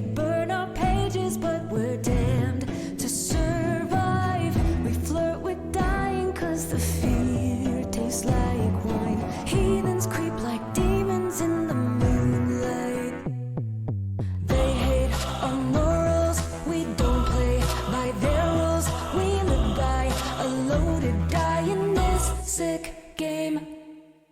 We burn our pages, but we're damned to survive. We flirt with dying, cause the fear tastes like wine. Heathens creep like demons in the moonlight. They hate our morals, we don't play by their rules. We live by a loaded die in this sick game.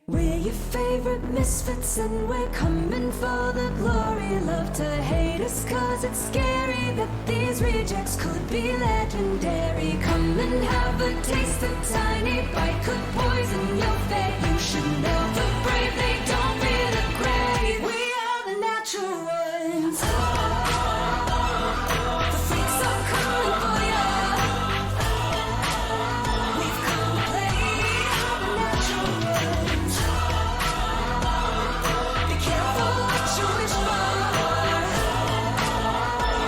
We're your favorite misfits and we're coming for the glory. Love to hate us cause it's scary that these rejects could be legendary. Come and have a taste, a tiny bite could poison your fate. You should know the brave, they don't fear the grave. We are the natural ones. The freaks are coming for ya. We've come to play. We are the natural ones. Be careful what you wish for.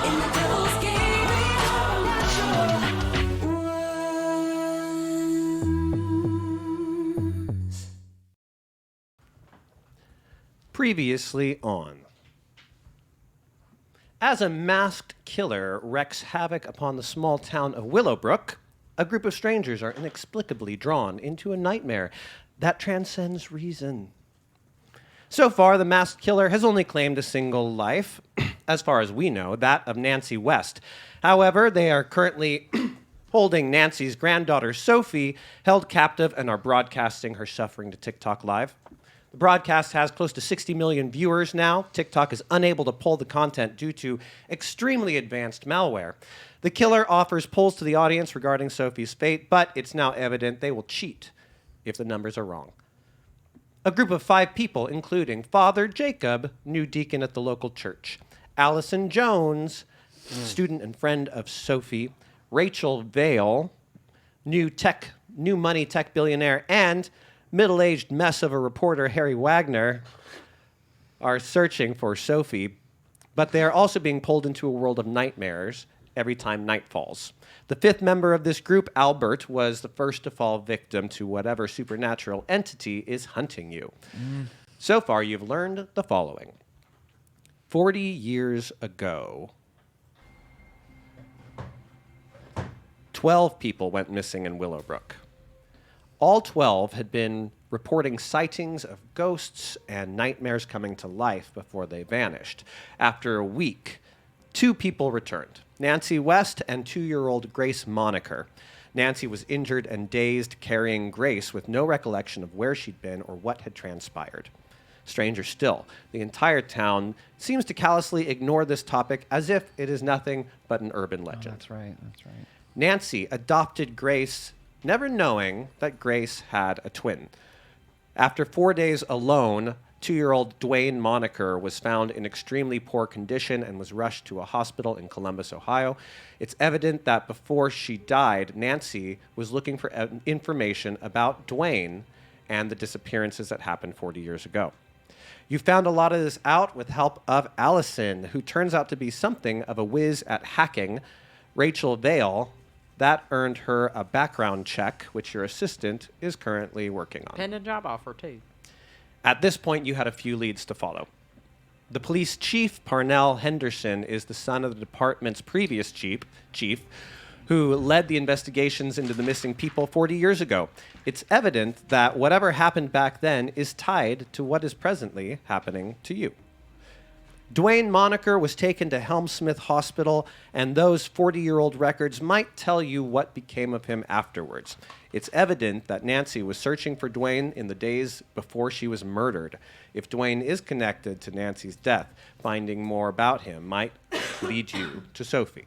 In the devil's game, we are the natural ones. Previously on. As a masked killer wreaks havoc upon the small town of Willowbrook, a group of strangers are inexplicably drawn into a nightmare that transcends reason. So far, the masked killer has only claimed a single life, as far as we know, that of Nancy West. However, they are currently holding Nancy's granddaughter Sophie held captive and are broadcasting her suffering to TikTok Live. The broadcast has close to 60 million viewers now. TikTok is unable to pull the content due to extremely advanced malware. The killer offers polls to the audience regarding Sophie's fate, but it's now evident they will cheat if the numbers are wrong. A group of 5 people, including Father Jacob, new deacon at the local church, Allison Jones, student and friend of Sophie, Rachel Vale, new money tech billionaire, and middle-aged mess of a reporter, Harry Wagner, are searching for Sophie, but they are also being pulled into a world of nightmares every time night falls. The 5th member of this group, Albert, was the first to fall victim to whatever supernatural entity is hunting you. So far, you've learned the following. 40 years ago, 12 people went missing in Willowbrook. All 12 had been reporting sightings of ghosts and nightmares coming to life before they vanished. After a week, 2 people returned, Nancy West and 2-year-old Grace Moniker. Nancy was injured and dazed, carrying Grace with no recollection of where she'd been or what had transpired. Stranger still, the entire town seems to callously ignore this topic as if it is nothing but an urban legend. Oh, that's right. Nancy adopted Grace, never knowing that Grace had a twin. After 4 days alone, 2-year-old Dwayne Moniker was found in extremely poor condition and was rushed to a hospital in Columbus, Ohio. It's evident that before she died, Nancy was looking for information about Dwayne and the disappearances that happened 40 years ago. You found a lot of this out with help of Allison, who turns out to be something of a whiz at hacking. Rachel Vale, that earned her a background check, which your assistant is currently working on. Pending job offer, too. At this point, you had a few leads to follow. The police chief, Parnell Henderson, is the son of the department's previous chief, who led the investigations into the missing people 40 years ago. It's evident that whatever happened back then is tied to what is presently happening to you. Dwayne Moniker was taken to Helmsmith Hospital, and those 40-year-old records might tell you what became of him afterwards. It's evident that Nancy was searching for Dwayne in the days before she was murdered. If Dwayne is connected to Nancy's death, finding more about him might lead you to Sophie.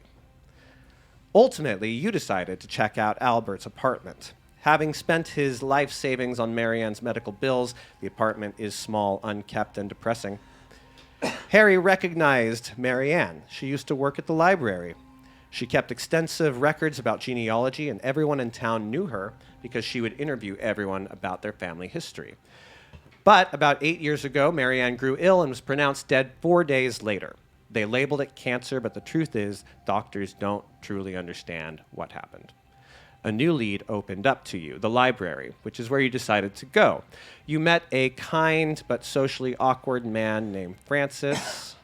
Ultimately, you decided to check out Albert's apartment. Having spent his life savings on Marianne's medical bills, the apartment is small, unkept, and depressing. Harry recognized Marianne. She used to work at the library. She kept extensive records about genealogy, and everyone in town knew her because she would interview everyone about their family history. But about 8 years ago, Marianne grew ill and was pronounced dead 4 days later. They labeled it cancer, but the truth is, doctors don't truly understand what happened. A new lead opened up to you, the library, which is where you decided to go. You met a kind but socially awkward man named Francis.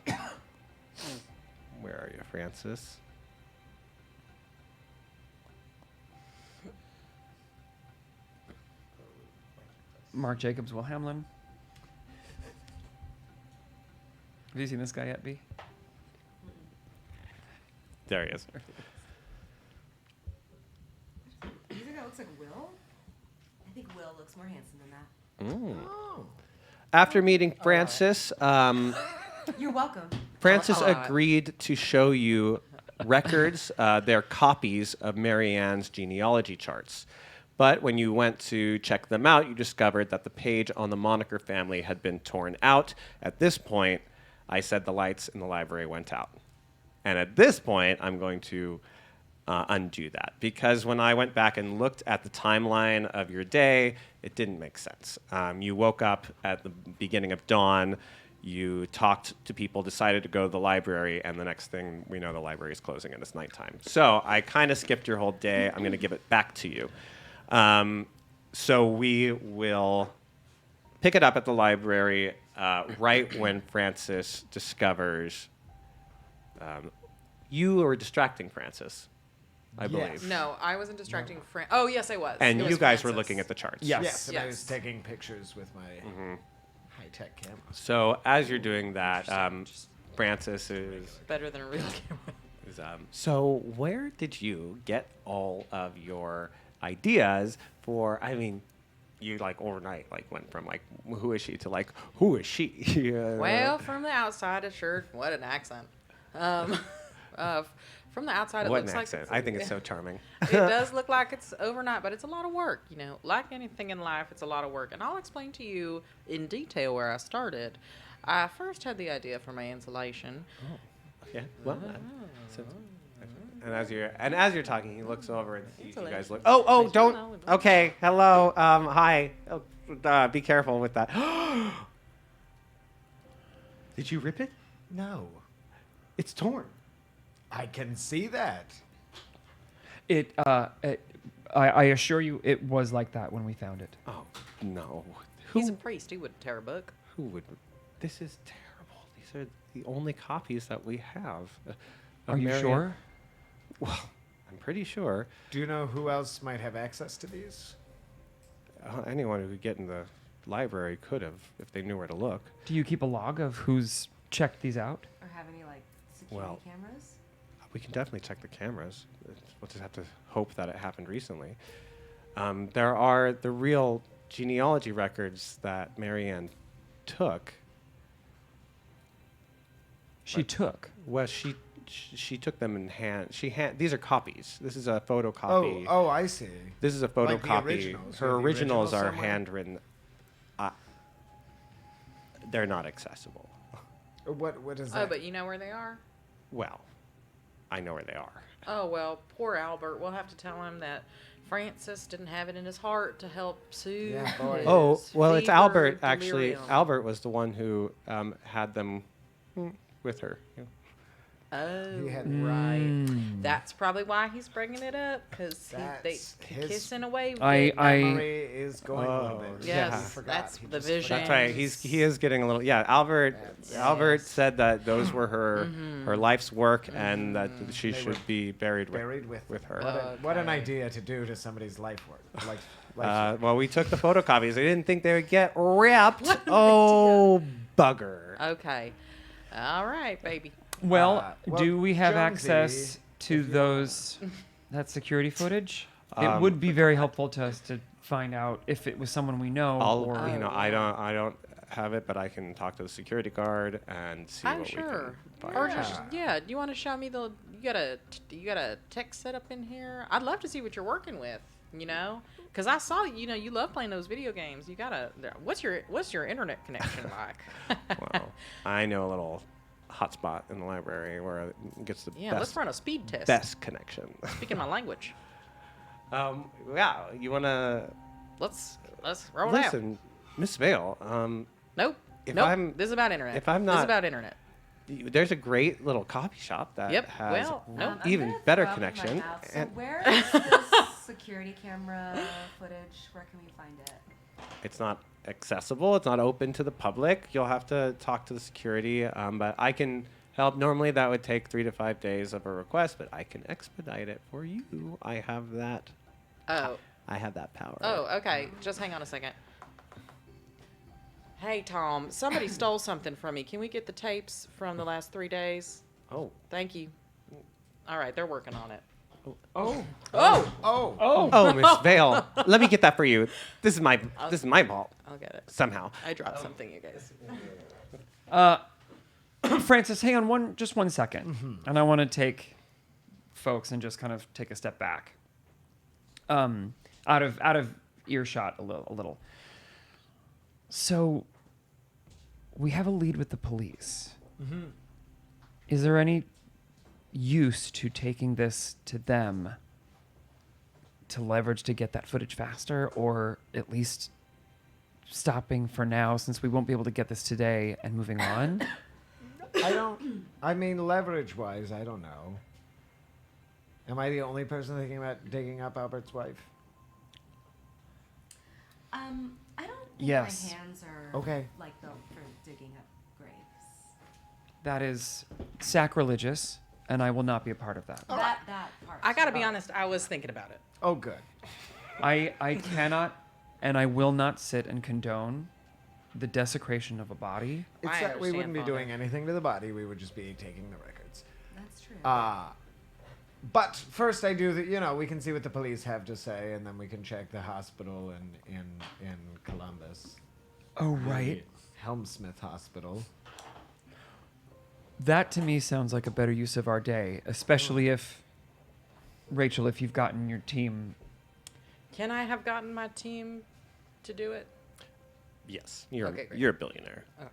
Francis. Mark Jacobs, Will Hamlin. Have you seen this guy yet, B? There he is. You think that looks like Will? I think Will looks more handsome than that. Oh. After meeting Francis, You're welcome. Francis I'll allow it. agreed to show you records, their copies of Marianne's genealogy charts. But when you went to check them out, you discovered that the page on the Moniker family had been torn out. At this point, I said the lights in the library went out. And at this point, I'm going to undo that. Because when I went back and looked at the timeline of your day, it didn't make sense. You woke up at the beginning of dawn, you talked to people, decided to go to the library, and the next thing we know, the library is closing and it's nighttime. So I kind of skipped your whole day. I'm going to give it back to you. So we will pick it up at the library right when Francis discovers you were distracting Francis, I believe. No, I wasn't distracting Fran. Oh, yes, I was. And It you was guys were Francis. looking at the charts. Yes. Yes, and I was Yes. taking pictures with my high-tech camera. So as you're doing that, Francis Better than a real camera. so where did you get all of your ideas for, I mean, you like overnight went from like, who is she to like, who is she? Well, from the outside, it sure, what an accent. From the outside, it What an looks like accent. it's- I think it's so charming. It does look like it's overnight, but it's a lot of work. You know, like anything in life, it's a lot of work. And I'll explain to you in detail where I started. I first had the idea for my insulation. Yeah. Well, so, and as you're talking, he looks over and you guys look. Oh, don't. Okay. Hello. Hi. Oh, be careful with that. Did you rip it? No, It's torn. I can see that. I assure you, it was like that when we found it. Oh no. He's a priest. He wouldn't tear a book. Who would? This is terrible. These are the only copies that we have. Of Are you Marianne. sure? Well, I'm pretty sure. Do you know who else might have access to these? Anyone who could get in the library could have if they knew where to look. Do you keep a log of who's checked these out? Or have any like security Well- cameras? We can definitely check the cameras. We'll just have to hope that it happened recently. There are the real genealogy records that Marianne took. She took. Well, she took them in hand. These are copies. This is a photocopy. Oh, I see. This is a Like the photocopy. originals. Her You have the originals originals are somewhere? handwritten. They're not accessible. What is that? Oh, but you know where they are? Well, I know where they are. Oh, well, poor Albert. We'll have to tell him that Francis didn't have it in his heart to help soothe Yeah, boy. his Oh, well, it's fever Albert, actually. delirium. Albert was the one who had them with her. Yeah. Oh, He had right. That's probably why he's bringing it up, because they That's his kissing away. memory is going a little bit. Yes, Yeah. He forgot. that's He the just vision. forgot. That's right. He is getting a little. Yeah, Albert. That's- Albert Yes. said that those were her Mm-hmm. her life's work, and that she They should were be buried Buried with with her. What an Okay. idea to do to somebody's life work. Life Well, we took the photocopies. I didn't think they would get ripped. Oh, bugger. Okay. All right, baby. Well, well, do we have Jonesy, access to if you those that security footage? It Um, would be very helpful to us to find out if it was someone we know. I'll, or you know, Oh, I don't have it, but I can talk to the security guard and see I'm what sure. we can find. Or just do you want to show me the you got a tech setup in here? I'd love to see what you're working with. You know, because I saw you love playing those video games. You gotta. What's your internet connection like? Well, I know a little hotspot in the library where it gets the Yeah, let's run a speed test. best connection. Speaking my language. Yeah, you wanna Let's roll it out. listen, Miss Vale? Nope. if nope. I'm- This is about internet. if I'm This is not- about internet. There's a great little coffee shop that Yep, has well, nope. I'm even gonna better throw up in my connection. mouth. So And where is this security camera footage? Where can we find it? it's not accessible. It's not open to the public. You'll have to talk to the security, but I can help. Normally that would take 3 to 5 days of a request, but I can expedite it for you. I have that. Oh. I have that power. Oh, okay. Just hang on a second. Hey, Tom. Somebody stole something from me. Can we get the tapes from the last 3 days? Oh. Thank you. All right, they're working on it. Oh. Oh! Oh, Miss Vale. Let me get that for you. This is my fault. I'll get it. Somehow. I dropped something, you guys. Francis, hang on just 1 second. And I want to take folks and just kind of take a step back. Out of earshot a little. So we have a lead with the police. Is there any use to taking this to them to leverage to get that footage faster, or at least stopping for now since we won't be able to get this today and moving on? I mean, leverage-wise, I don't know. Am I the only person thinking about digging up Albert's wife? I don't think Yes. my hands are Okay. like built for digging up graves. That is sacrilegious, and I will not be a part of that. That part. I gotta be honest, I was thinking about it. Oh, good. I cannot and I will not sit and condone the desecration of a body. It's I that we understand, wouldn't be Father. doing anything to the body. We would just be taking the records. That's true. But first, I do that. We can see what the police have to say, and then we can check the hospital in Columbus, Oh, right. Helmsmith Hospital. That to me sounds like a better use of our day, especially if, Rachel, if you've gotten your team. Can I have gotten my team to do it? Yes, you're Okay, great. you're a billionaire. Oh.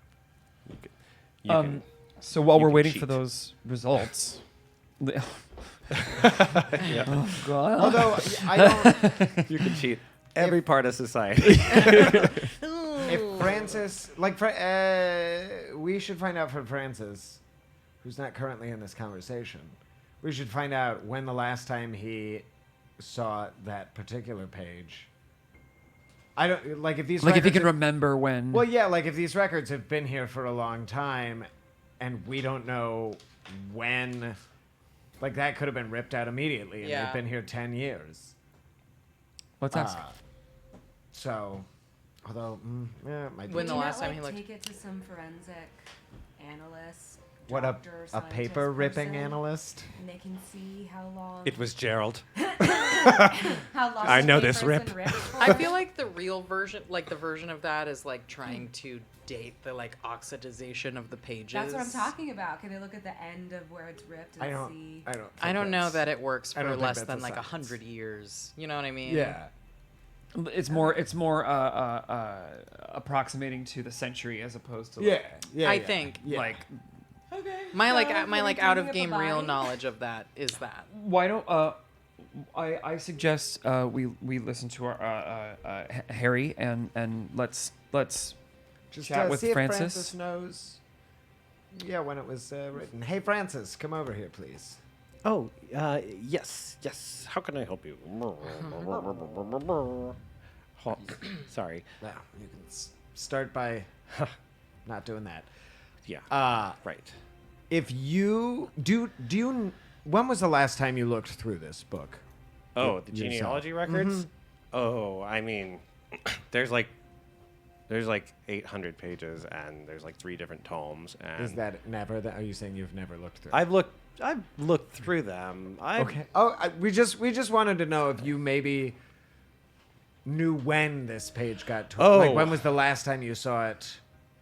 You can, So while you we're can waiting cheat. for those results. yeah, Oh, God. Although I don't. you can cheat every part of society. If Francis, we should find out from Francis, who's not currently in this conversation. We should find out when the last time he saw that particular page. I don't like if these. Like if you records can have- remember when. Well, yeah, like if these records have been here for a long time, and we don't know when. Like that could have been ripped out immediately, and Yeah. they've been here 10 years. Let's ask. So, although, it might be. When Do the you last not, time he like, looked- take it to some forensic analyst, What doctor, a scientist paper ripping person, analyst. and they can see how long. It was Gerald. How long I the know this person rip. ripped for. I feel like the real version, like the version of that, is like trying to date the like oxidization of the pages. That's what I'm talking about. Can they look at the end of where it's ripped and I don't. see? I don't. I don't know that it works I don't for think less that's than a like science. 100 years. You know what I mean? Yeah. It's more approximating to the century as opposed to Yeah. Yeah. I yeah. think Yeah. like my like So, my are we like out of digging game up a real body? knowledge of that is that. why don't I suggest we listen to our Harry and let's Just chat with see Francis. if Francis knows. Yeah, when it was written. Hey, Francis, come over here, please. Oh, yes. How can I help you? Sorry. Now you can start by not doing that. Yeah. Right. If you do you. When was the last time you looked through this book? Oh, the Yourself. genealogy records? Oh, I mean, there's like 800 pages, and there's like 3 different tomes. And Is that never? Are you saying you've never looked through? I've looked through them. Okay. Oh, we just wanted to know if you maybe knew when this page got to. Oh. Like when was the last time you saw it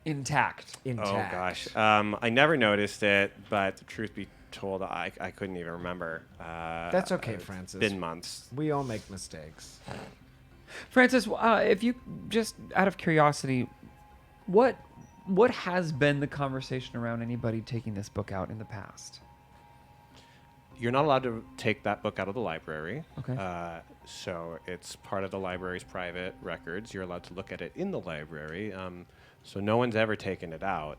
intact. intact? Oh gosh. I never noticed it, but the truth be told, I couldn't even remember. That's okay, it's Francis. been months. We all make mistakes. Francis, if you just out of curiosity, what has been the conversation around anybody taking this book out in the past? You're not allowed to take that book out of the library. Okay. So it's part of the library's private records. You're allowed to look at it in the library. So no one's ever taken it out.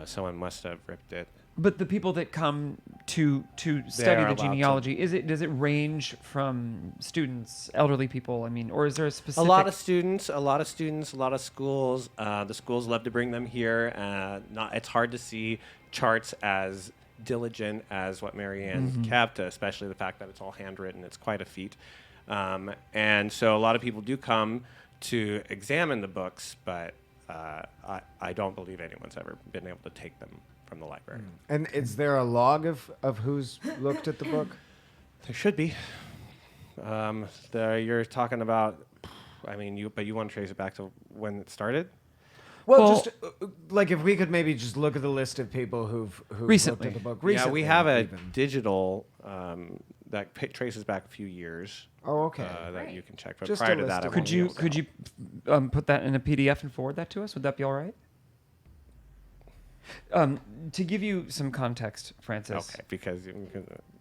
Someone must have ripped it. But the people that come to study are the allowed to. genealogy, does it range from students, elderly people? I mean, or is there a specific? A lot of students, a lot of schools. The schools love to bring them here. It's hard to see charts as diligent as what Marianne kept, especially the fact that it's all handwritten. It's quite a feat. And so a lot of people do come to examine the books, but I don't believe anyone's ever been able to take them from the library. And is there a log of who's looked at the book? There should be. You're talking about, I mean, you want to trace it back to when it started? Well- Just like if we could maybe just look at the list of people who've Recently. looked at the book. Yeah, Recently, we have a even. digital that traces back a few years. Oh, okay. That you can check. But Just a prior to list that, I of won't Could be you able to could help. you put that in a PDF and forward that to us? Would that be all right? To give you some context, Francis, Okay, because I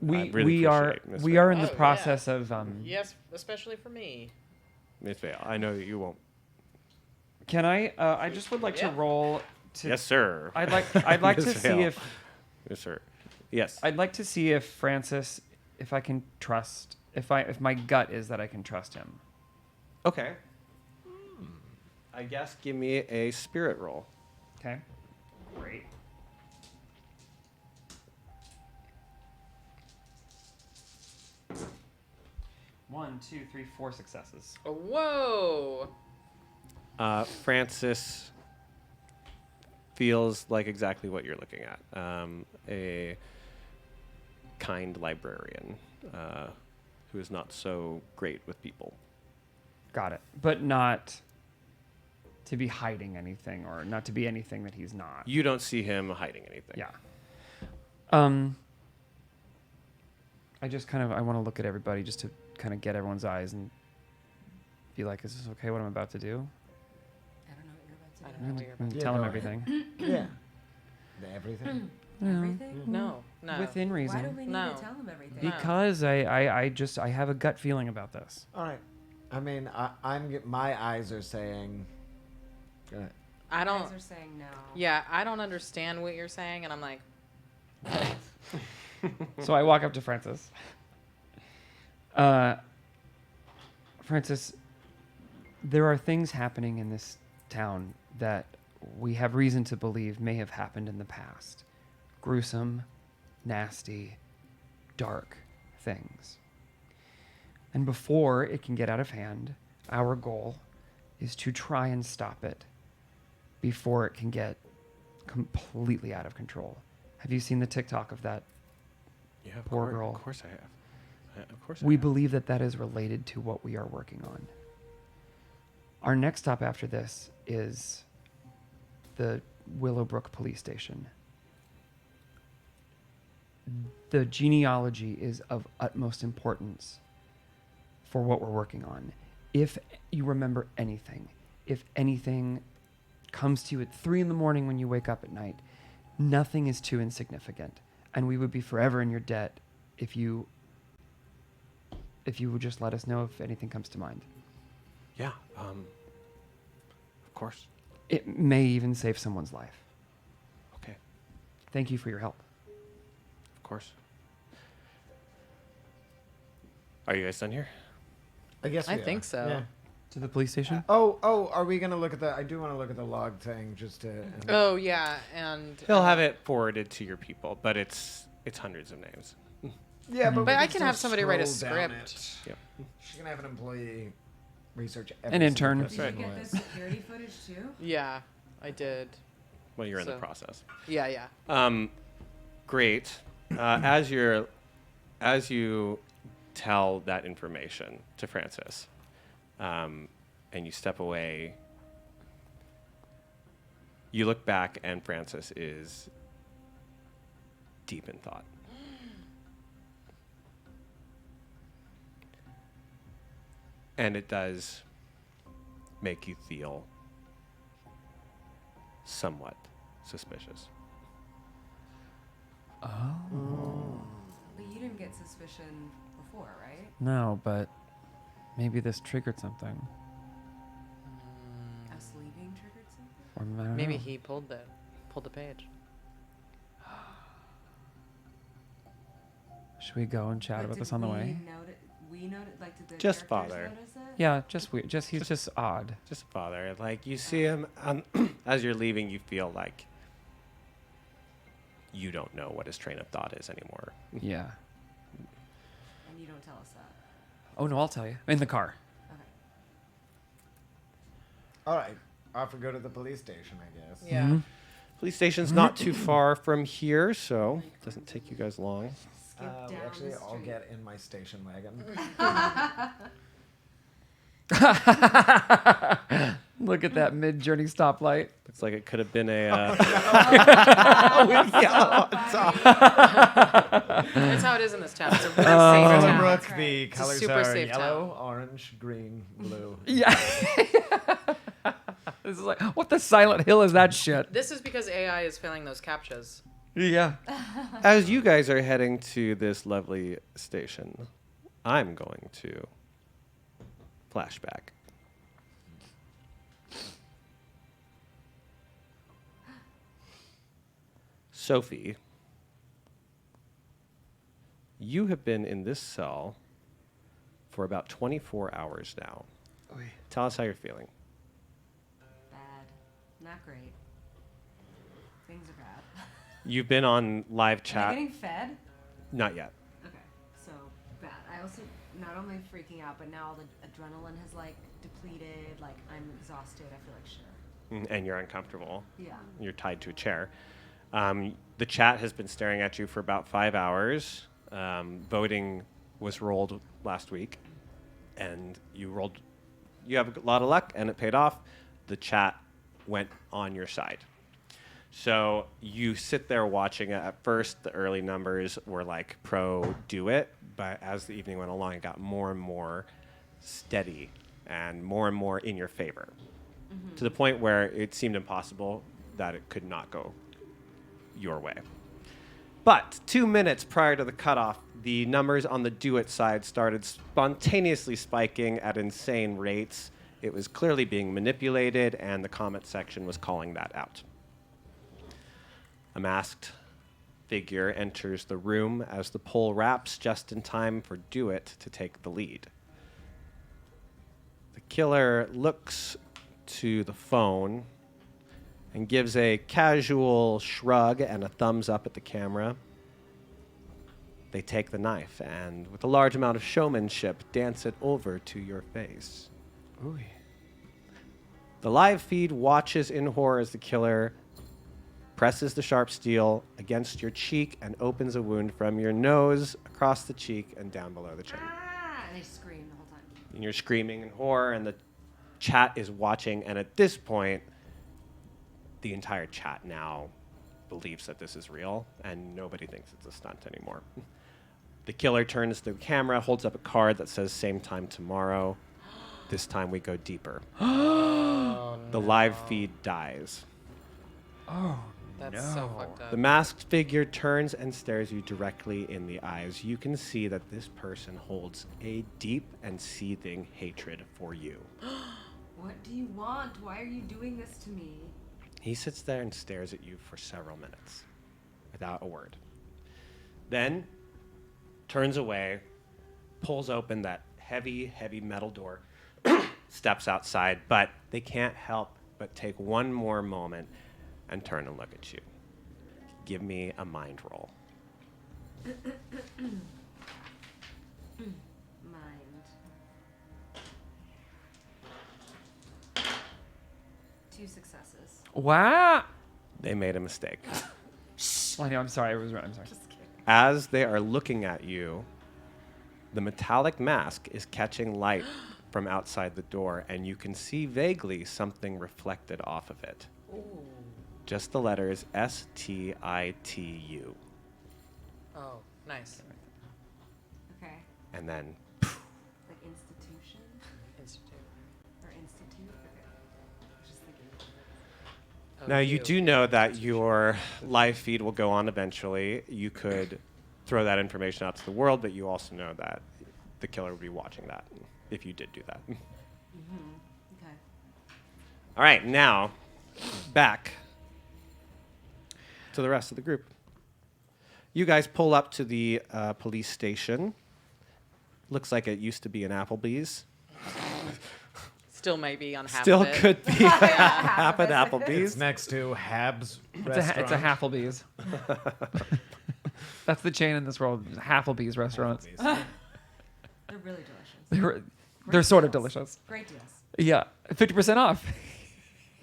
we really are appreciate Miss we Vale. are in the Oh, yeah. process of Yes, especially for me. Miss Vale. I know that you won't. Can I just would like to Yeah. roll to Yes, sir. I'd like to Miss see Vale. if Yes, sir. Yes. I'd like to see if Francis, if I can trust, if my gut is that I can trust him. Okay. I guess give me a spirit roll. Okay. Great. One, two, three, 4 successes. Whoa. Francis feels like exactly what you're looking at. A kind librarian who is not so great with people. Got it. But not to be hiding anything or not to be anything that he's not. You don't see him hiding anything. Yeah. I just I want to look at everybody just to kind of get everyone's eyes and be like, is this okay what I'm about to do? I don't know what you're about to I do. don't know what you're about And to tell go him ahead. everything. Yeah. Everything. Everything? No, no. Within Why do reason. we need No. to tell him everything? No. Because I have a gut feeling about this. All right. I mean, my eyes are saying. Go ahead. I don't. Guys are saying no. Yeah, I don't understand what you're saying, and I'm like, So I walk up to Francis. Francis, there are things happening in this town that we have reason to believe may have happened in the past. Gruesome, nasty, dark things. And before it can get out of hand, our goal is to try and stop it before it can get completely out of control. Have you seen the TikTok of that? Yeah, Poor girl. Of course I have. Of course We I have. believe that that is related to what we are working on. Our next stop after this is the Willowbrook Police Station. The genealogy is of utmost importance for what we're working on. If you remember anything, if anything comes to you at 3 a.m. when you wake up at night, nothing is too insignificant. And we would be forever in your debt if you would just let us know if anything comes to mind. Yeah. Of course. It may even save someone's life. Okay. Thank you for your help. Of course. Are you guys done here? I guess I we think are. so. Yeah. To the police station? Are we gonna look at the? I do want to look at the log thing just to. Oh yeah, and He'll have it forwarded to your people, but it's hundreds of names. Yeah, but, But we I can still have somebody write a scroll down script. it. Yep. She's gonna have an employee research. An every intern. single Did you person get who the security footage too? Yeah, I did. Well, you're in the So- process. Yeah, yeah. Great. As you tell that information to Francis, and you step away, you look back, and Francis is deep in thought. And it does make you feel somewhat suspicious. Oh. But you didn't get suspicion before, right? No, but maybe this triggered something. Us leaving triggered something? Or I don't Maybe know. he pulled the page. Should we go and chat But about did this on the we way? We noted, like, did the Just characters father. notice it? Yeah, just weird. He's just odd. Just a father. Like you see him as you're leaving, you feel like you don't know what his train of thought is anymore. Yeah. And you don't tell us that. Oh no, I'll tell you. In the car. Okay. All right. Off we go to the police station, I guess. Yeah. Police station's not too far from here, so it doesn't take you guys long. Skip down We actually the all street. get in my station wagon. Look at that mid-journey stoplight. Looks like it could have been a. That's how it is in this town. It's a really safe Oh. town. Willowbrook, right. the It's a colors super are safe yellow, orange, green, blue. Yeah. This is like, what the Silent Hill is that shit? This is because AI is failing those captchas. Yeah. As you guys are heading to this lovely station, I'm going to flashback. Sophie, you have been in this cell for about 24 hours now. Tell us how you're feeling. Bad. Not great. Things are bad. You've been on live Am I chat. getting fed? Not yet. Okay. So bad. I also not only freaking out, but now all the adrenaline has like depleted. Like I'm exhausted. I feel like shit. And you're uncomfortable. Yeah. You're tied to a chair. The chat has been staring at you for about 5 hours. Voting was rolled last week, and you have a lot of luck, and it paid off. The chat went on your side. So you sit there watching it. At first, the early numbers were like pro do it, but as the evening went along, it got more and more steady and more in your favor, to the point where it seemed impossible that it could not go your way. But 2 minutes prior to the cutoff, the numbers on the do it side started spontaneously spiking at insane rates. It was clearly being manipulated, and the comment section was calling that out. A masked figure enters the room as the poll wraps just in time for do it to take the lead. The killer looks to the phone and gives a casual shrug and a thumbs up at the camera. They take the knife and, with a large amount of showmanship, dance it over to your face. Ooh. The live feed watches in horror as the killer presses the sharp steel against your cheek and opens a wound from your nose across the cheek and down below the chin. Ah! And they scream the whole time. And you're screaming in horror, and the chat is watching, and at this point, the entire chat now believes that this is real, and nobody thinks it's a stunt anymore. The killer turns to the camera, holds up a card that says same time tomorrow. This time we go deeper. The live feed dies. Oh, That's no. so fucked up. The masked figure turns and stares you directly in the eyes. You can see that this person holds a deep and seething hatred for you. What do you want? Why are you doing this to me? He sits there and stares at you for several minutes without a word. Then turns away, pulls open that heavy metal door, steps outside, but they can't help but take one more moment and turn and look at you. Give me a mind roll. Mind. 2 successes. Wow. They made a mistake. I know, I'm sorry. I'm sorry. Just kidding. As they are looking at you, the metallic mask is catching light from outside the door, and you can see vaguely something reflected off of it. Just the letters STITU. Oh, nice. Okay. And then Like institution Institute. or institute. Okay. I was just thinking. Oh, now you do know that your live feed will go on eventually. You could throw that information out to the world, but you also know that the killer would be watching that if you did do that. Okay. All right, now back to the rest of the group. You guys pull up to the police station. Looks like it used to be an Applebee's. Still may be on half Still of it. could be half at It's Applebee's. next to Habs It's a Halflebee's. That's the chain in this world. Halflebee's restaurants. They're really delicious. They're sort of deals. delicious. Great deals. Yeah, 50% off.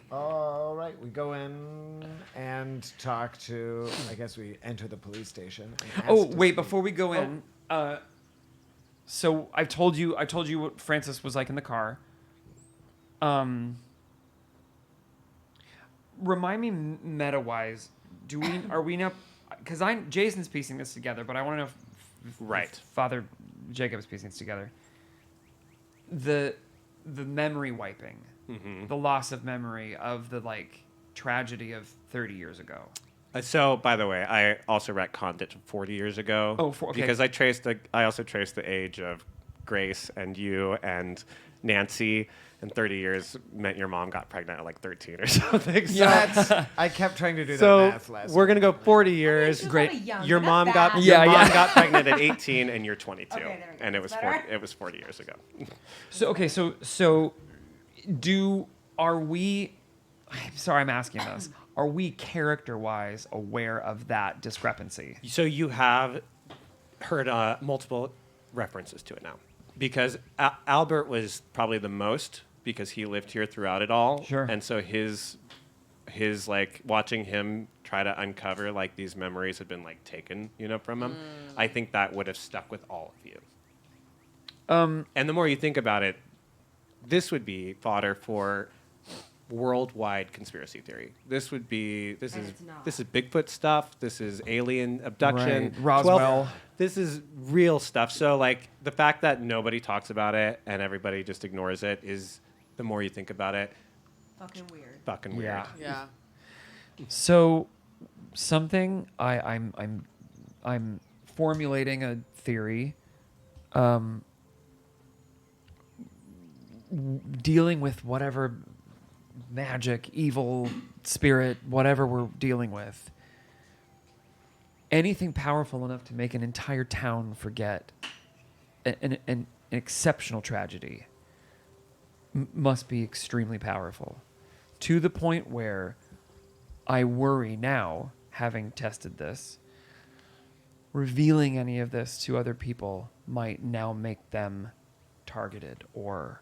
All right, we go in and talk to. I guess we enter the police station. and ask Oh to wait, speak- before we go in, so I told you what Francis was like in the car. Remind me meta wise, are we now? Because Jason's piecing this together, but I want to know if Right. Father Jacob is piecing this together. The memory wiping, the loss of memory of the tragedy of 30 years ago. So, by the way, I also retconned it to 40 years ago. Oh, okay. Because I also traced the age of Grace and you and Nancy, and 30 years meant your mom got pregnant at like 13 or something. So, I kept trying to do so that math last we're week. gonna go 40 years. She's Great. probably young, Your but mom not got bad. your Yeah, mom yeah. got pregnant at 18, and you're 22, Okay, there we go. and it was That's 40. better. It was 40 years ago. Are we? I'm sorry, I'm asking this. Are we character-wise aware of that discrepancy? So you have heard multiple references to it now, because Albert was probably the most, because he lived here throughout it all. Sure. And so his like watching him try to uncover like these memories had been like taken, from him. I think that would have stuck with all of you. And the more you think about it, this would be fodder for worldwide conspiracy theory. This And it's not. is Bigfoot stuff. This is alien abduction. Right. Roswell. This is real stuff. So like the fact that nobody talks about it and everybody just ignores it is, the more you think about it, Fucking weird. fucking weird. Yeah. Yeah. So, something I'm formulating a theory. Dealing with whatever magic, evil, spirit, whatever we're dealing with. Anything powerful enough to make an entire town forget an exceptional tragedy must be extremely powerful. To the point where I worry now, having tested this, revealing any of this to other people might now make them targeted or,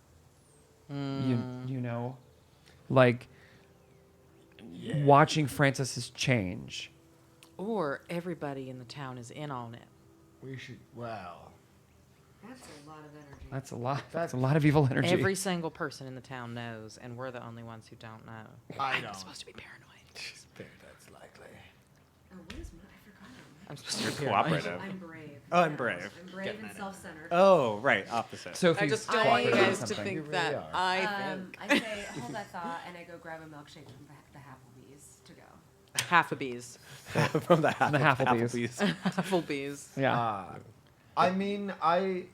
watching Francis's change. Or everybody in the town is in on it. We should. Well, That's a lot of energy. That's a lot. That's a lot of evil energy. Every single person in the town knows, and we're the only ones who don't know. I I'm don't. supposed to be paranoid. That's likely. Oh, what is my? I forgot. I'm supposed to be You're paranoid. cooperative. I'm brave. Oh, I'm brave. I'm brave and self-centered. Oh, right, opposite. Sophie's I just don't want you cooperating guys with to something. You think really that are. I think. I say hold that thought, and I go grab a milkshake from the Applebee's to go. Half a bees. From the Halflebee's. Applebee's. Yeah. I mean, I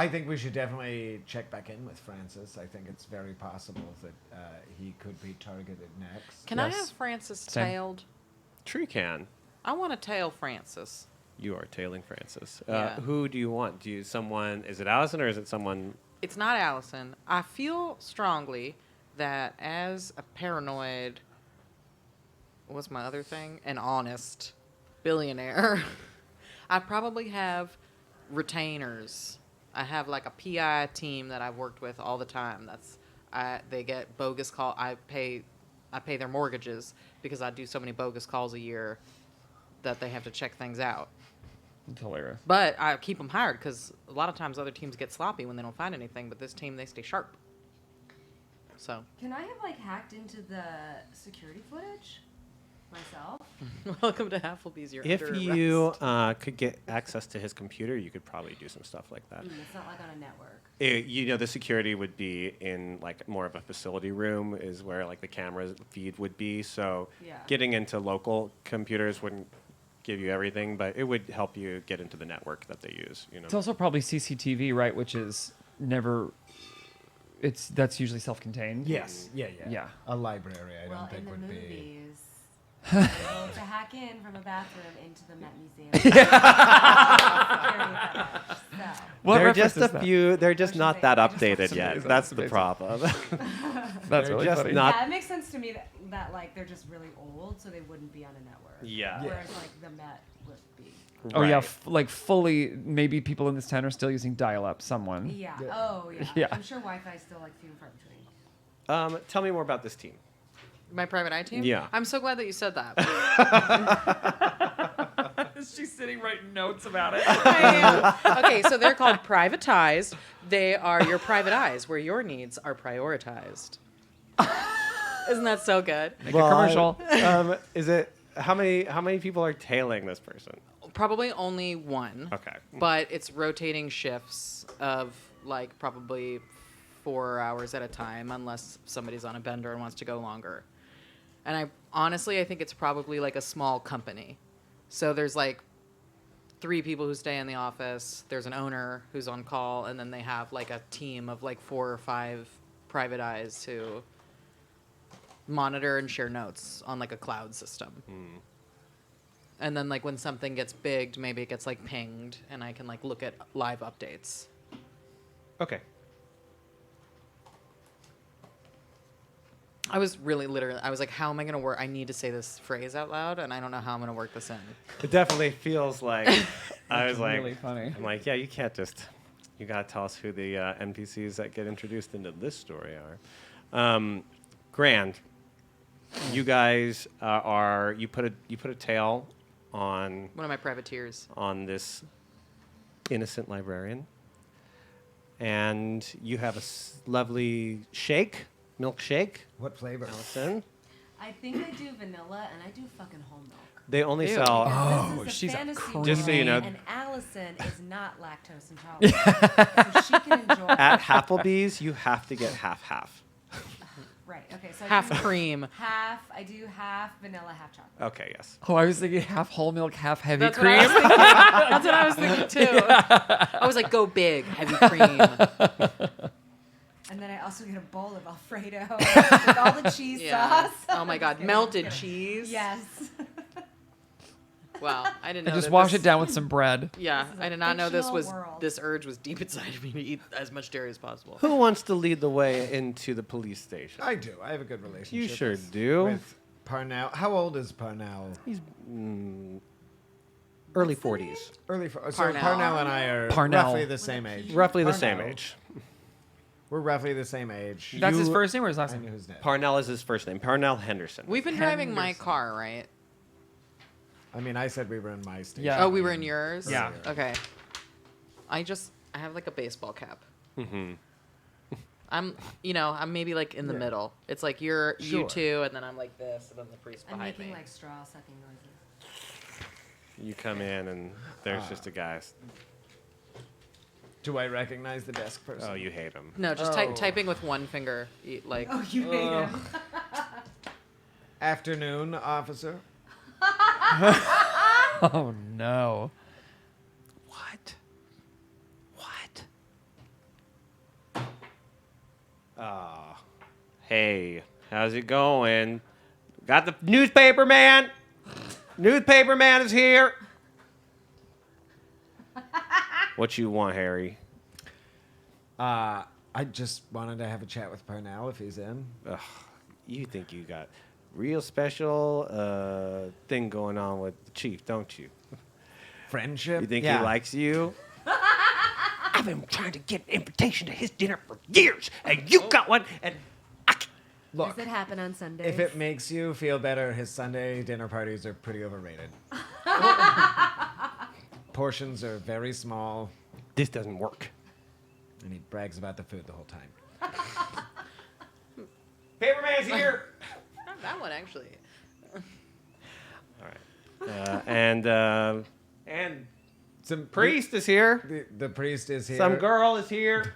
think we should definitely check back in with Francis. I think it's very possible that he could be targeted next. Can I Yes. have Francis Same. tailed? Tree can. I want to tail Francis. You are tailing Francis. Yeah. Who do you want? Is it Allison or is it someone? It's not Allison. I feel strongly that as a paranoid, what's my other thing? An honest billionaire, I probably have retainers. I have like a PI team that I've worked with all the time. They get bogus call. I pay their mortgages because I do so many bogus calls a year that they have to check things out. It's hilarious. But I keep them hired because a lot of times other teams get sloppy when they don't find anything, but this team, they stay sharp. So, Can I have hacked into the security footage myself? welcome to Applebee's. You're If under you arrest. could get access to his computer, you could probably do some stuff like that. It's not like on a network. The security would be in like more of a facility room, is where like the camera feed would be. So Yeah. getting into local computers wouldn't give you everything, but it would help you get into the network that they use. It's also probably CCTV, right? Which is never. That's usually self-contained. Yes. Yeah. Yeah. A library, I Well, don't think in the would be. movies, you're able to hack in from a bathroom into the Met Museum. Security footage, so. What they're reference just is a that? few. They're just not that I just watched updated some yet. amazing. That's That's the amazing. problem. That's They're really just funny. not- Yeah, it makes sense to me that like they're just really old, so they wouldn't be on a network. Yeah. Whereas like the Met would be. Oh yeah, Right. like fully. Maybe people in this town are still using dial-up. Someone. Yeah. Yeah. Oh yeah. Yeah. I'm sure Wi-Fi is still like few and far between. Tell me more about this team. My private eye team? Yeah. I'm so glad that you said that. She's sitting writing notes about it. I am. Okay, so they're called privatized. They are your private eyes, where your needs are prioritized. Isn't that so good? Make a commercial. Is it how many people are tailing this person? Probably only one. Okay. But it's rotating shifts of like probably 4 hours at a time, unless somebody's on a bender and wants to go longer. And I think it's probably like a small company. So there's like 3 people who stay in the office. There's an owner who's on call, and then they have like a team of like 4 or 5 private eyes who monitor and share notes on like a cloud system. And then like when something gets bigged, maybe it gets like pinged, and I can like look at live updates. Okay. I was really literally, I was like, how am I going to work? I need to say this phrase out loud, and I don't know how I'm going to work this in. It definitely feels like I was like, really funny. I'm like, yeah, you can't just. You gotta tell us who the NPCs that get introduced into this story are. Grand. You guys you put a tail on One of my privateers. on this innocent librarian, and you have a lovely milkshake. What flavor? Allison. I think I do vanilla and I do fucking whole milk. They only Ew. sell. This is a she's a fantasy creamy- Just so you know- world, and Allison is not lactose intolerant, so she can enjoy. At Applebee's, you have to get half. Right. Okay. So Half I do cream. half. I do half vanilla, half chocolate. Okay, yes. Oh, I was thinking half whole milk, half heavy That's what cream. I was thinking. That's what I was thinking too. I was like, go big, heavy cream. And then I also get a bowl of Alfredo with all the cheese Yeah. sauce. Oh my God, Just kidding, melted just kidding. cheese. Yes. Wow, I didn't know. And just that wash this- it down with some bread. Yeah, This is a I did not know fictional world. this urge was deep inside of me to eat as much dairy as possible. Who wants to lead the way into the police station? I do. I have a good relationship. You sure with- do. With Parnell. How old is Parnell? He's early 40s. Early. So Parnell. Parnell and I are Parnell. roughly the same age. Roughly the same Parnell. age. We're roughly the same age. That's his You- first name or his last I knew name? his name. Parnell is his first name. Parnell Henderson. We've been driving my Henderson. car, right? I mean, I said we were in my station. Yeah. Oh, we were in yours? Yeah. Okay. I have like a baseball cap. Mm-hmm. I'm maybe like in the Yeah. middle. It's like you Sure. two, and then I'm like this, and then the priest I'm behind making me. like straw sucking noises. You come in and there's just a guy. Do I recognize the desk person? Oh, you hate him. No, just Oh. typing with one finger. Like, Oh, you hate him. Afternoon, officer. Oh no. What? Hey, how's it going? Got the newspaper man? Newspaper man is here. What you want, Harry? I just wanted to have a chat with Parnell if he's in. Ugh, you think you got real special thing going on with the chief, don't you? Friendship. You think yeah. he likes you? I've been trying to get an invitation to his dinner for years, and you got one, and I can't. Look, Does it happen on Sundays? if it makes you feel better, his Sunday dinner parties are pretty overrated. Portions are very small, This doesn't work. and he brags about the food the whole time. Paperman's here. not that one actually. All right. And Some priest is here. The priest is here. Some girl is here.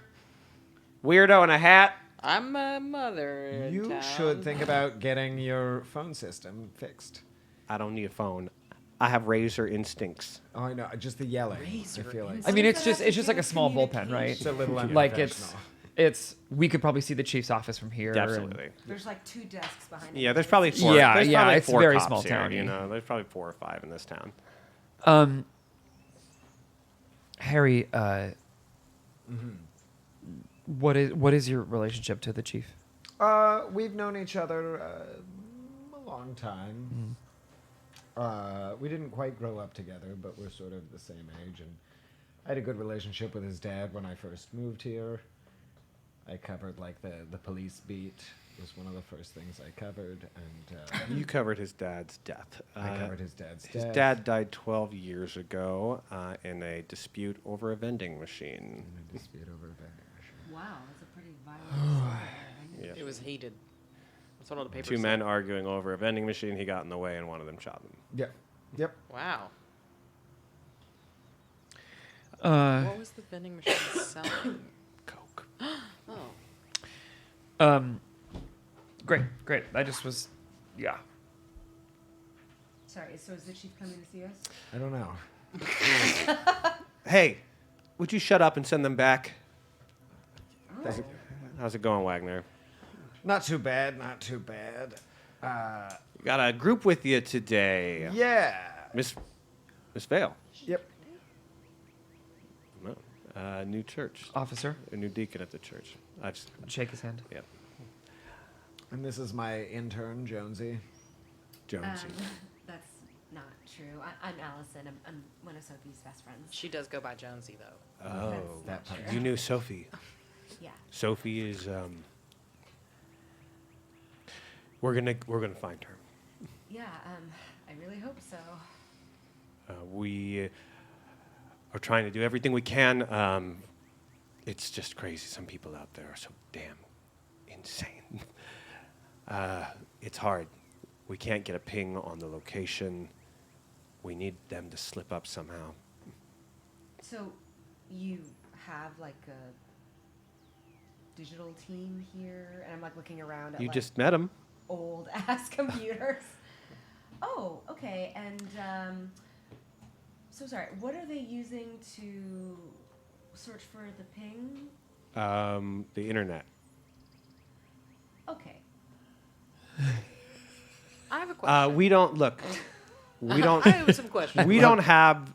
Weirdo in a hat. I'm a mother. In You town. should think about getting your phone system fixed. I don't need a phone. I have razor instincts. Oh, I know. Just the yelling. Razor I feel like I mean, What it's does that have just to like do a small with bullpen, right? it's a little Like unprofessional. we could probably see the chief's office from here. and- Absolutely. There's like 2 desks behind it. Yeah, there's probably four. Yeah, there's yeah, probably it's four very cops small here, town-y. You know, there's probably 4 or 5 in this town. Harry, What is your relationship to the chief? We've known each other a long time. We didn't quite grow up together, but we're sort of the same age. And I had a good relationship with his dad when I first moved here. I covered like the police beat was one of the first things I covered, and You covered his dad's death. I covered his dad's His death. dad died 12 years ago in a dispute over a vending machine. And a dispute over a vending machine. Wow, that's a pretty violent story. I didn't- Yeah. It was heated. That's what all the papers Two said. men arguing over a vending machine. He got in the way, and one of them shot him. Yep. Wow. Uh, What was the vending machine selling? Coke. Oh. great. I just was, yeah. Sorry, so is the chief coming to see us? I don't know. Hey, would you shut up and send them back? Oh. How's it going, Wagner? Not too bad. Not too bad. You got a group with you today. Yeah. Miss Vale. Yep. No. New church. Officer, A new deacon at the church. shake his hand. Yeah. And this is my intern, Jonesy. Jonesy. That's not true. I'm Allison. I'm one of Sophie's best friends. She does go by Jonesy, though. Oh, That's not part. true. you knew Sophie. Yeah. Sophie is. We're gonna find her. Yeah, I really hope so. We are trying to do everything we can. It's just crazy. Some people out there are so damn insane. It's hard. We can't get a ping on the location. We need them to slip up somehow. So, you have like a digital team here, and I'm like looking around at You like just met him. old ass computers. Oh, okay. And so sorry. What are they using to search for the ping? The internet. Okay. I have a question. We don't look. We don't. I have some questions. We don't have.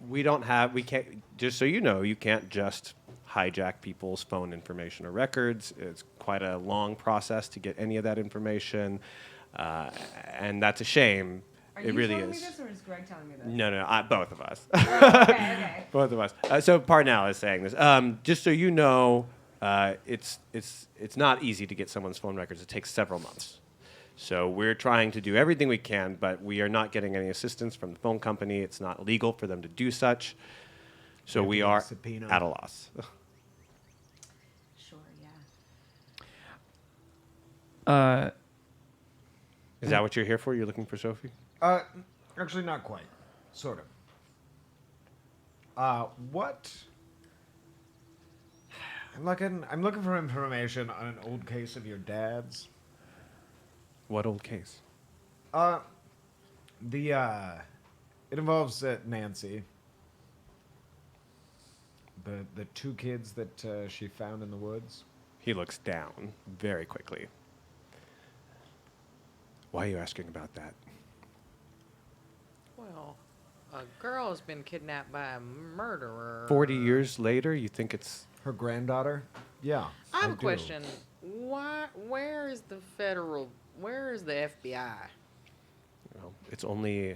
We don't have. We can't. Just so you know, you can't just hijack people's phone information or records. It's quite a long process to get any of that information, and that's a shame. Are It you really telling is. me this, or is Greg telling me this? No, both of us. Oh, okay. Both of us. So Parnell is saying this. Just so you know, it's not easy to get someone's phone records. It takes several months. So we're trying to do everything we can, but we are not getting any assistance from the phone company. It's not legal for them to do such. So we have to get a are subpoena. at a loss. Sure. Yeah. Is that what you're here for? You're looking for Sophie? Actually, not quite. Sort of. What? I'm looking for information on an old case of your dad's. What old case? It involves Nancy. The two kids that she found in the woods. He looks down very quickly. Why are you asking about that? Well, a girl has been kidnapped by a murderer. 40 years later, you think it's... Her granddaughter. Yeah. I have a do. question. Where is the FBI? Well, it's only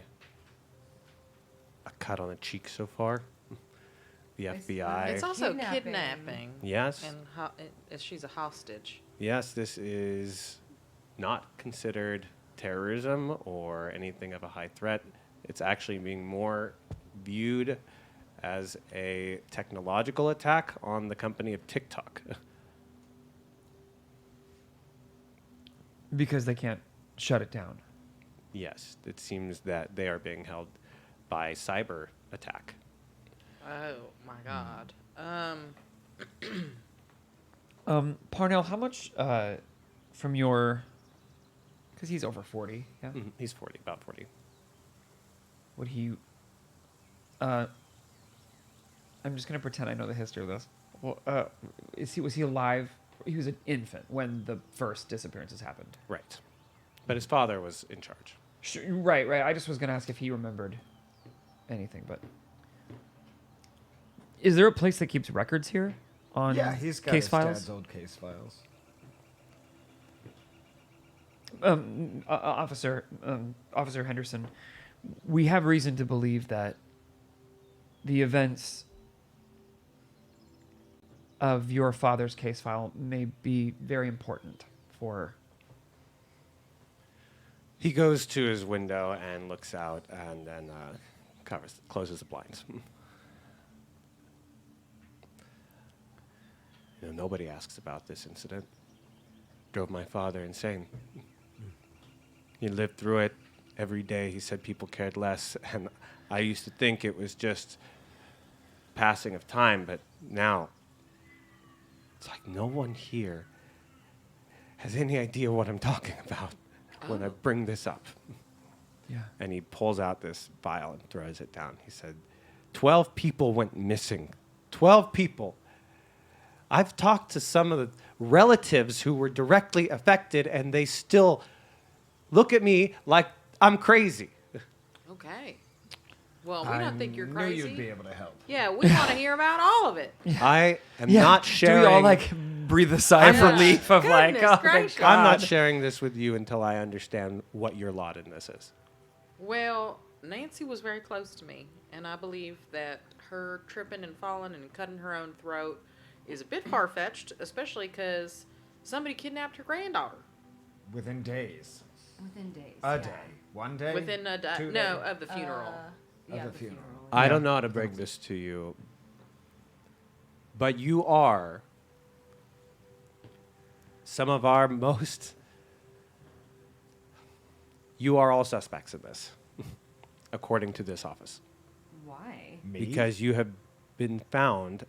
a cut on the cheek so far. The It's- FBI. It's also Kidnapping. kidnapping. Yes. And she's a hostage. Yes, this is not considered terrorism or anything of a high threat. It's actually being more viewed as a technological attack on the company of TikTok. Because they can't shut it down. Yes, it seems that they are being held by cyber attack. Oh my God. Parnell, how much from your... Because he's over 40, yeah? He's 40, about 40. Would he... I'm just going to pretend I know the history of this. Well, was he alive? He was an infant when the first disappearances happened. Right. But his father was in charge. Sure, right. I just was going to ask if he remembered anything, but... Is there a place that keeps records here on Yeah, he's got case his files? dad's old case files. Officer Henderson, we have reason to believe that the events of your father's case file may be very important for. He goes to his window and looks out, and then closes the blinds. You know, nobody asks about this incident. Drove my father insane. He lived through it every day. He said people cared less, and I used to think it was just passing of time, but now it's like no one here has any idea what I'm talking about when I bring this up. Yeah. And he pulls out this vial and throws it down. He said, 12 people went missing. 12 people. I've talked to some of the relatives who were directly affected, and they still look at me like I'm crazy. Okay. Well, we don't think you're knew crazy. you'd be able to help. Yeah, we want to hear about all of it. I am not sharing. Do we all like breathe a sigh of Yeah. relief of like, Goodness oh, gracious. thank God. I'm not sharing this with you until I understand what your lot in this is. Well, Nancy was very close to me, and I believe that her tripping and falling and cutting her own throat is a bit far-fetched, especially because somebody kidnapped her granddaughter. Within days. Within days. A yeah. day. One day? Within a day. 2 No, days? of the funeral. Yeah, the the funeral. funeral. I Yeah. don't know how to break this to you, but you are some of our most. You are all suspects in this, according to this office, Why? Me? because you have been found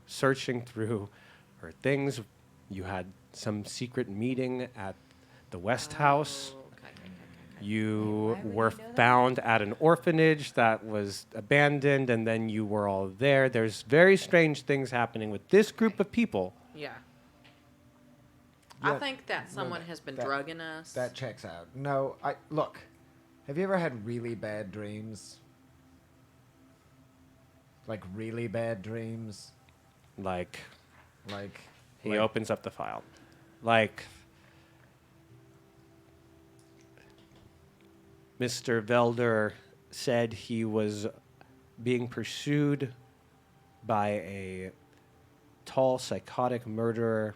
searching through her things. You had some secret meeting at the West House. Oh, okay. You Wait, why would were he know that? found at an orphanage that was abandoned, and then you were all there. There's very strange things happening with this group of people. Yeah. Yeah, I think that someone has been that- drugging us. That checks out. No, look. Have you ever had really bad dreams? Like really bad dreams? Like, Like he like- opens up the file. Like, Mr. Velder said he was being pursued by a tall, psychotic murderer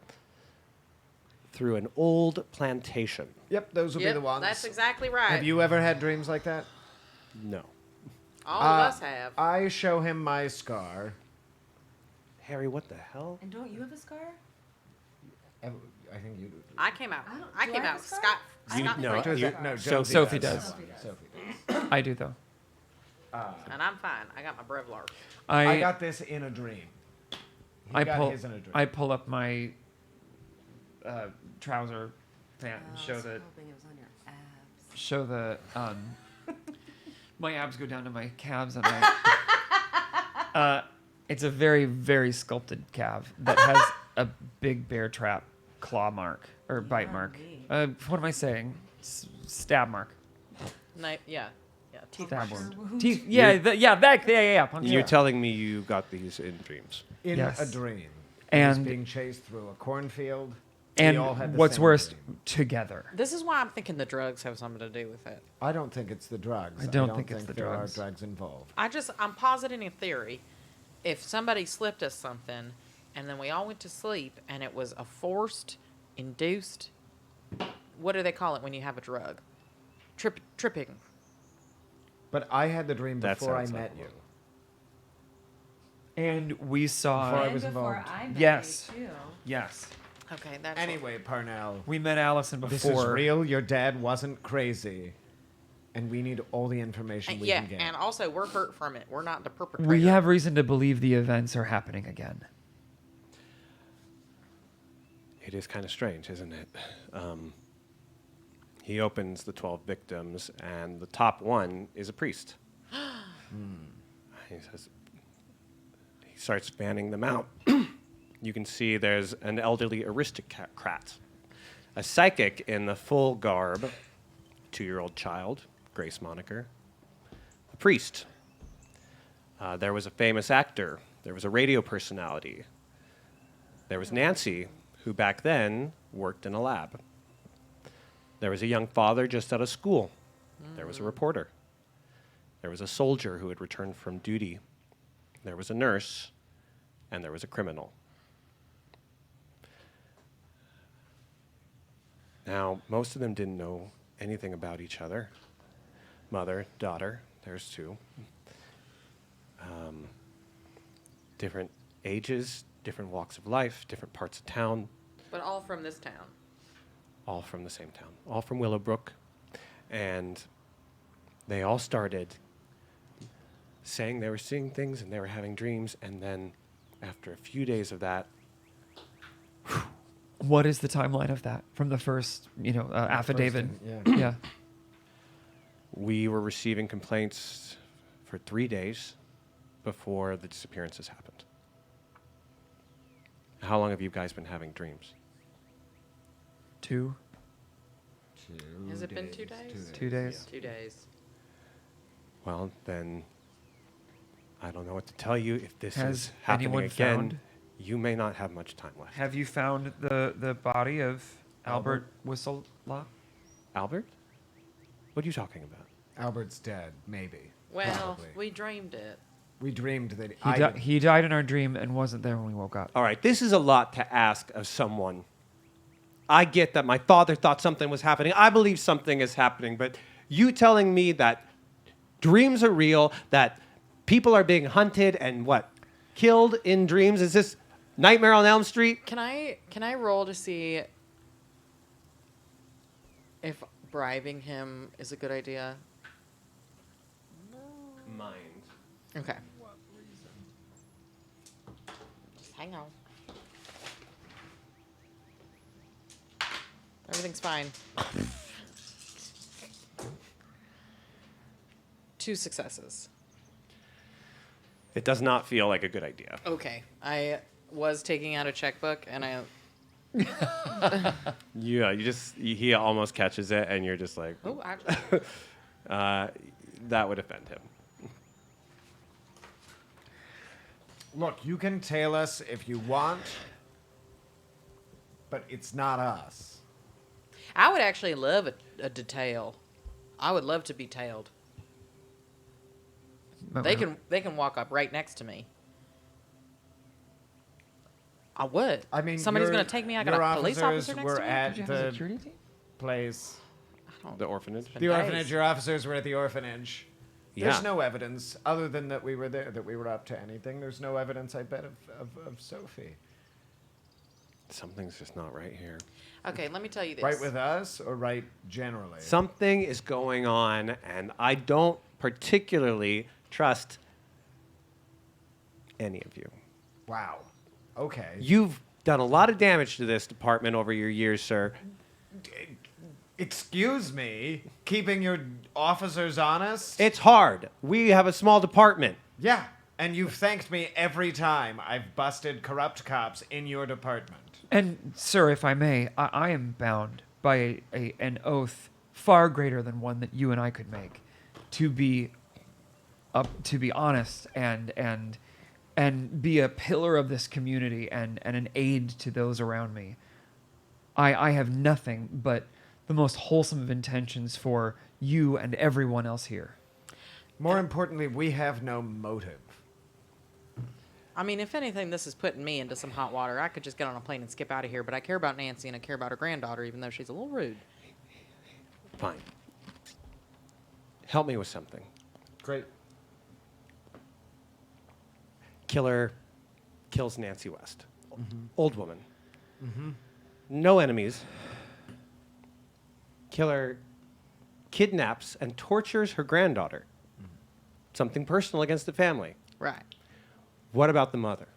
through an old plantation. Yep, those will Yep, be the ones. that's exactly right. Have you ever had dreams like that? No. All of us have. I show him my scar. Harry, what the hell? And don't you have a scar? I think you do. I came out. I don't- I do came I have out a scar? scot. You- scot no, free. you- No, Sophie Sophie does. does. Sophie does. I do though. And I'm fine. I got my Brevlar. I got this in a dream. He I got pull his in a dream. I pull up my trouser pant and I show was the hoping it was on your abs. show the my abs go down to my calves and I it's a very very sculpted calf that has a big bear trap claw mark or bite mark. Yummy. What am I saying? Stab mark. No, yeah. Teeth Stab marks. wound. Teeth. Yeah. Yeah. Puncture. You're telling me you got these in dreams. in Yes. a dream. And- He's being chased through a cornfield. and we all had the what's same worse, dream. together. This is why I'm thinking the drugs have something to do with it. I don't think it's the drugs. I don't think it's the there drugs. are drugs involved. I'm positing a theory. If somebody slipped us something and then we all went to sleep and it was a forced, induced, what do they call it when you have a drug? Tripping. But I had the dream That before I sounds met like you. one. And we saw. Before I And was before involved. I met Yes. you, too. Yes. Okay, that's Anyway, Parnell, We met Allison this before. is real. Your dad wasn't crazy, and we need all the information And we yeah, can get. and also we're hurt from it. We're not the perpetrator. We have reason to believe the events are happening again. It is kind of strange, isn't it? He opens the 12 victims, and the top one is a priest. He says, he starts fanning them out. You can see there's an elderly aristocrat, a psychic in the full garb, 2-year-old child, Grace Moniker, a priest, There was a famous actor. There was a radio personality. There was Nancy, who back then worked in a lab. There was a young father just out of school. There was a reporter. There was a soldier who had returned from duty. There was a nurse, and there was a criminal. Now, most of them didn't know anything about each other. Mother, daughter, there's two. Different ages, different walks of life, different parts of town, But all from this town. all from the same town, all from Willowbrook. And they all started saying they were seeing things and they were having dreams. And then after a few days of that, What is the timeline of that from the first, affidavit? Yeah. Yeah. we were receiving complaints for 3 days before the disappearances happened. How long have you guys been having dreams? 2 Has it been 2 days? 2 days. 2 days. Well, then I don't know what to tell you. If this Has is happening anyone again, found- you may not have much time left. Have you found the body of Albert Whistlelock? Albert? What are you talking about? Albert's dead, maybe. Well, Probably. we dreamed it. We dreamed that He died in our dream and wasn't there when we woke up. All right, this is a lot to ask of someone. I get that my father thought something was happening. I believe something is happening, but you telling me that dreams are real, that people are being hunted and killed in dreams? Is this Nightmare on Elm Street? Can I roll to see if bribing him is a good idea? Mind. Okay. Just hang on. Everything's fine. 2 successes. It does not feel like a good idea. Okay. I was taking out a checkbook and I. Yeah, he almost catches it, and you're just like, Oh, actually. that would offend him. Look, you can tail us if you want, but it's not us. I would actually love a detail. I would love to be tailed. They can walk up right next to me. I would. I mean, somebody's gonna take me. I got your a police officer officers next were to me. at Did you have a the security team? place. The orphanage? Been The days. orphanage. Your officers were at the orphanage. Yeah. There's no evidence other than that we were there, that we were up to anything. There's no evidence, I bet, of Sophie. Something's just not right here. Okay, let me tell you this. Right with us or right generally? Something is going on, and I don't particularly trust any of you. Wow. Okay. You've done a lot of damage to this department over your years, sir. Excuse me, keeping your officers honest? It's hard. We have a small department. Yeah, and you've thanked me every time I've busted corrupt cops in your department. And, sir, if I may, I am bound by an oath far greater than one that you and I could make to be honest and be a pillar of this community and an aid to those around me. I have nothing but the most wholesome of intentions for you and everyone else here. More importantly, we have no motive. I mean, if anything, this is putting me into some hot water. I could just get on a plane and skip out of here, but I care about Nancy and I care about her granddaughter, even though she's a little rude. Fine. Help me with something. Great. Killer kills Nancy West. Old woman. No enemies. Killer kidnaps and tortures her granddaughter. Something personal against the family. Right. What about the mother?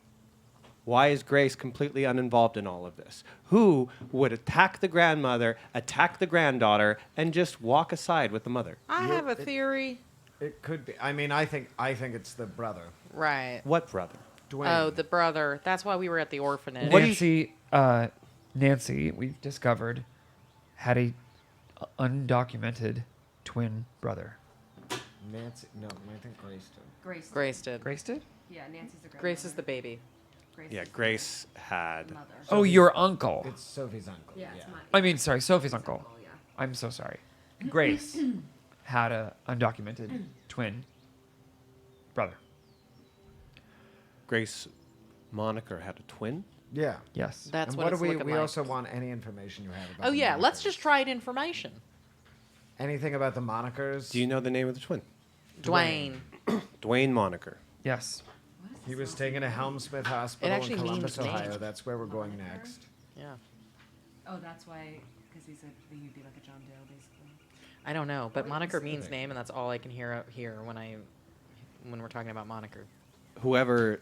Why is Grace completely uninvolved in all of this? Who would attack the grandmother, attack the granddaughter, and just walk aside with the mother? I have a theory. It could be. I mean, I think it's the brother, Right. What brother? Dwayne. Oh, the brother. That's why we were at the orphanage. What do you- Nancy, we've discovered, had a undocumented twin brother. Nancy. No, I think Grace did. Grace. Grace did. Grace did? Yeah, Nancy's the grandmother. Grace is the baby. Grace Yeah, is the Grace had. mother. Oh, your uncle. It's Sophie's uncle. Yeah, it's my. I mean, sorry, Sophie's uncle. Yeah. I'm so sorry. Grace had a undocumented twin brother. Grace Moniker had a twin. Yeah. Yes. That's And what, what it's do we? looking We like. also want any information you have about. Oh the yeah, let's monikers. just try it information. Anything about the monikers? Do you know the name of the twin? Dwayne. Dwayne Moniker. Yes. What is He this was sound taken to like? Helmsmith Hospital actually in Columbus, means name. Ohio. That's where we're going next. Yeah. Oh, that's why. Because he said that he'd be like a John Doe, basically. I don't know, but What moniker is means it? name, and that's all I can hear when we're talking about moniker. Whoever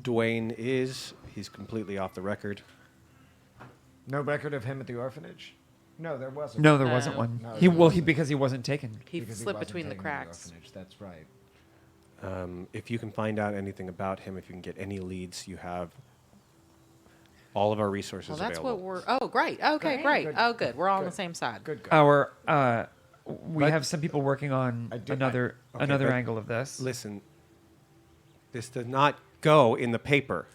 Dwayne is, he's completely off the record. No record of him at the orphanage. No, there wasn't. No, there wasn't No. one. No, He there well, wasn't. because he wasn't taken. He Because slipped wasn't between the taken to cracks. orphanage. That's right. If you can find out anything about him, if you can get any leads, you have all of our resources Well, that's available. what we're. Oh, great. Okay, Great. great. Good. Oh, good. We're all on the Good. same side. Good. Good. Our we But- have some people working on I do- another okay, another but angle of this. Listen, this does not go in the paper.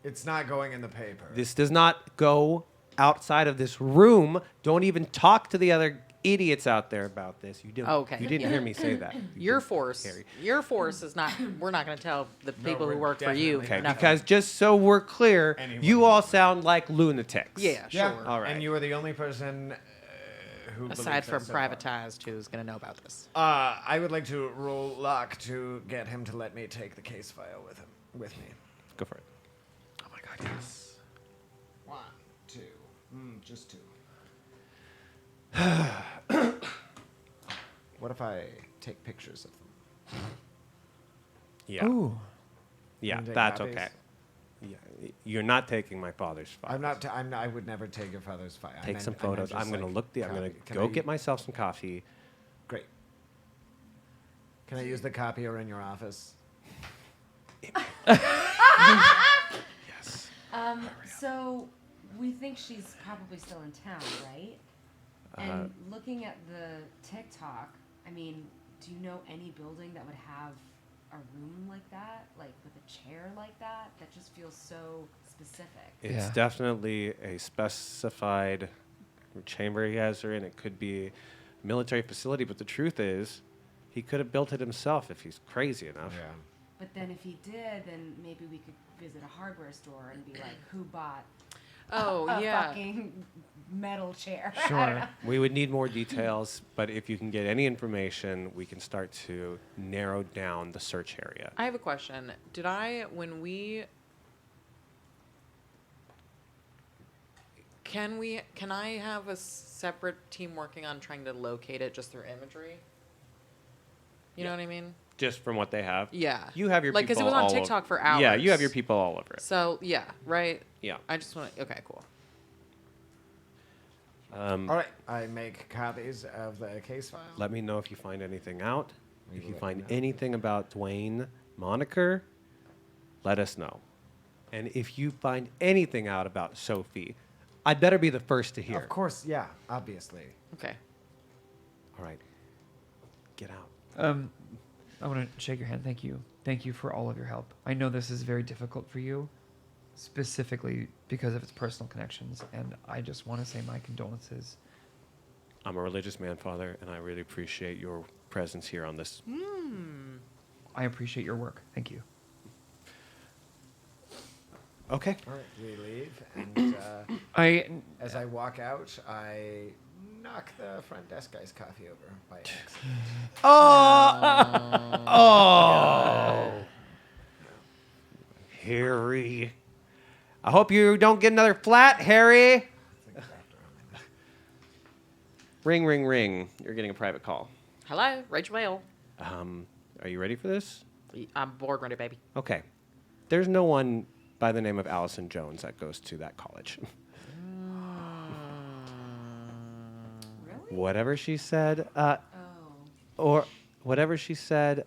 It's not going in the paper. This does not go outside of this room. Don't even talk to the other idiots out there about this. You didn't. Okay, You didn't yeah. hear me say that. You Your didn't, force. Harry. Your force is not. We're not going to tell the people who we're work for you. definitely Okay, nothing. because just so we're clear, Anyone you who all works. sound like lunatics. Yeah, yeah. sure. All right. And you are the only person who Aside believes from that so far. privatized, who's going to know about this? I would like to roll luck to get him to let me take the case file with me. Go for it. Oh my god, yes. 1, 2, just 2. What if I take pictures of them? Yeah. Ooh. Yeah, Can you take that's copies? okay. Yeah, you're not taking my father's file. I'm not. I would never take your father's file. Take some photos. I'm gonna look. I'm gonna go get myself some coffee. Great. Can I use the copier in your office? Yes. So we think she's probably still in town, right? And looking at the TikTok, I mean, do you know any building that would have a room like that, like with a chair like that? That just feels so specific. It's Yeah. definitely a specified chamber he has her in. It could be a military facility, but the truth is, he could have built it himself if he's crazy enough. Yeah. But then if he did, then maybe we could visit a hardware store and be like, who bought Oh, a yeah. fucking metal chair? Sure. We would need more details, but if you can get any information, we can start to narrow down the search area. I have a question. Did I, when we, can I have a separate team working on trying to locate it just through imagery? You know what I mean? Just from what they have. Yeah. You have your Like, 'cause people it was on all TikTok over. for hours. Yeah, you have your people all over it. So, yeah, right? Yeah. I just want to, okay, cool. All right. I make copies of the case file. Let me know if you find anything out. We If will you let find you know. anything about Dwayne Moniker, let us know. And if you find anything out about Sophie, I'd better be the first to hear. Of course. Yeah. Obviously. Okay. All right. Get out. I want to shake your hand. Thank you. Thank you for all of your help. I know this is very difficult for you, specifically because of its personal connections, and I just want to say my condolences. I'm a religious man, Father, and I really appreciate your presence here on this. I appreciate your work. Thank you. Okay. All right. We leave, and as I walk out, I knock the front desk guy's coffee over by accident. Oh, Harry. I hope you don't get another flat, Harry. Ring, ring, ring. You're getting a private call. Hello, Rachel Bell. Are you ready for this? I'm bored ready, baby. Okay. There's no one by the name of Allison Jones that goes to that college. Really? Whatever she said, Oh. or whatever she said,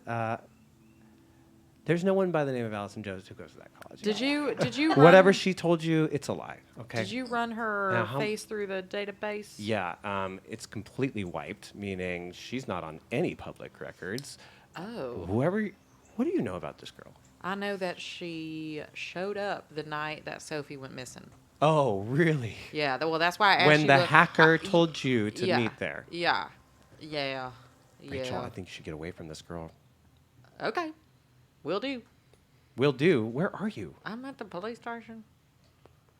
There's no one by the name of Allison Jones who goes to that college. Did you Whatever she told you, it's a lie. Okay. Did you run her Now, how- face through the database? Yeah, it's completely wiped, meaning she's not on any public records. Oh. What do you know about this girl? I know that she showed up the night that Sophie went missing. Oh, really? Yeah, well, that's why I asked When you the to- hacker I- told you to yeah, meet there. Yeah. Yeah. Rachel, Yeah. I think you should get away from this girl. Okay. Will do. Will do. Where are you? I'm at the police station.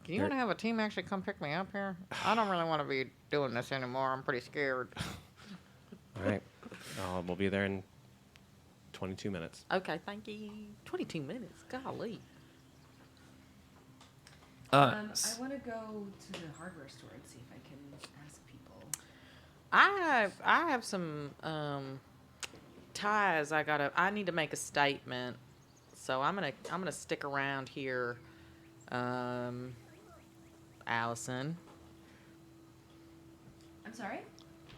Do you There- want to have a team actually come pick me up here? I don't really want to be doing this anymore. I'm pretty scared. All right. We'll be there in 22 minutes. Okay, thank you. 22 minutes. Golly. I want to go to the hardware store and see if I can ask people. I have some ties. I need to make a statement. So I'm gonna stick around here. Allison. I'm sorry?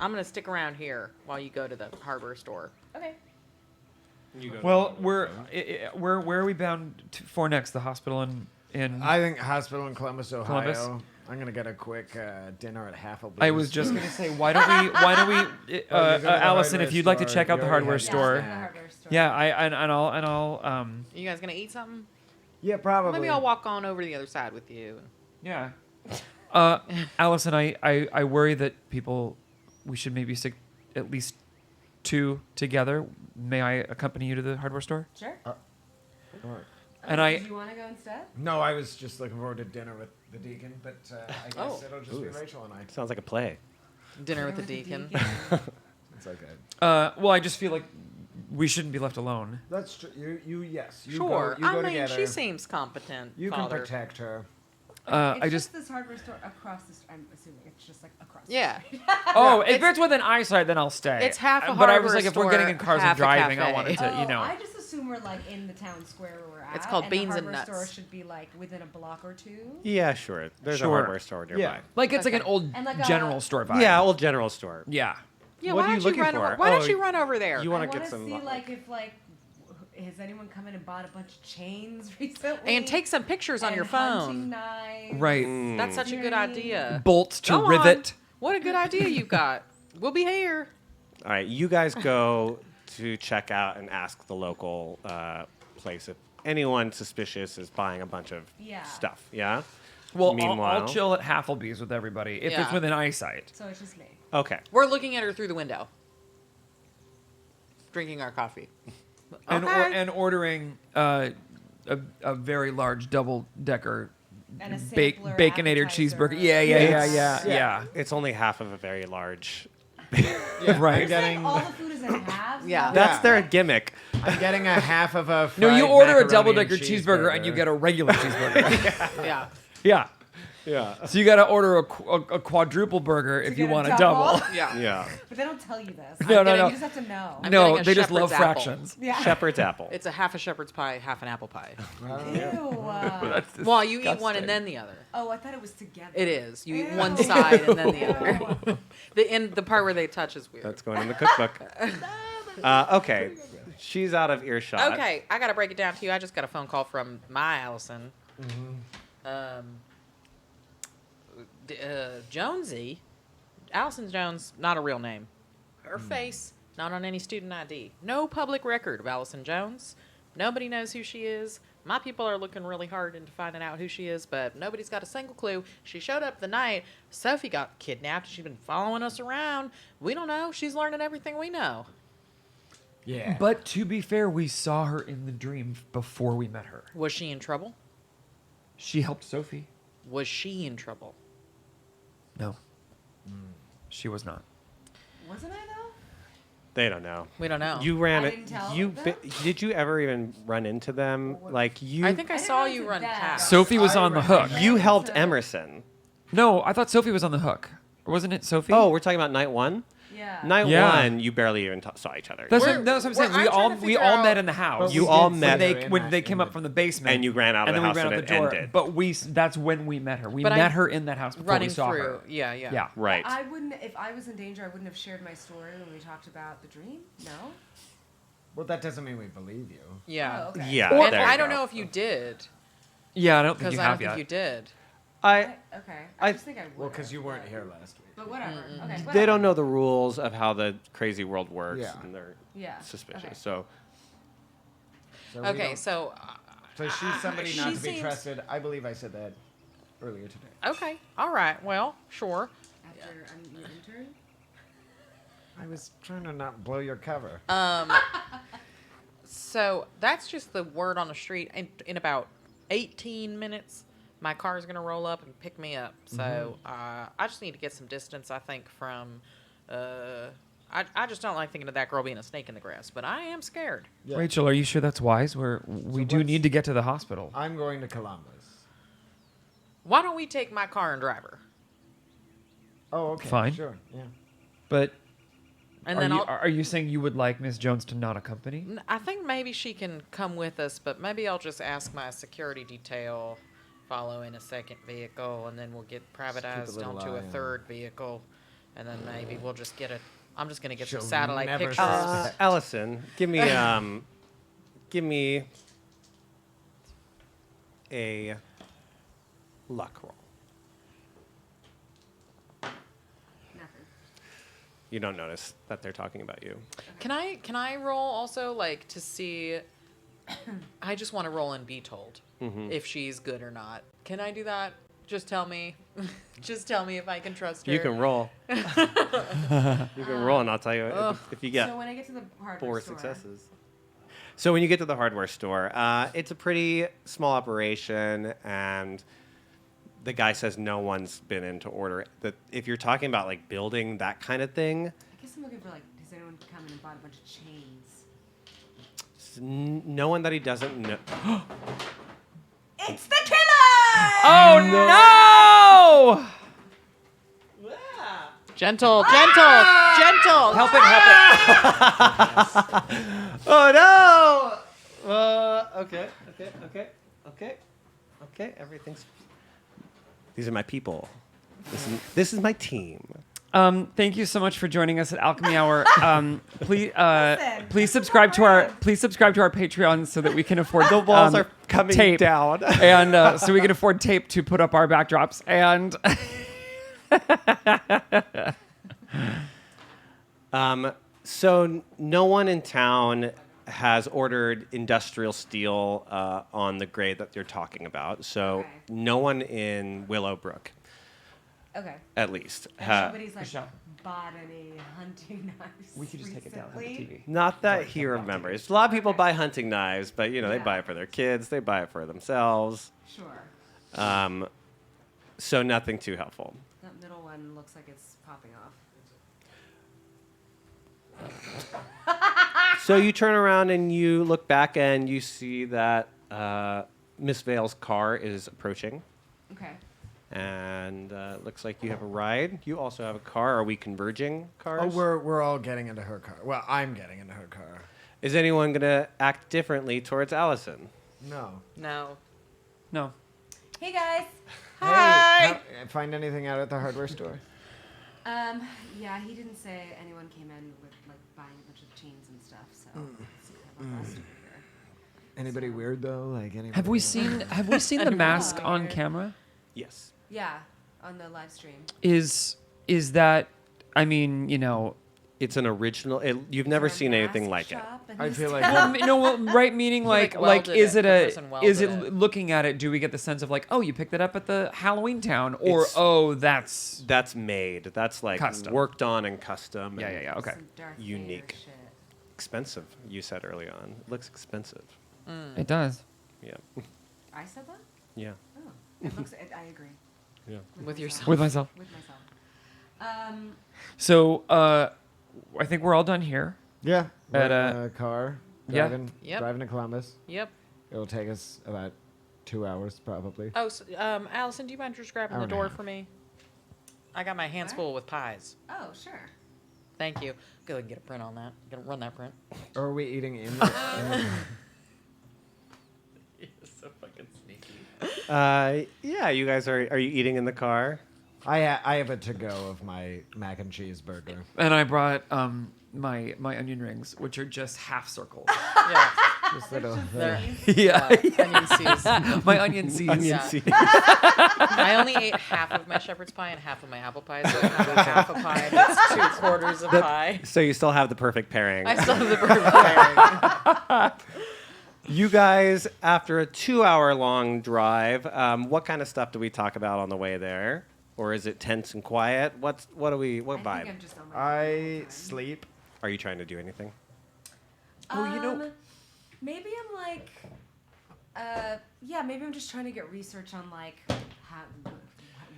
I'm gonna stick around here while you go to the hardware store. Okay. Well, where are we bound for next? The hospital in I think hospital in Columbus, Ohio. Columbus? I'm gonna get a quick dinner at Halfleby's. I was just gonna say, why don't we, go to the Allison, hardware if you'd like to store. check out You the already hardware have store. Yeah, the hardware store. Yeah, and I'll You guys gonna eat something? Yeah, probably. Maybe I'll walk on over to the other side with you. yeah. Allison, I worry that we should maybe stick at least 2 together. May I accompany you to the hardware store? Sure. All right. And Do I, you want to go instead? No, I was just looking forward to dinner with the deacon, but I guess Oh. it'll just be Rachel and I. Sounds like a play. Dinner with the deacon. It's okay. well, I just feel like we shouldn't be left alone. That's true. Yes. You Sure. Go, you go I mean, together. she seems competent. You Father. can protect her. It's I just just, this hardware store across the street. I'm assuming it's just like across Yeah. the street. oh, if it's within eyesight, then I'll stay. It's half a But I was hardware like, if we're getting in store, cars and half a driving, I cafe. wanted to, you know. I just assume we're like in the town square where we're at. It's called and Beans the and hardware Nuts. store should be like within a block or 2. Yeah, sure. There's a Sure. hardware store nearby. Yeah. Like it's like an Okay. old And like a- general store vibe. Yeah, old general store. Yeah. Yeah, What why are you don't looking run? for? Why don't Oh, you run over there? You I want to want get to some. see like if like has anyone come in and bought a bunch of chains recently? and take some pictures on and your hunting phone. knives. Right. That's such a good idea. Bolts to Go on. rivet. What a good idea you've got. We'll be here. All right, you guys go to check out and ask the local place if anyone suspicious is buying a bunch of Yeah. stuff. Yeah. Well, Meanwhile, I'll chill at Halfleby's with everybody if it's Yeah. within eyesight. So it's just me. Okay. We're looking at her through the window, drinking our coffee. And, Okay. and ordering a very large double-decker And a sampler baconator appetizer. cheeseburger. Yeah. Yeah. It's only half of a very large. Yeah, Right. I'm getting, All the food is in halves. Yeah. now? That's their gimmick. I'm getting a half of a. No, you fried order a macaroni double-decker and cheeseburger and you get a regular cheeseburger. Yeah. Yeah. Yeah. So you got to order a quadruple burger if you get a want a double? double. Yeah. Yeah. But they don't tell you this. No, getting- no. You just have to know. I'm No, getting a they just love shepherd's apple. fractions. Yeah. Shepherd's apple. It's a half a shepherd's pie, half an apple pie. Ew. That's Well, you eat one disgusting. and then the other. Oh, I thought it was together. It is. You eat Ew. one side and then the other. Ew. The part where they touch is weird. That's going in the cookbook. Okay. She's out of earshot. Okay, I gotta break it down to you. I just got a phone call from my Allison. Jonesy, Allison Jones, not a real name. Her face, not on any student ID. No public record of Allison Jones. Nobody knows who she is. My people are looking really hard into finding out who she is, but nobody's got a single clue. She showed up the night Sophie got kidnapped. She's been following us around. We don't know. She's learning everything we know. Yeah. But to be fair, we saw her in the dream before we met her. Was she in trouble? She helped Sophie. Was she in trouble? No. She was not. Wasn't I though? They don't know. We don't know. You ran I it. didn't tell You them? did you ever even run into them? Like you. I think I I didn't saw run you into run them. past. Sophie was on the hook. you ran helped into- Emerson. No, I thought Sophie was on the hook. Or wasn't it Sophie? Oh, we're talking about night one. Yeah. Night Yeah. one, you barely even saw each other. That's, We're- what, that's what I'm saying. we're- We I'm trying all to we figure all out- met in the house. You all did met- see her They in when that- they in came the- up from the basement And you ran out of and the then house we ran and out the it door. ended. But that's when we met her. We But I- met her in that house before running we saw through. her. Yeah, yeah. Yeah. Right. I wouldn't, if I was in danger, I wouldn't have shared my story when we talked about the dream. No. Well, that doesn't mean we believe you. Yeah. Oh, okay. Yeah, And there you I don't go. know if you did, Yeah, I don't think because you I have don't think yet. you did. I Okay. I- I just think I would. Well, because you weren't here last week. But whatever. Okay. they whatever. don't know the rules of how the crazy world works, Yeah. and they're Yeah. suspicious. Okay. So So we Okay, don't- so So she's somebody not she to be seems- trusted. I believe I said that earlier today. okay, all right, well, sure. After I'm an intern. I was trying to not blow your cover. So that's just the word on the street. In about 18 minutes, my car's gonna roll up and pick me up. So I just need to get some distance. I think from. I just don't like thinking of that girl being a snake in the grass, but I am scared. Yeah. Rachel, are you sure that's wise? We do what's- need to get to the hospital. I'm going to Columbus. Why don't we take my car and drive her? Oh, okay. Fine. Sure. Yeah. But And are then you, I'll. are you saying you would like Miss Jones to not accompany? I think maybe she can come with us, but maybe I'll just ask my security detail, follow in a second vehicle, and then we'll get privatized little onto eye a on third vehicle, and then maybe we'll just get a. I'm just gonna get She'll some satellite never pictures. suspect. Allison, give me a luck roll. Nothing. You don't notice that they're talking about you. Can I roll also like to see? I just want to roll and be told if she's good or not. Can I do that? Just tell me. Just tell me if I can trust her. You can roll. You can roll, and I'll tell you if you get So when I get to the hardware 4 store, successes. So when you get to the hardware store, it's a pretty small operation, and the guy says no one's been in to order. That if you're talking about like building that kind of thing, I guess I'm looking for like, has anyone come in and bought a bunch of chains? no one that he doesn't know. It's the killer! Oh no! Gentle. Help it! Oh no! Okay. Everything's. These are my people. This is my team. Thank you so much for joining us at Alchemy Hour. Please subscribe to our Patreon so that we can afford The walls are coming tape down. and so we can afford tape to put up our backdrops. And So no one in town has ordered industrial steel on the grade that you're talking about. So Okay. no one in Willowbrook, Okay. at least. And nobody's like Michelle. bought any hunting knives. we could just take it down on the recently? TV. Not that he remembers. A lot of people buy hunting knives, but they Yeah. buy it for their kids. They buy it for themselves. Sure. So nothing too helpful. That middle one looks like it's popping off. So you turn around and you look back and you see that Miss Vale's car is approaching. Okay. And it looks like you have a ride. You also have a car. Are we converging cars? Oh, we're all getting into her car. Well, I'm getting into her car. Is anyone going to act differently towards Allison? No. No. No. Hey guys. Hi. Find anything out at the hardware store? Yeah, he didn't say anyone came in with like buying a bunch of chains and stuff, so it's kind of a bust over here. Anybody weird though? Like anybody? Have we seen the mask on Weird. camera? Yes. Yeah, on the live stream. Is that? I mean, It's an original. You've never Is there a seen anything mask like it. shop in I this feel like town? right? Meaning He, like welded is it. it The a person is it welded it. looking at it? Do we get the sense of like, oh, you picked it up at the Halloween town, or It's- oh, that's That's made. That's like Custom. worked on and custom. and yeah. Okay, Some Darth Vader Unique. shit. Expensive. You said early on. It looks expensive. it does. Yeah. I said that? Yeah. Oh, it looks. I agree. Yeah. With yourself. With myself. With myself. So I think we're all done here. Yeah. At, We're in a car. yeah. Driving, Yep. driving to Columbus. Yep. It'll take us about 2 hours probably. Oh, so, Allison, do you mind just grabbing Hour the and a door half. for me? I got my hands What? full with pies. Oh, sure. Thank you. Go ahead and get a print on that. Gonna run that print. Or are we eating in the So fucking sneaky. Yeah. You guys are you eating in the car? I have a to-go of my mac and cheese burger. And I brought my onion rings, which are just half circles. Yeah. Just little. yeah, Onion seeds. my onion seeds. Onion Yeah. seed. I only ate half of my shepherd's pie and half of my apple pie, so I have a half a pie that's 3/4 of pie. So you still have the perfect pairing. I still have the perfect pairing. You guys, after a 2-hour-long drive, what kind of stuff do we talk about on the way there? Or is it tense and quiet? What I vibe? think I'm just on my phone the I whole time. sleep. Are you trying to do anything? Maybe I'm like, maybe I'm just trying to get research on like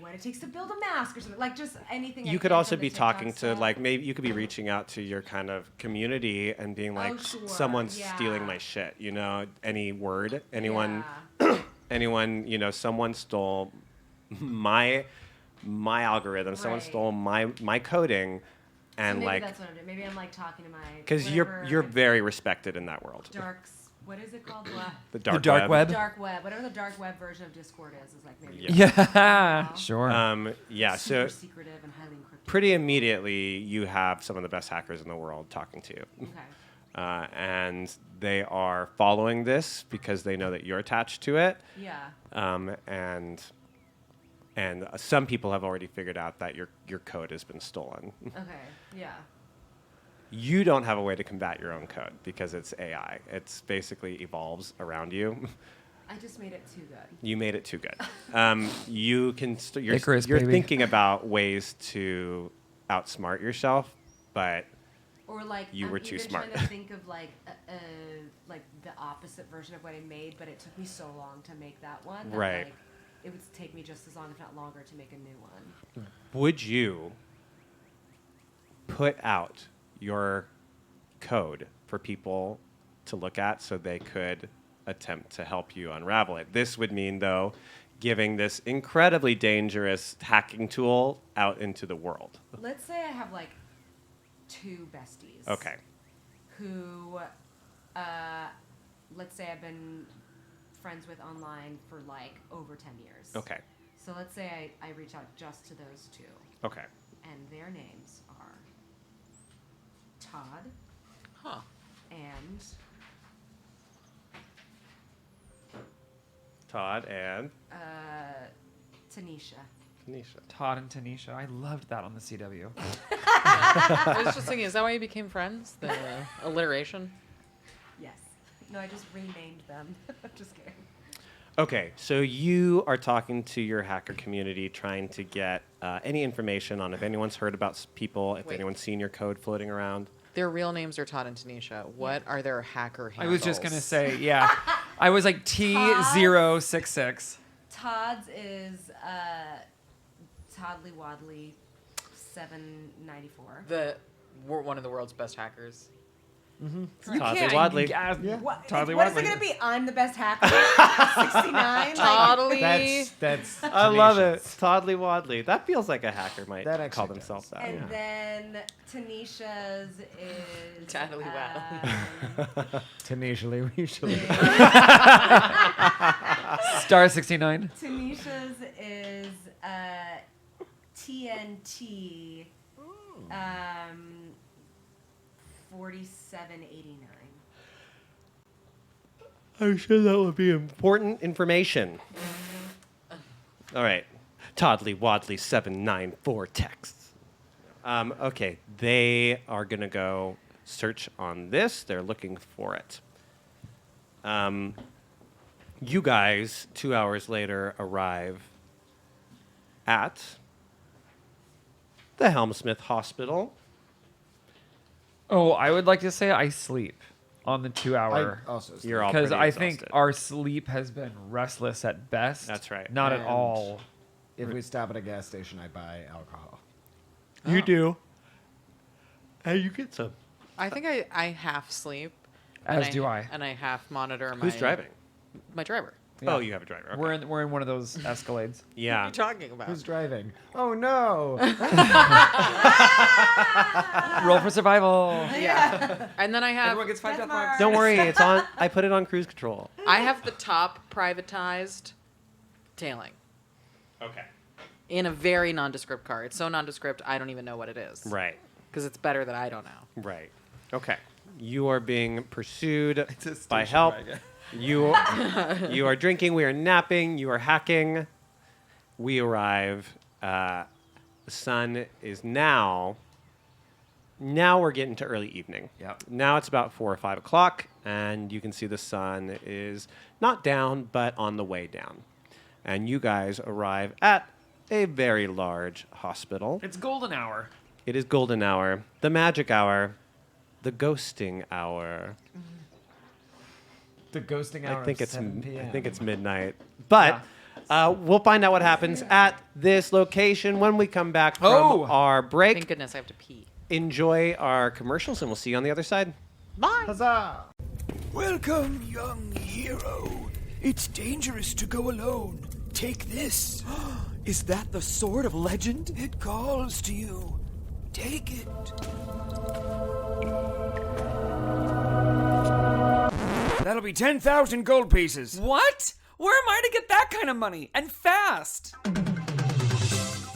what it takes to build a mask or something. Like just anything. I You could can also from the be talking TikTok to stuff. like maybe you could be reaching out to your kind of community and being like, Oh, sure, someone's yeah. stealing my shit. You know, any word, anyone, Yeah. anyone. You know, someone stole my algorithm. Someone Right. stole my coding, So and maybe like that's what I'm doing. Maybe I'm like talking to my because you're whatever very respected in that world. what is it called? What? The The dark web. Dark web. Whatever the dark web version of Discord is like maybe. Yeah. Yeah, sure. Yeah. Super So secretive and highly encrypted. pretty immediately, you have some of the best hackers in the world talking to you. Okay. And they are following this because they know that you're attached to it. Yeah. And some people have already figured out that your code has been stolen. Okay. Yeah. You don't have a way to combat your own code because it's AI. It's basically evolves around you. I just made it too good. You made it too good. You can you're Icarus, you're baby. thinking about ways to outsmart yourself, but Or like You I'm were too even smart. trying to think of like the opposite version of what I made, but it took me so long to make that one. That, Right. Like, it would take me just as long, if not longer, to make a new one. would you put out your code for people to look at so they could attempt to help you unravel it? This would mean, though, giving this incredibly dangerous hacking tool out into the world. Let's say I have like 2 besties. Okay. Who, let's say I've been friends with online for like over 10 years. Okay. So let's say I reach out just to those 2, Okay. and their names are Todd Huh. and Todd and Tanisha. Tanisha. Todd and Tanisha. I loved that on the CW. I was just thinking, is that why you became friends? The alliteration? Yes. No, I just renamed them. Just kidding. Okay, so you are talking to your hacker community, trying to get any information on if anyone's heard about people, if Wait. anyone's seen your code floating around. Their real names are Todd and Tanisha. What are their hacker I handles? was just gonna say, yeah. I was like T066. Todd's is Toddly Wadley 794. We're one of the world's best hackers. You Toddly can't- Wadley. Yeah. What, Toddly what is it Wadley. going to be? I'm the best hacker? 69? Like, Totally. That's. I love it. tenacious. Toddly Wadley. That feels like a hacker might That call actually themselves that. and Yeah. then Tanisha's is... Toddly Tenaciously, usually. Star 69. Tanisha's is TNT 4789. I'm sure that would be important information. All right. Toddly Wadley 794 texts. Okay, they are going to go search on this. They're looking for it. You guys, 2 hours later, arrive at the Helmsmith Hospital. Oh, I would like to say I sleep on the 2 hour. I also. You're all Because pretty I think exhausted. our sleep has been restless at best. That's right. Not at And all. If we stop at a gas station, I buy alcohol. You do. And you get some. I think I half sleep. As do I. And I half monitor my... Who's driving? My driver. Oh, you have a driver. Okay. We're in one of those Escalades. What are Yeah. you talking about? Who's driving? Oh no! Roll for survival. Yeah. And then I have... Everyone gets 5 death Mark. marks. Don't worry, it's on. I put it on cruise control. I have the top privatized tailing Okay. in a very nondescript car. It's so nondescript, I don't even know what it is. Right. because it's better that I don't know. Right. Okay. You are being pursued a by station help. wagon. You are drinking. We are napping. You are hacking. We arrive. The sun is now. Now we're getting to early evening. Yep. Now it's about 4 or 5 o'clock, and you can see the sun is not down, but on the way down. And you guys arrive at a very large hospital. It's golden hour. It is golden hour, the magic hour, the ghosting hour. The ghosting hour. I think of it's 7 p.m. I think it's midnight. But we'll find out what happens at this location when we come back from our break. Thank goodness I have to pee. Enjoy our commercials, and we'll see you on the other side. Bye. Huzzah! Welcome, young hero. It's dangerous to go alone. Take this. Is that the sword of legend? It calls to you. Take it. That'll be 10,000 gold pieces. What? Where am I to get that kind of money? And fast?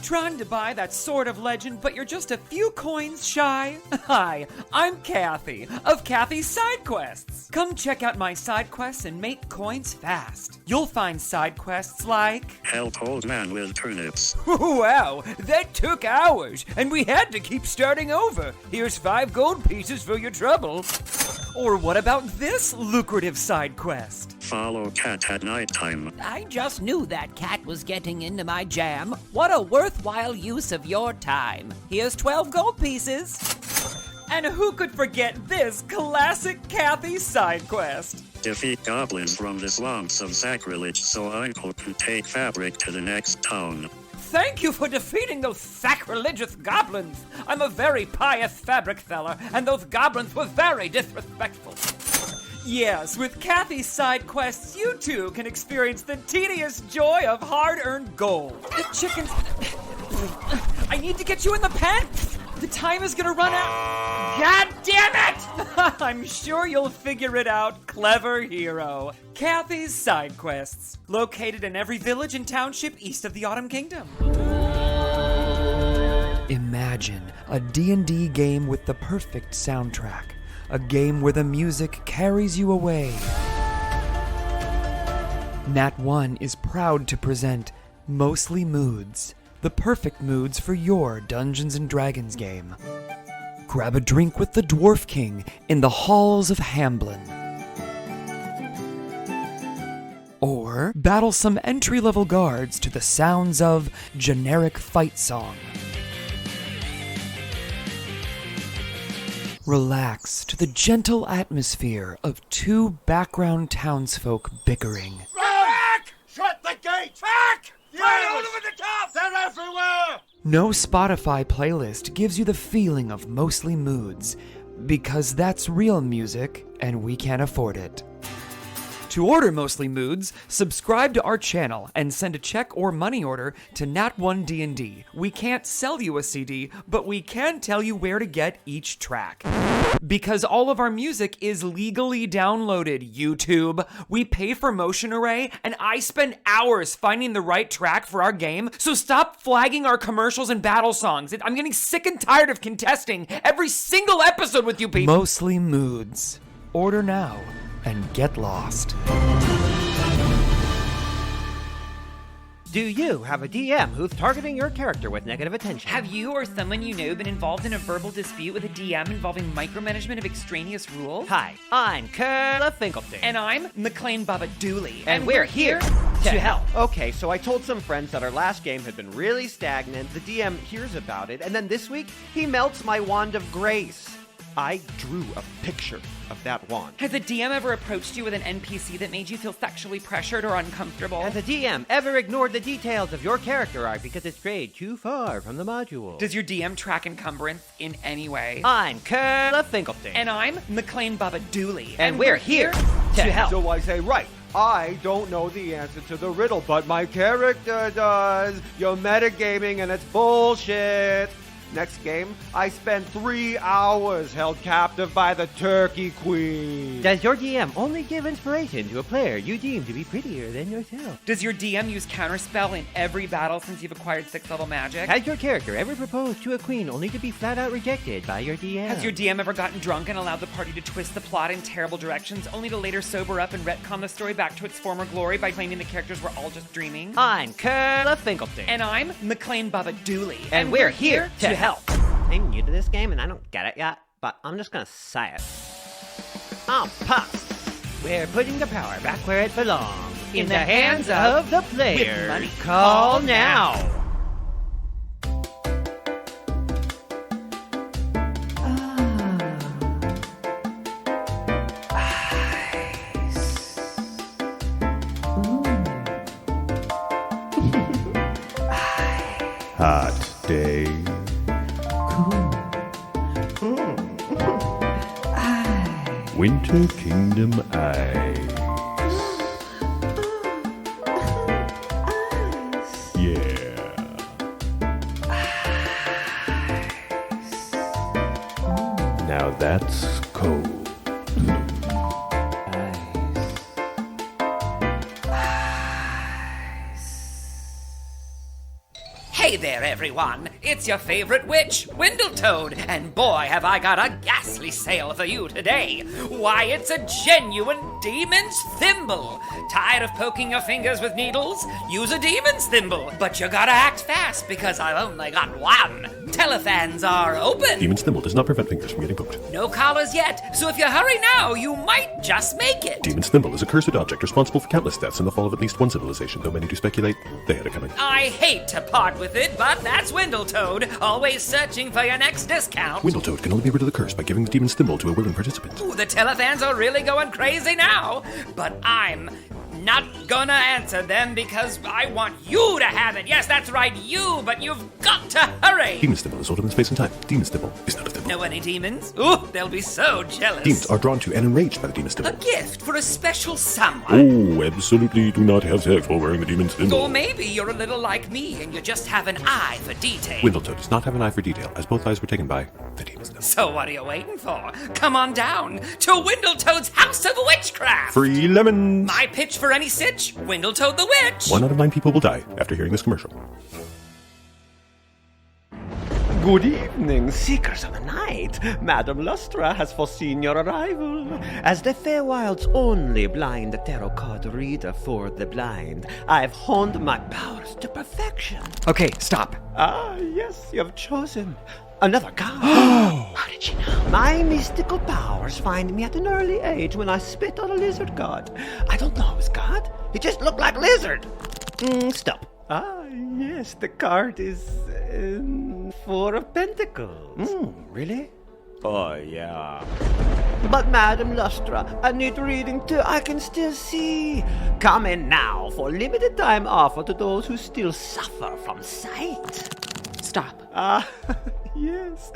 Trying to buy that sword of legend, but you're just a few coins shy? Hi, I'm Kathy, of Kathy's Side Quests. Come check out my side quests and make coins fast. You'll find side quests like... Help old man with turnips. Wow, that took hours, and we had to keep starting over. Here's 5 gold pieces for your trouble. Or what about this lucrative side quest? Follow cat at nighttime. I just knew that cat was getting into my jam. What a worthwhile use of your time. Here's 12 gold pieces. And who could forget this classic Kathy side quest? Defeat goblins from the swamps of sacrilege so Uncle can take fabric to the next town. Thank you for defeating those sacrilegious goblins. I'm a very pious fabric feller, and those goblins were very disrespectful. Yes, with Kathy's side quests, you too can experience the tedious joy of hard-earned gold. Chickens... I need to get you in the pen! The time is gonna run out. God damn it! I'm sure you'll figure it out, clever hero. Kathy's Side Quests, located in every village and township east of the Autumn Kingdom. Imagine a D&D game with the perfect soundtrack. A game where the music carries you away. Nat 1 is proud to present Mostly Moods, the perfect moods for your Dungeons & Dragons game. Grab a drink with the Dwarf King in the halls of Hamblin. Or battle some entry-level guards to the sounds of generic fight song. Relax to the gentle atmosphere of 2 background townsfolk bickering. Back! Shut the gate! Back! Right over the top! They're everywhere! No Spotify playlist gives you the feeling of Mostly Moods, because that's real music and we can't afford it. To order Mostly Moods, subscribe to our channel and send a check or money order to Nat1D&D. We can't sell you a CD, but we can tell you where to get each track. Because all of our music is legally downloaded, YouTube. We pay for Motion Array, and I spend hours finding the right track for our game, so stop flagging our commercials and battle songs. I'm getting sick and tired of contesting every single episode with you people. Mostly Moods. Order now and get lost. Do you have a DM who's targeting your character with negative attention? Have you or someone you know been involved in a verbal dispute with a DM involving micromanagement of extraneous rules? Hi, I'm Curla Finkelstein. And I'm McLean Baba Dooley. And we're here to help. Okay, so I told some friends that our last game had been really stagnant. The DM hears about it, and then this week, he melts my wand of grace. I drew a picture of that wand. Has a DM ever approached you with an NPC that made you feel sexually pressured or uncomfortable? Has a DM ever ignored the details of your character arc because it strayed too far from the module? Does your DM track encumbrance in any way? I'm Curla Finkelstein. And I'm McLean Baba Dooley. And we're here to help. So I say, right, I don't know the answer to the riddle, but my character does. You're metagaming and it's bullshit. Next game, I spent 3 hours held captive by the Turkey Queen. Does your DM only give inspiration to a player you deem to be prettier than yourself? Does your DM use counterspell in every battle since you've acquired 6th level magic? Has your character ever proposed to a queen only to be flat out rejected by your DM? Has your DM ever gotten drunk and allowed the party to twist the plot in terrible directions, only to later sober up and retcon the story back to its former glory by claiming the characters were all just dreaming? I'm Curla Finkelstein. And I'm McLean Bubba Dooley. And we're here to help. I'm new to this game and I don't get it yet, but I'm just gonna say it. I'm pumped. We're putting the power back where it belongs. In the hands of the player. With money. Call now. Hot day. Winter Kingdom Ice. Yeah. Now that's cold. Hey there, everyone. It's your favorite witch, Windletoad, and boy, have I got a ghastly sale for you today. Why, it's a genuine demon's thimble. Tired of poking your fingers with needles? Use a demon's thimble. But you gotta act fast because I've only got one. Telefans are open. Demon's Thimble does not prevent fingers from getting poked. No collars yet, so if you hurry now, you might just make it. Demon's Thimble is a cursed object responsible for countless deaths and the fall of at least one civilization, though many do speculate they had it coming. I hate to part with it, but that's Windletoad, always searching for your next discount. Windletoad can only be rid of the curse by giving the Demon's Thimble to a willing participant. Ooh, the telefans are really going crazy now, but I'm not gonna answer them because I want you to have it. Yes, that's right, you, but you've got to hurry. Demon's Thimble is older than space and time. Demon's Thimble is not a thimble. Know any demons? Ooh, they'll be so jealous. Demons are drawn to and enraged by the Demon's A Thimble. gift for a special someone. Oh, absolutely do not have sex while wearing the Demon's Thimble. Or maybe you're a little like me and you just have an eye for detail. Windletoad does not have an eye for detail, as both eyes were taken by the Demon's Thimble. So what are you waiting for? Come on down to Windletoad's House of Witchcraft. Free lemons! My pitch for any sitch, Windletoad the Witch. 1 out of 9 people will die after hearing this commercial. Good evening, Seekers of the Night. Madame Lustra has foreseen your arrival. As the Feywild's only blind tarot card reader for the blind, I've honed my powers to perfection. Okay, stop. Ah, yes, you have chosen Another god? How did you know? My mystical powers find me at an early age when I spit on a lizard god. I don't know his god. He just looked like lizard. Stop. Ah, yes, the card is 4 of Pentacles. Really? Oh, yeah. But Madame Lustra, I need reading too. I can still see. Come in now for limited time offer to those who still suffer from sight. Stop. Ah, yes.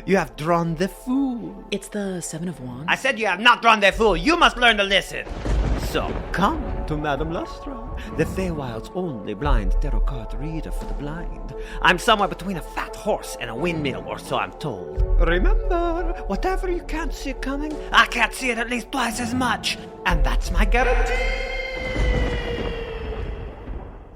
You have drawn the fool. It's the 7 of Wands. I said you have not drawn the fool. You must learn to listen. So come to Madame Lustra, the Feywild's only blind tarot card reader for the blind. I'm somewhere between a fat horse and a windmill, or so I'm told. Remember, whatever you can't see coming, I can't see it at least twice as much. And that's my guarantee.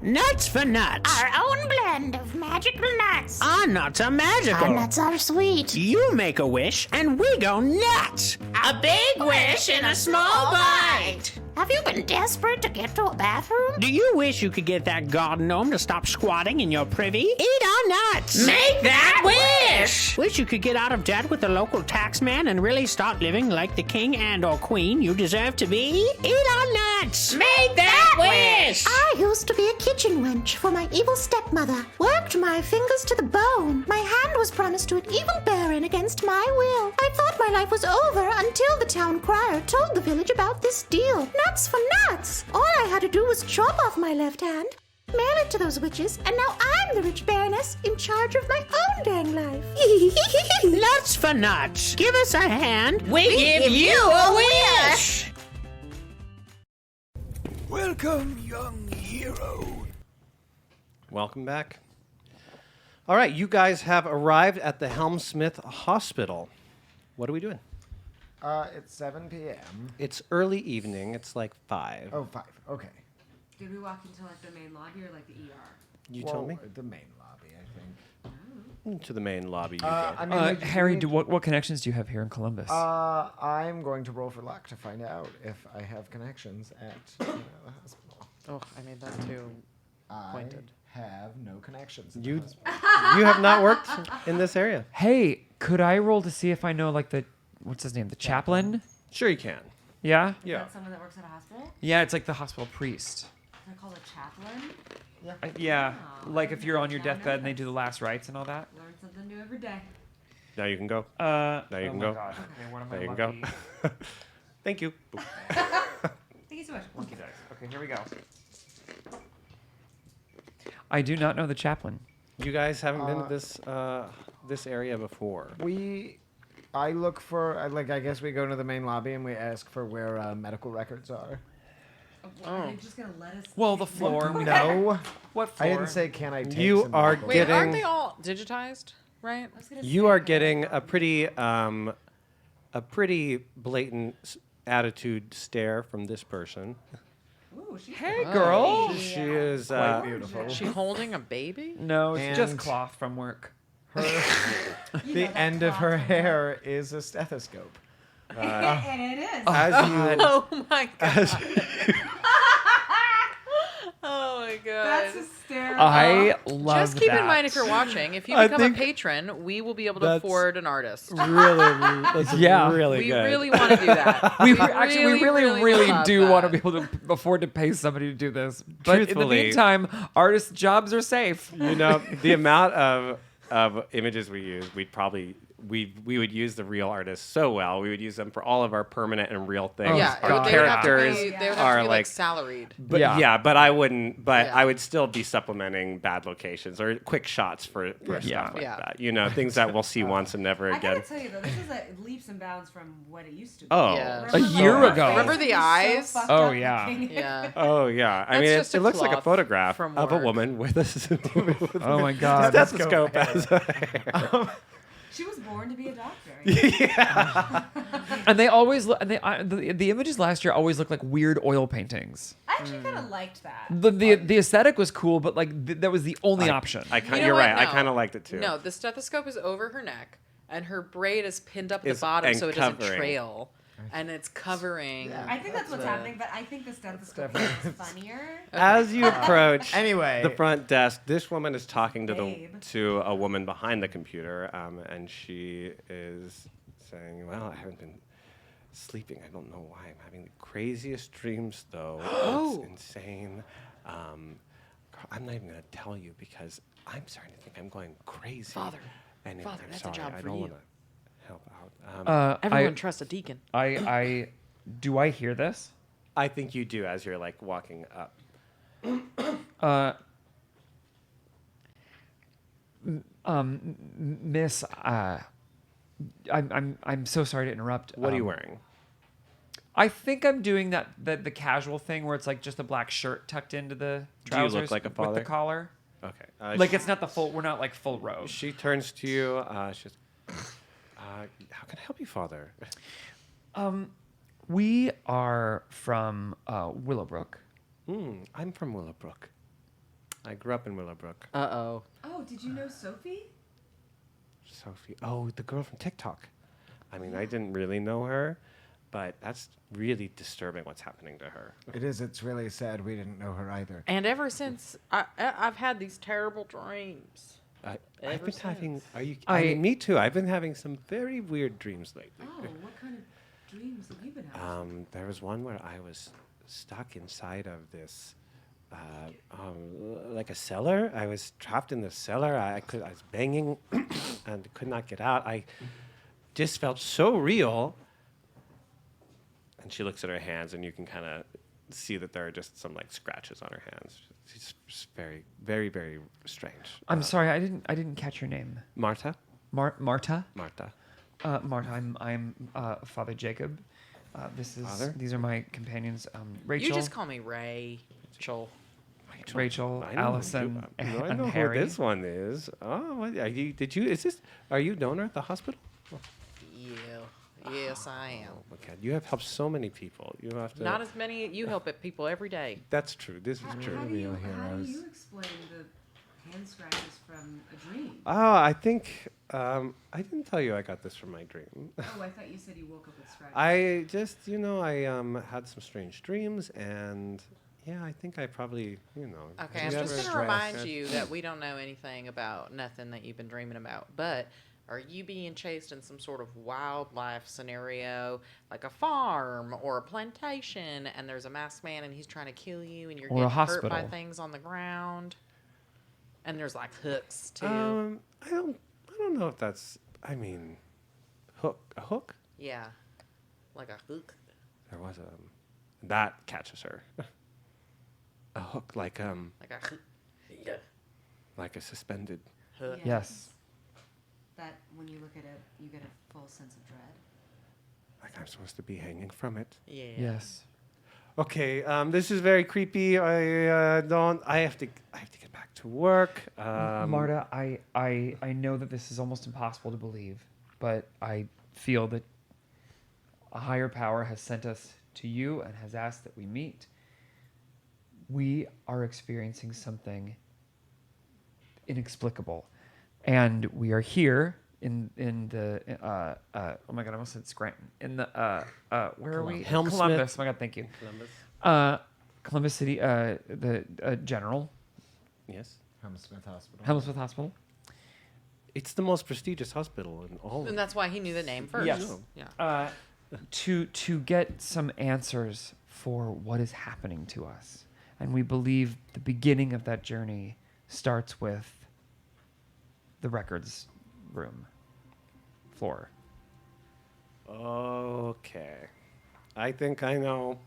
Nuts for nuts. Our own blend of magical nuts. Our nuts are magical. Our nuts are sweet. You make a wish and we go nuts. A big wish in a small bite. Have you been desperate to get to a bathroom? Do you wish you could get that garden gnome to stop squatting in your privy? Eat our nuts. Make that wish. Wish you could get out of debt with the local tax man and really start living like the king and or queen you deserve to be? Eat our nuts. Make that wish. I used to be a kitchen wench for my evil stepmother. Worked my fingers to the bone. My hand was promised to an evil baron against my will. I thought my life was over until the town crier told the village about this deal. Nuts for nuts. All I had to do was chop off my left hand, mail it to those witches, and now I'm the rich baroness in charge of my own dang life. Nuts for nuts. Give us a hand. We give you a wish. Welcome, young hero. Welcome back. All right, you guys have arrived at the Helmsmith Hospital. What are we doing? It's 7 p.m. It's early evening. It's like 5. Oh, 5. Okay. Did we walk into like the main lobby or like the ER? You tell me. The main lobby, I think. To the main lobby. You go. I mean, Harry, what connections do you have here in Columbus? I'm going to roll for luck to find out if I have connections at the hospital. Oh, I made that too pointed. I have no connections. You have not worked in this area. Hey, could I roll to see if I know like what's his name? The chaplain? Sure you can. Yeah? Is that someone that works at a hospital? Yeah, it's like the hospital priest. They're called a chaplain? Yeah, like if you're on your deathbed and they do the last rites and all that. Learn something new every day. Now you can go. Now you can my go. gosh. Okay, what am Now I you can lucky? go. Thank you. Thank you so much. Lucky dice. Okay, here we go. I do not know the chaplain. You guys haven't been to this area before. I look for, I guess we go to the main lobby and we ask for where medical records are. Are they just gonna let us? Well, the floor. No. What I floor? didn't say can I take You some are medical Wait, getting. aren't they all digitized? Right? You are getting a pretty blatant attitude stare from this person. Ooh, she's Hey, girl. She is Quite beautiful. Is she holding a baby? No, it's just And- cloth from work. The end of her hair is a stethoscope. and it is. As you, Oh my god. Oh my god. That's hysterical. I love Just keep that. in mind if you're watching, if you I become a think patron, we will be able to that's- afford an artist. really, that's Yeah. really We good. really want to do that. We really love do want to that. be able to afford to pay somebody to do this. But in the Truthfully- meantime, artists' jobs are safe. You know, the amount of images we use, we would use the real artists so well. We would use them for all of our permanent and real things. Yeah, our they characters would have to are be like like salaried. But but I wouldn't. But I would still be supplementing bad locations or quick shots for stuff like that. You know, things that we'll see once and never I again. gotta tell you though, this is leaps and bounds from what it used to be. Oh, Yeah. A year ago. Remember the eyes? Oh, yeah. Yeah. Oh yeah. I That's mean, just it a looks like a cloth photograph from of a work. woman with a Oh my God. stethoscope as a hair. She was born to be a doctor. And they always look. And the images last year always look like weird oil paintings. I actually kind of liked that. The aesthetic was cool, but like that was the only option. You know You're what? right. I No. kind of liked it too. No, the stethoscope is over her neck, and her braid is pinned up the Is- bottom and so it doesn't covering. trail. And it's covering. I think that's what's happening, but I think the stethoscope is funnier. As you approach Anyway. the front desk, this woman is talking to Babe. to a woman behind the computer, and she is saying, "Well, I haven't been sleeping. I don't know why. I'm having the craziest dreams, though. It's insane. I'm not even going to tell you because I'm starting to think I'm going crazy. Father, and Father, I'm that's sorry, a job I for don't you. want to help out. Everyone trusts a deacon. Do I hear this? I think you do as you're like walking up. Miss, I'm so sorry to interrupt. What are you wearing? I think I'm doing the casual thing where it's like just a black shirt tucked into the Do you look trousers like a with father? the collar. Okay. Like it's not the full. We're not like full robe. She turns to you. She says, how can I help you, Father? We are from Willowbrook. I'm from Willowbrook. I grew up in Willowbrook. Uh-oh. Oh, did you know Sophie? Sophie. Oh, the girl from TikTok. I mean, I didn't really know her, but that's really disturbing what's happening to her. It is. It's really sad we didn't know her either. And ever since, I've had these terrible dreams. I've Ever been having. since. Are you? I mean, me too. I've been having some very weird dreams lately. Oh, what kind of dreams have you been having? There was one where I was stuck inside of this, like a cellar. I was trapped in the cellar. I was banging, and could not get out. I just felt so real. And she looks at her hands, and you can kind of see that there are just some like scratches on her hands. It's just very, very, very strange. I'm sorry, I didn't catch your name. Marta. Marta. Marta. Marta. I'm Father Jacob. These are my companions. Rachel. You just call me Ray. Rachel. Rachel, I know Allison, I and know Harry. who this one is. Oh, are you? Did you? Is this? Are you a donor at the hospital? Yeah. Yes, I am. Oh my God, you have helped so many people. You have to. Not as many. You help people every day. That's true. This is true. How do you explain the hand scratches from a dream? Oh, I think I didn't tell you I got this from my dream. Oh, I thought you said you woke up with scratches. I just, I had some strange dreams, and yeah, I think I probably, Okay, I'm just going to remind you that we don't know anything about nothing that you've been dreaming about. But are you being chased in some sort of wildlife scenario, like a farm or a plantation, and there's a masked man and he's trying to kill you, and you're Or a getting hurt by hospital. things on the ground? And there's like hooks too. I don't know if that's. I mean, a hook. Yeah, like a hook. There was that catches her. A hook, like a hook. Yeah. Like a suspended. Hook. Yes. That when you look at it, you get a full sense of dread. Like I'm supposed to be hanging from it. Yeah. Yes. Okay, this is very creepy. I have to get back to work. Marta, I know that this is almost impossible to believe, but I feel that a higher power has sent us to you and has asked that we meet. We are experiencing something inexplicable, and we are here in the oh my God, I almost said Scranton. In the where are we? Helmsmith. Columbus. Oh my God, thank you. Columbus. Columbus City. The General. Yes. Helmsmith Hospital. Helmsmith Hospital. It's the most prestigious hospital in all. And that's why he knew the name first. Yes. Yeah. To get some answers for what is happening to us, and we believe the beginning of that journey starts with the records room floor. Okay. I think I know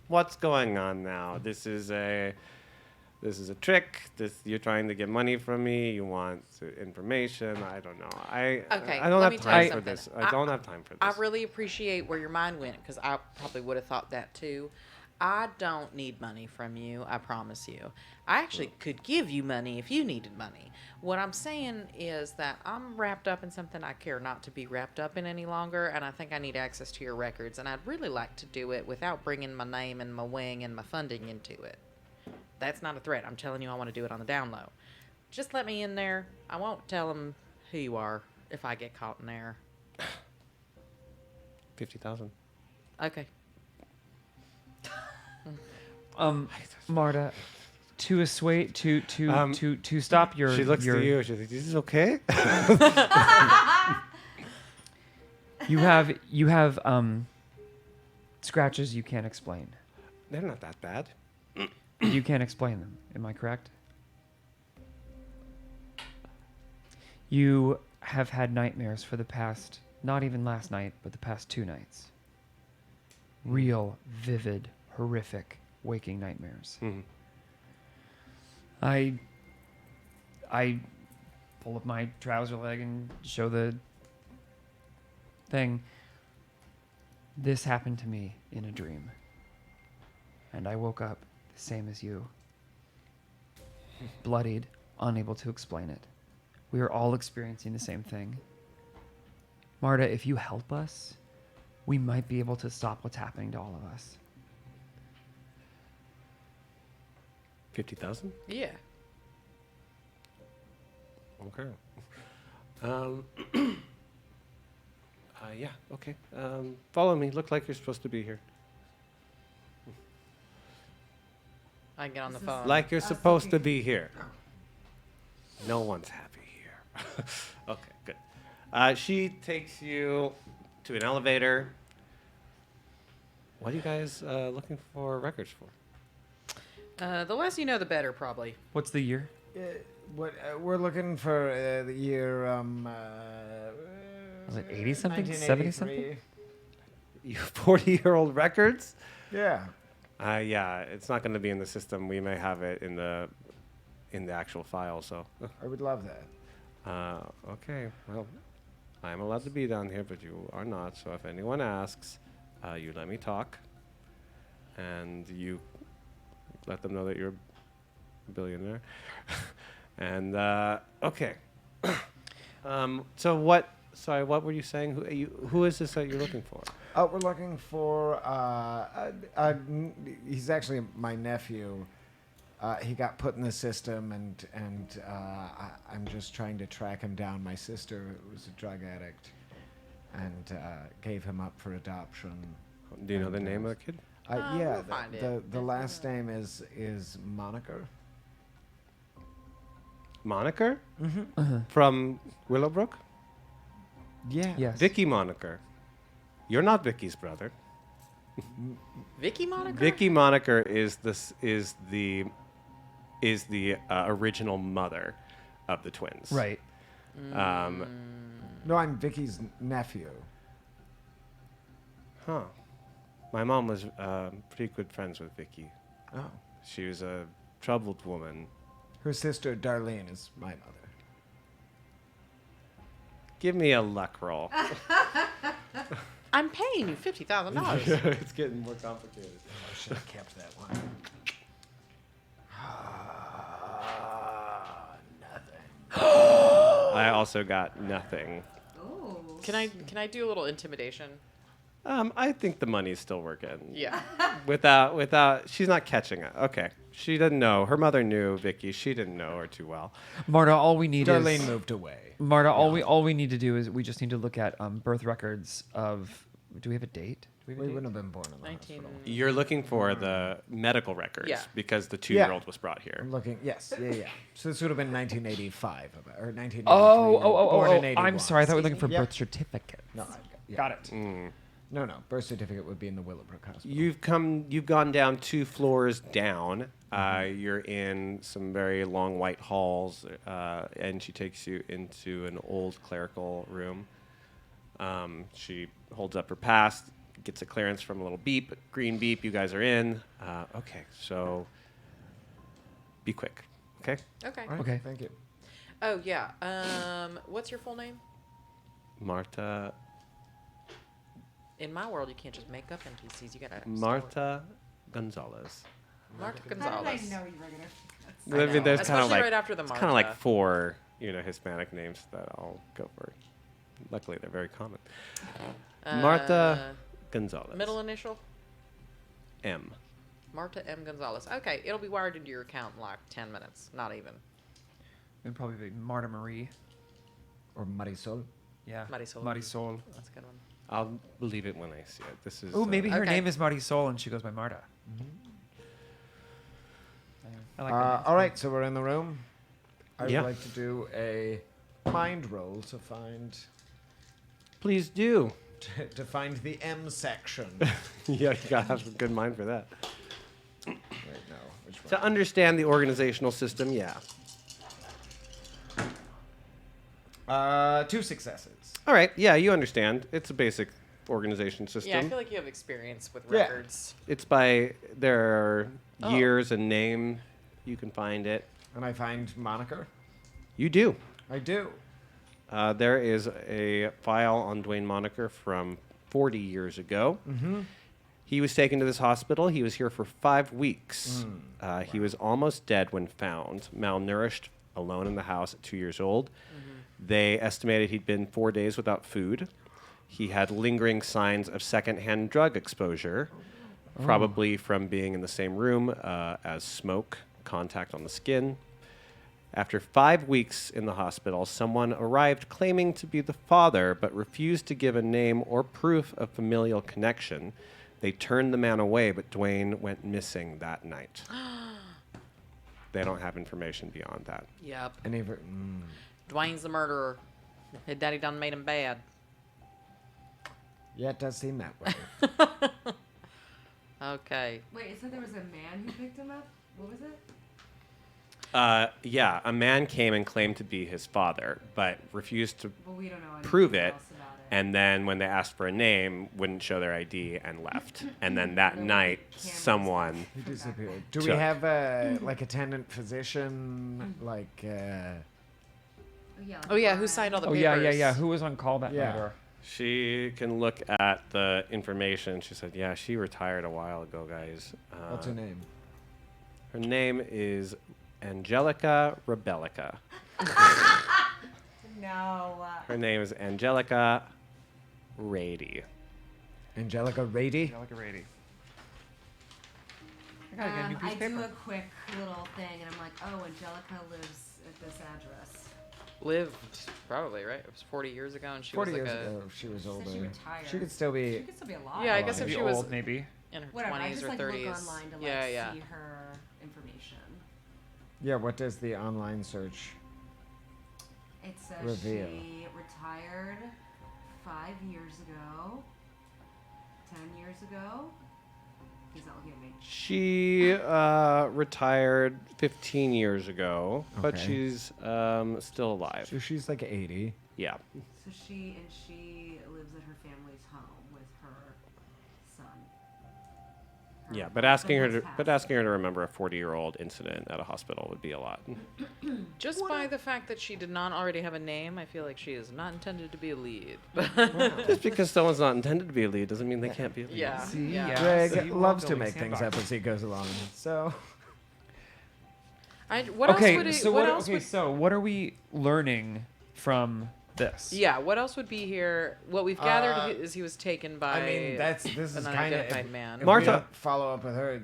what's going on now. This is a trick. You're trying to get money from me. You want information. I don't know. I don't have time for this. I don't have time for this. I really appreciate where your mind went, because I probably would have thought that too. I don't need money from you, I promise you. I actually could give you money if you needed money. What I'm saying is that I'm wrapped up in something I care not to be wrapped up in any longer, and I think I need access to your records, and I'd really like to do it without bringing my name and my wing and my funding into it. That's not a threat. I'm telling you I want to do it on the down low. Just let me in there. I won't tell them who you are if I get caught in there. 50,000. Okay. Marta, to assuage, to stop your. She looks your, to you. She's like, "Is this okay?" You have scratches you can't explain. They're not that bad. You can't explain them. Am I correct? You have had nightmares for the past, not even last night, but the past 2 nights. Real, vivid, horrific waking nightmares. Mm-hmm. I pull up my trouser leg and show the thing. This happened to me in a dream. And I woke up the same as you. Bloodied, unable to explain it. We are all experiencing the same thing. Marta, if you help us, we might be able to stop what's happening to all of us. 50,000? Yeah. Okay. Yeah, okay. Follow me. Look like you're supposed to be here. I can get on the phone. Like you're supposed to be here. No one's happy here. Okay, good. She takes you to an elevator. What are you guys looking for records for? The less you know, the better, probably. What's the year? We're looking for the year. Was it 80 something? 70 something? You 40-year-old records? Yeah. Yeah, it's not going to be in the system. We may have it in the actual file. So I would love that. Okay. Well, I'm allowed to be down here, but you are not. So if anyone asks, you let me talk, and you let them know that you're billionaire. And okay. So what? Sorry, what were you saying? Who is this that you're looking for? We're looking for. He's actually my nephew. He got put in the system, and I'm just trying to track him down. My sister was a drug addict, and gave him up for adoption. Do you know the name of the kid? Yeah, we'll find the last name is Moniker. Moniker? Mm-hmm. From Willowbrook? Yeah. Yes. Vicky Moniker. You're not Vicky's brother. Vicky Moniker? Vicky Moniker is the original mother of the twins. Right. No, I'm Vicky's nephew. Huh. My mom was pretty good friends with Vicky. Oh. She was a troubled woman. Her sister Darlene is my mother. Give me a luck roll. I'm paying you $50,000. It's getting more complicated. I should have kept that one. Nothing. I also got nothing. Can I do a little intimidation? I think the money's still working. Yeah. Without, she's not catching it. Okay. She didn't know. Her mother knew Vicky. She didn't know her too well. Marta, all we need Darlene is moved away. Marta, all we need to do is we just need to look at birth records of. Do we have a date? We wouldn't have been born in the hospital. You're looking for the medical records Yeah. because the 2-year-old was brought here. I'm looking. Yes. Yeah. So this would have been 1985 or 1983. Oh! Born in I'm 81. sorry. I thought we were looking for Yep. birth certificates. No, yeah. Got it. No. Birth certificate would be in the Willowbrook Hospital. You've gone down 2 floors down. You're in some very long white halls, and she takes you into an old clerical room. She holds up her pass, gets a clearance from a little beep, green beep. You guys are in. Okay, so be quick. Okay. Okay. All right, Okay. Thank you. Oh yeah. What's your full name? Marta In my world, you can't just make up NPCs. You gotta. Marta Gonzalez. Marta How did Gonzalez. I know you were gonna? I mean, there's kind of Especially like right after the it's kind of like Marta. 4, Hispanic names that I'll go for. Luckily, they're very common. Marta Gonzalez. Middle initial. M. Marta M. Gonzalez. Okay, it'll be wired into your account in like 10 minutes. Not even. It'd probably be Marta Marie. Or Marisol. Yeah. Marisol. Marisol. That's a good one. I'll believe it when I see it. This is. Oh, maybe her Okay. name is Marisol and she goes by Marta. I like that name. All right, so we're in the room. I would Yeah. like to do a mind roll to find Please do. to find the M section. Yeah, you gotta have a good mind for that. Wait, no. Which one? To understand the organizational system, yeah. 2 successes. All right, yeah, you understand. It's a basic organization system. Yeah, I feel like you have experience with Yeah. records. It's by their Oh. years and name. You can find it. And I find Moniker. You do. I do. There is a file on Dwayne Moniker from 40 years ago. Mm-hmm. He was taken to this hospital. He was here for 5 weeks. He was almost dead when found, malnourished, alone in the house at 2 years old. They estimated he'd been 4 days without food. He had lingering signs of secondhand drug exposure, probably from being in the same room as smoke, contact on the skin. After 5 weeks in the hospital, someone arrived claiming to be the father, but refused to give a name or proof of familial connection. They turned the man away, but Dwayne went missing that night. They don't have information beyond that. Yep. Any Dwayne's the murderer. His daddy done made him bad. Yeah, it does seem that way. Okay. Wait, it said there was a man who picked him up. What was it? Yeah, a man came and claimed to be his father, but refused to Well, we don't know prove anything it. else about it. And then when they asked for a name, wouldn't show their ID and left. And then that night, someone He disappeared. Do we took- have a like attendant physician like? Oh yeah, who signed all the Oh, papers? yeah. Who was on call that Yeah. night? Or She can look at the information. She said, yeah, she retired a while ago, guys. What's her name? Her name is Angelica Rebellica. No. Her name is Angelica Rady. Angelica Rady? Angelica Rady. I gotta get a new piece of I do paper. a quick little thing, and I'm like, oh, Angelica lives at this address. Lived, probably, right? It was 40 years ago, and she was 40 like years a... ago, she was older. She retired. She could still be. She could still be alive. Yeah, I guess if Maybe she was old, maybe. in her Whatever. 20s I just or like 30s. look online to yeah. see her information. Yeah, what does the online search It says reveal? she retired 5 years ago, 10 years ago. He's not looking at me. She retired 15 years ago, but Okay. she's still alive. So she's like 80. Yeah. So she lives at her family's home with her son. Yeah, but asking her to remember a 40-year-old incident at a hospital would be a lot. Just by the fact that she did not already have a name, I feel like she is not intended to be a lead. Just because someone's not intended to be a lead doesn't mean they can't be a lead. Yeah. See, Yeah. Greg See, loves to Walt make Billy's things up as he goes along. So. What else would so what else would so what are we learning from this? Yeah, what else would be here? What we've gathered is he was taken by I mean, this is an kind unidentified of man. If Martha- we don't follow up with her,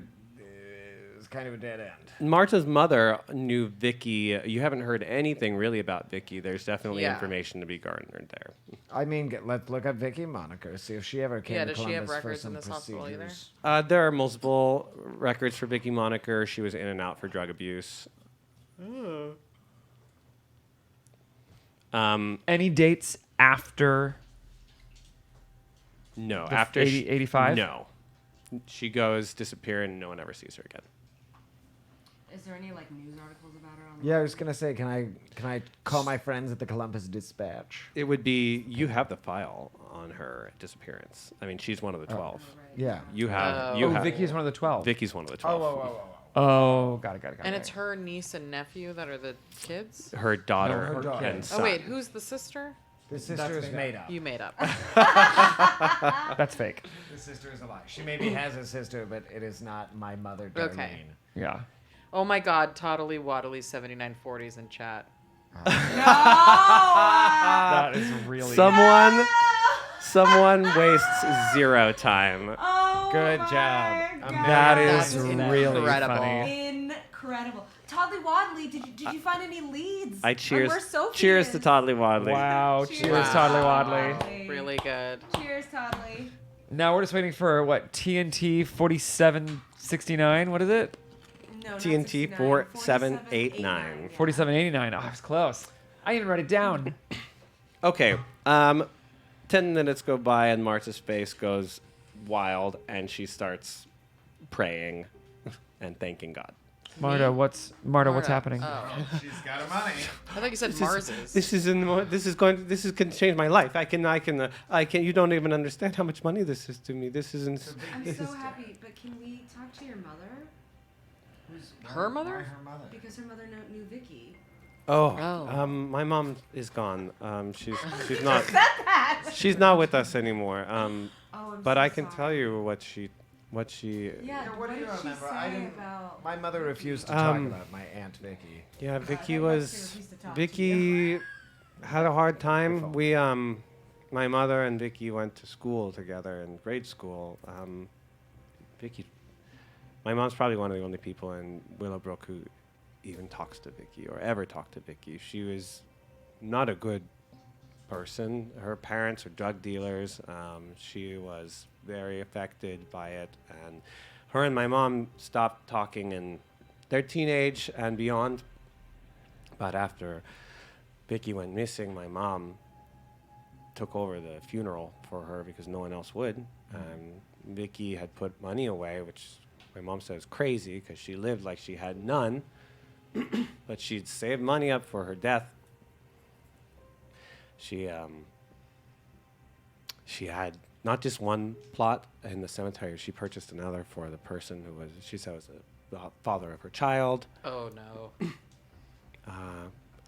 it's kind of a dead end. Marta's mother knew Vicky. You haven't heard anything really about Vicky. There's definitely Yeah. information to be garnered there. I mean, let's look up Vicky moniker, see if she ever came Yeah, to does she have Columbus for records in some this hospital either? procedures. There are multiple records for Vicky Moniker. She was in and out for drug abuse. Any dates after? No, The after 80 85? No, she goes disappear and no one ever sees her again. Is there any like news articles about her? Yeah, I was gonna say, can I call my friends at the Columbus Dispatch? It would be you have the file on her disappearance. I mean, she's one of the 12. Yeah. You have. Oh, Vicky's one of the 12. Vicky's one of the 12. Oh, got it. And it's her niece and nephew that are the kids? Her daughter, No, her daughter. and son. Oh, wait, who's the sister? The sister is made up. You made up. That's fake. The sister is a lie. She maybe has a sister, but it is not my mother, Darlene. Okay. Yeah. Oh my god, Toddly Waddly 7940s in chat. That is really Someone wastes zero time. Oh, Good job. That is That's really incredible. funny. Incredible. Toddly Wadley, did you find any leads? I cheers. Where Sophie Cheers is? to Toddly Wadley. Wow. Cheers, Toddly Wadley. Really good. Cheers, Toddly. Now we're just waiting for what? TNT 4769. What is it? No, not TNT 69, 4789. 4789. Oh, I was close. I didn't write it down. Okay. 10 minutes go by and Marta's face goes wild and she starts praying and thanking God. Marta, what's happening? Oh. She's got her money. I thought you said Mars's. This is going to change my life. I can. You don't even understand how much money this is to me. This isn't. I'm this so is- happy, but can we talk to your mother? Her mother? Her mother. Because her mother knew Vicky. Oh, my mom is gone. She's not. She's not with us anymore. I'm But so I can sorry. tell you what she. Yeah, What do you did she remember? say I didn't. about My mother refused to talk about my aunt Vicky. Yeah, Vicky I was. refused to talk to Vicky had a hard time. We my mother and Vicky went to school together in grade school. Vicky, my mom's probably one of the only people in Willowbrook who even talks to Vicky or ever talked to Vicky. She was not a good person. Her parents were drug dealers. She was very affected by it, and her and my mom stopped talking in their teenage and beyond. But after Vicky went missing, my mom took over the funeral for her because no one else would. Vicky had put money away, which my mom said was crazy because she lived like she had none. But she'd saved money up for her death. She had not just one plot in the cemetery. She purchased another for the person who she said was the father of her child. Oh no.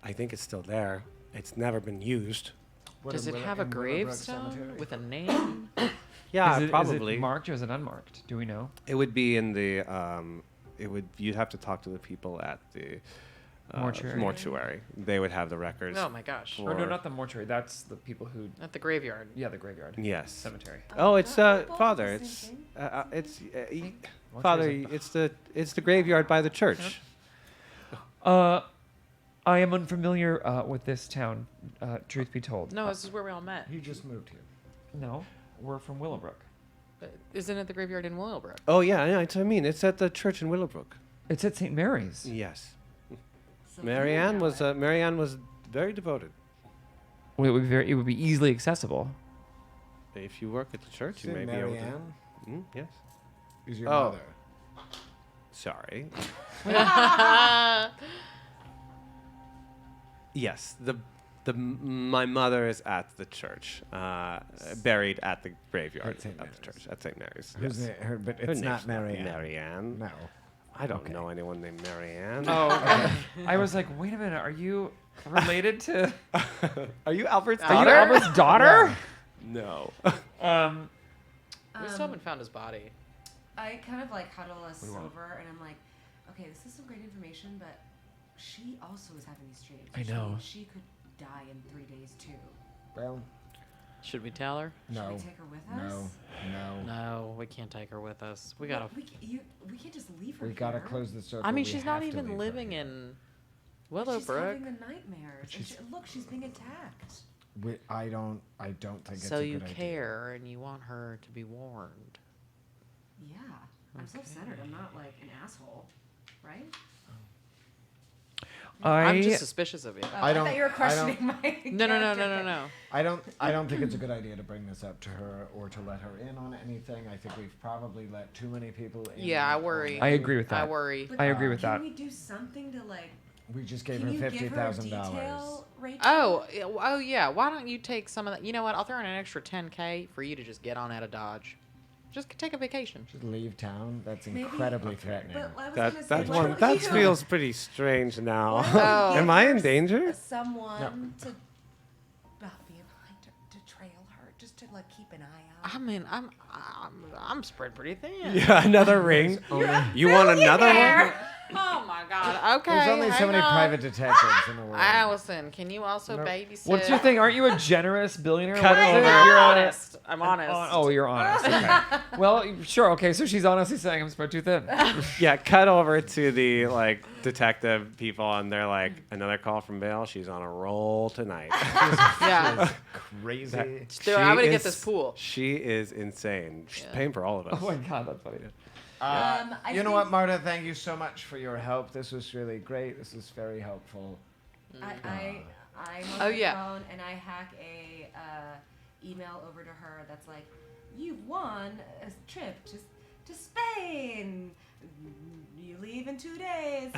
I think it's still there. It's never been used. Does it have a gravestone with a name? Yeah, Is it probably. marked or is it unmarked? Do we know? It would be in the You'd have to talk to the people at the Mortuary. They would have the records. Oh my gosh. Or no, not the mortuary. That's the people who At the graveyard. Yeah, the graveyard. Yes. Cemetery. Oh, it's Father. Father. It's the graveyard by the church. I am unfamiliar with this town. Truth be told. No, this is where we all met. You just moved here. No, we're from Willowbrook. Isn't it the graveyard in Willowbrook? Oh yeah, that's what I mean. It's at the church in Willowbrook. It's at St. Mary's. Yes. Marianne was very devoted. Well, it would be easily accessible. If you work at the church, you Is it may be able to. Marianne? Yes. Who's your mother? Sorry. Yes, my mother is at the church, buried at the graveyard at the church at St. Mary's. Who's Yes. her, but Her it's name's not Marianne. Marianne. No. I don't know anyone named Marianne. Oh, okay. I was like, wait a minute, are you related to? Are you Albert's Are daughter? you Albert's daughter? No. We still haven't found his body. I kind of like huddle us What do you want? over, and I'm like, okay, this is some great information, but she also is having these dreams. I which know. means she could die in 3 days too. Well, should we tell her? No. Should we take her with us? No, we can't take her with us. We gotta. We can't just leave her. We gotta here. close the circle. I mean, We she's not have to even leave her living here. in She's Willowbrook. having the nightmares. And look, she's being attacked. I don't think it's So a you good idea. care and you want her to be warned. Yeah, I'm self-centered. I'm not like an asshole, right? I'm just suspicious of you. Oh, I thought you were questioning my. No. I don't think it's a good idea to bring this up to her or to let her in on anything. I think we've probably let too many people in. Yeah, I worry. I agree with that. I worry. I agree with Can that. we do something to like? We just gave Can her you give her $50,000. detail, Rachel? Oh yeah. Why don't you take some of that? You know what? I'll throw in an extra $10K for you to just get on out of Dodge. Just take a vacation. Just leave town. That's Maybe- incredibly threatening. But I was gonna say, That why one don't that you- feels pretty strange now. Why don't you Oh. give Am I her in danger? Someone to be behind her, to trail her, just to like keep an eye out. I mean, I'm spread pretty thin. Yeah, another ring. You want another one? Oh my God. Okay. There's only so hang many on. private detectives in the world. Allison, can you also babysit? What's your thing? Aren't you a generous billionaire? Cut What is it? over. You're honest. I'm honest. Oh, you're honest. Okay. Well, sure. Okay, so she's honestly saying I'm spread too thin. Yeah, cut over to the like detective people, and they're like, another call from Vale. She's on a roll tonight. Yeah. Crazy. Still, I'm gonna get this pool. She is insane. She's paying for all of us. Oh my God, that's funny. You know what, Marta? Thank you so much for your help. This was really great. This was very helpful. I'm on Oh, my yeah. phone and I hack a email over to her that's like, you've won a trip to Spain. You leave in 2 days.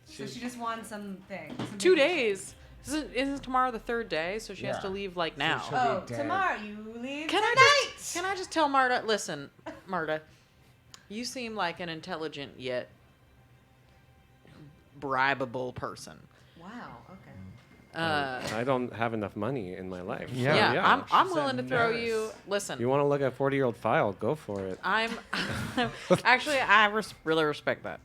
So she just won something. 2 days. Isn't tomorrow the third day? So she has Yeah. to leave like now. she'll be Oh, dead. tomorrow you leave Can tonight. Can I just tell Marta? Listen, Marta, you seem like an intelligent yet bribable person. Wow. Okay. I don't have enough money in my life. Yeah. I'm She's willing a to throw nurse. you. Listen. You want to look at 40-year-old file? Go for it. I'm actually I really respect that.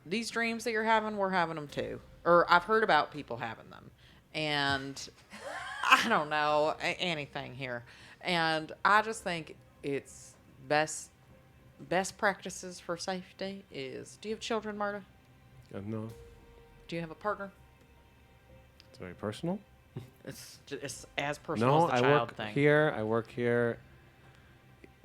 These dreams that you're having, we're having them too, or I've heard about people having them, and I don't know anything here, and I just think it's best practices for safety is. Do you have children, Marta? No, Do you have a partner? it's very personal. It's as personal No, as the I child work thing. here. I work here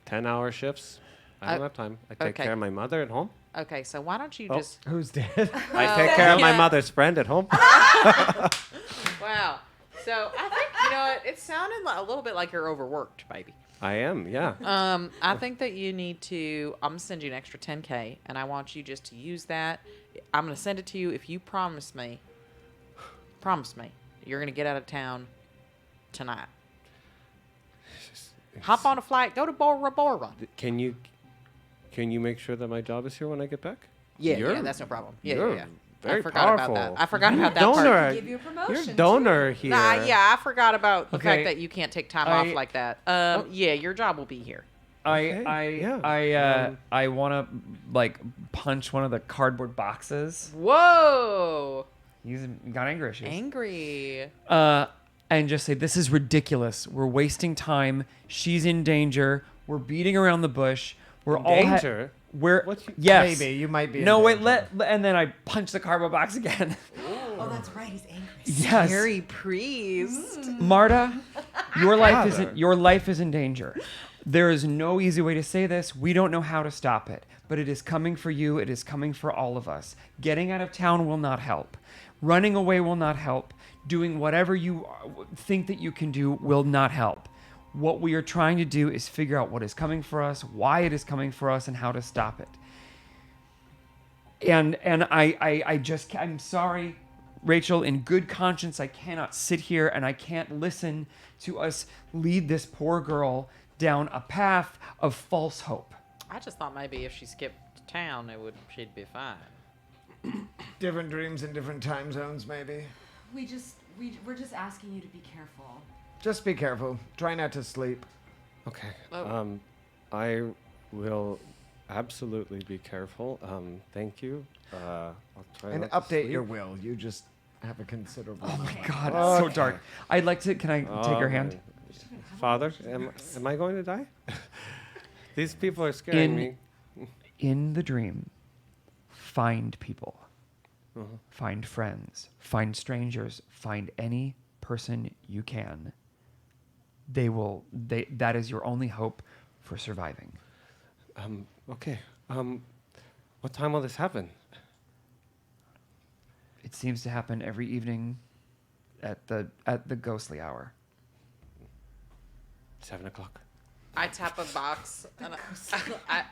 10-hour shifts. I don't have time. I take okay. care of my mother at home. Okay, so why don't you Oh. just? Who's dead? I take care of my yeah. mother's friend at home. Wow. So I think you know what? It sounded a little bit like you're overworked, baby. I am, yeah. I think that you need to. I'm gonna send you an extra $10K, and I want you just to use that. I'm gonna send it to you if you promise me. Promise me you're gonna get out of town tonight. Hop on a flight. Go to Bora Bora. Can you make sure that my job is here when I get back? Yeah, that's no problem. Yeah, you're yeah. Very I forgot powerful. about that. I forgot about that donor. part. Give you a promotion. You're a donor here. Yeah, I forgot about the Okay. fact that you can't take time off like that. Yeah, your job will be here. I want to like punch one of the cardboard boxes. Whoa. He's got anger issues. Angry. And just say, this is ridiculous. We're wasting time. She's in danger. We're beating around the bush. We're all danger? Yes. Maybe you might be. No, in wait. danger. And then I punch the cardboard box again. Oh, that's right. He's angry. Yes. Scary priest. Marta, your life is in danger. There is no easy way to say this. We don't know how to stop it, but it is coming for you. It is coming for all of us. Getting out of town will not help. Running away will not help. Doing whatever you think that you can do will not help. What we are trying to do is figure out what is coming for us, why it is coming for us, and how to stop it. And I'm sorry, Rachel, in good conscience, I cannot sit here and I can't listen to us lead this poor girl down a path of false hope. I just thought maybe if she skipped town, she'd be fine. Different dreams in different time zones, maybe. We're just asking you to be careful. Just be careful. Try not to sleep. Okay. Oh. I will absolutely be careful. Thank you. I'll try And not to update sleep. your will. You just have a considerable. Oh my amount. God, it's so dark. I'd like to. Can I take your hand? Father, am I going to die? These people are scaring me. In the dream, find people. Uh-huh. Find friends. Find strangers. Find any person you can. That is your only hope for surviving. Okay. What time will this happen? It seems to happen every evening at the ghostly hour. 7 o'clock. I tap a box and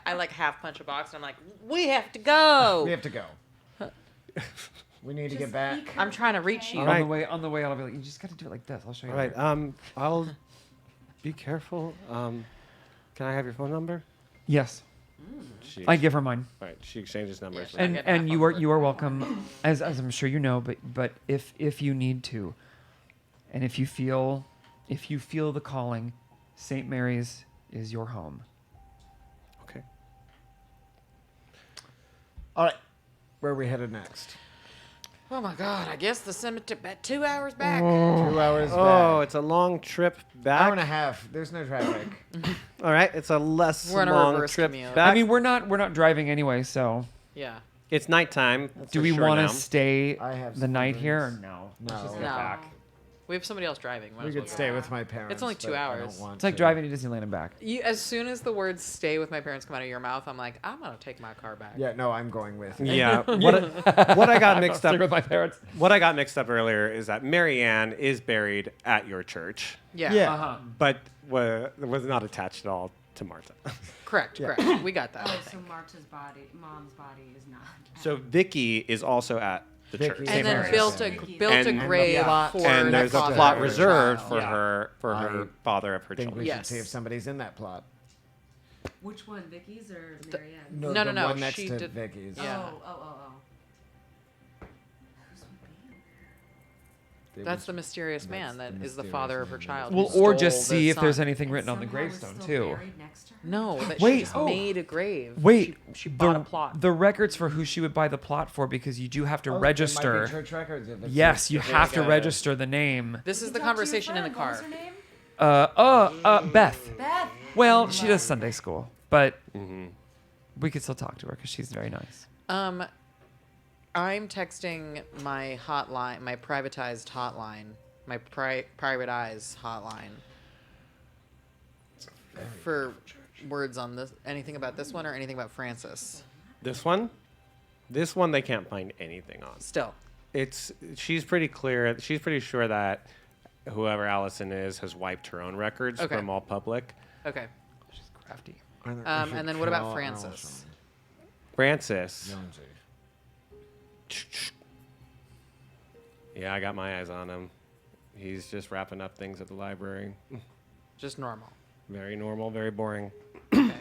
I like half punch a box and I'm like, we have to go. We have to go. We need to get back. I'm trying to reach you. On the way, I'll be like, you just got to do it like this. I'll show you. All right. I'll be careful. Can I have your phone number? Yes. I give her mine. All right. She exchanges numbers. And you are welcome, as I'm sure you know. But if you need to, and if you feel the calling, St. Mary's is your home. Okay. All right. Where are we headed next? Oh my God! I guess the cemetery. 2 hours back. 2 hours back. Oh, it's a long trip back. Hour and a half. There's no traffic. All right. It's a less We're on a long reverse trip commute. back. I mean, we're not driving anyway, so. Yeah. It's nighttime. Do we want to stay I have the night some here or drinks. no? No. Let's just No. get back. We have somebody else driving. Might We as well could go. stay with my parents. It's only 2 but I hours. don't want It's like to. driving to Disneyland and back. As soon as the words "stay with my parents" come out of your mouth, I'm like, I'm gonna take my car back. Yeah, no, I'm going with. you. Yeah. What I got mixed up Stick with my parents. What I got mixed up earlier is that Marianne is buried at your church, Yeah. Yeah. Uh-huh. but was not attached at all to Martha. Correct. Yeah. Correct. We got that. I Oh, so think. mom's body is not. So Vicky is also at the Vicky church. is And then Mary's. built a And- grave for And the there's a father plot of her reserved child. for Yeah. her father of her I think we children. should see if somebody's in that plot. Which one, Vicky's or Marianne? No, the no, one next she to did- Vicky's. Yeah. Oh. Who's would be? That's the mysterious man that is the father of her child. Well, who or stole just the see if there's son. anything written on the Somehow was gravestone still too. buried next to her? No, that Wait, she just made a grave. Wait, she bought a plot. The records for who she would buy the plot for, because you do have to Oh, it might be register. church records if it's Yes, you if have it's to a- register the name. This is You the talked to your conversation in the friend. What car. was her name? Beth. Beth. Well, she does Sunday school, but we could still talk to her because she's very nice. I'm texting my hotline, my privatized hotline, my private eyes hotline for words on this. Anything about this one or anything about Francis? This one they can't find anything on. Still, she's pretty clear. She's pretty sure that whoever Allison is has wiped her own records Okay. from all public. okay. She's crafty. And then what about Francis? Francis. Yeah, I got my eyes on him. He's just wrapping up things at the library. Just normal. Very normal, very boring. Okay.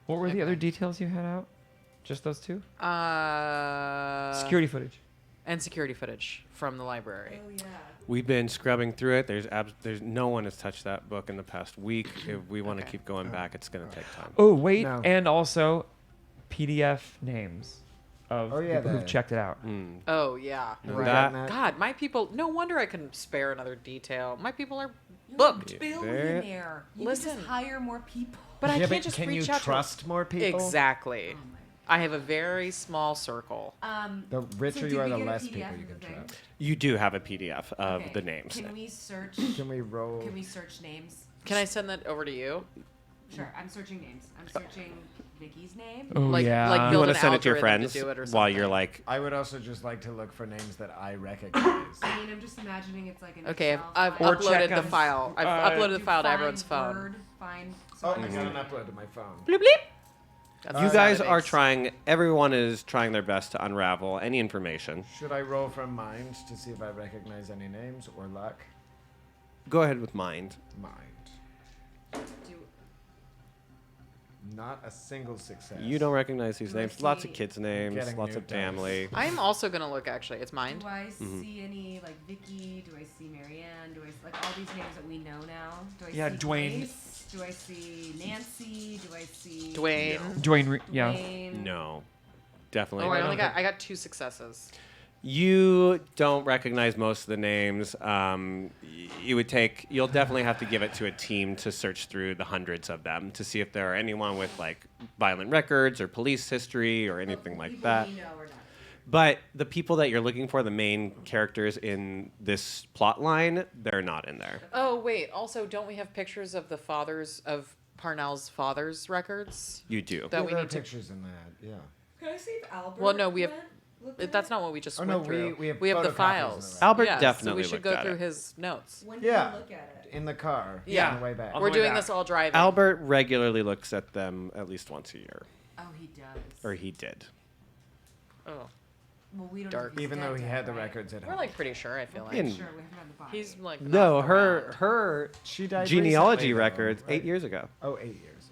What were the other details you had out? Just those two? Uh, Security footage. And security footage from the library. Oh yeah. We've been scrubbing through it. There's no one has touched that book in the past week. If we want to keep going back, it's going to take time. Oh wait, and also PDF names of people who've checked it out. Oh yeah. That- God, my people. No wonder I couldn't spare another detail. My people are booked. Billionaire. You Listen. can just hire more people. But I Yeah, can't but just can reach you out trust to more people? Exactly. I have a very small circle. The richer so you did are, we the get a less PDF people you of can the thing? trust. You do have a PDF of Okay, the names. Can we search? Can we roll? Can we search names? Can I send that over to you? Sure. I'm searching names. I'm searching Vicky's name. Oh, Like you build want an to send it to your algorithm friends do it or while you're something. like. I would also just like to look for names that I recognize. I mean, I'm just imagining it's like an Okay, Excel I've file. uploaded the file. I've uploaded the Do file to find everyone's phone. Word, find Oh, I something. got an upload to my phone. Bloop bloop. That's You the guys sound it are makes. trying. Everyone is trying their best to unravel any information. Should I roll from mind to see if I recognize any names or luck? Go ahead with mind. Mind. Not a single success. You don't recognize these Do I names. Lots of see- kids' names. getting Lots new of dice. family. I'm also gonna look. Actually, it's mine. Do I see any like Vicky? Do I see Marianne? Do I like all these names that we know now? Do I Yeah, see Dwayne. Grace? Do I see Nancy? Do I see Dwayne. Yeah. Dwayne? No, definitely. Oh, I not. only got. I got 2 successes. You don't recognize most of the names. You'll definitely have to give it to a team to search through the hundreds of them to see if there are anyone with like violent records or police history or anything like that. We know or not. But the people that you're looking for, the main characters in this plot line, they're not in there. Oh wait. Also, don't we have pictures of the fathers of Parnell's father's records? You do. That Yeah, we there are need to. pictures in that. Yeah. Can I see if Albert? Well, no, we have. looked at That's not what we just Oh, went no, through. we have the photocopies of files. the Albert Yeah, definitely So we should looked go at through it. his notes. When did Yeah. you look at it? In the car. Yeah. On the way back. On We're the way doing back. this all driving. Albert regularly looks at them at least once a year, Oh, he does. or he did. Oh. Well, we don't Dark. know if he's Even dead though he yet, had the right? records at We're home. like pretty sure. I feel like. In- Sure, we haven't had the body. He's like. No, not around. her She died genealogy recently, though, records right? 8 years ago. Oh, 8 years.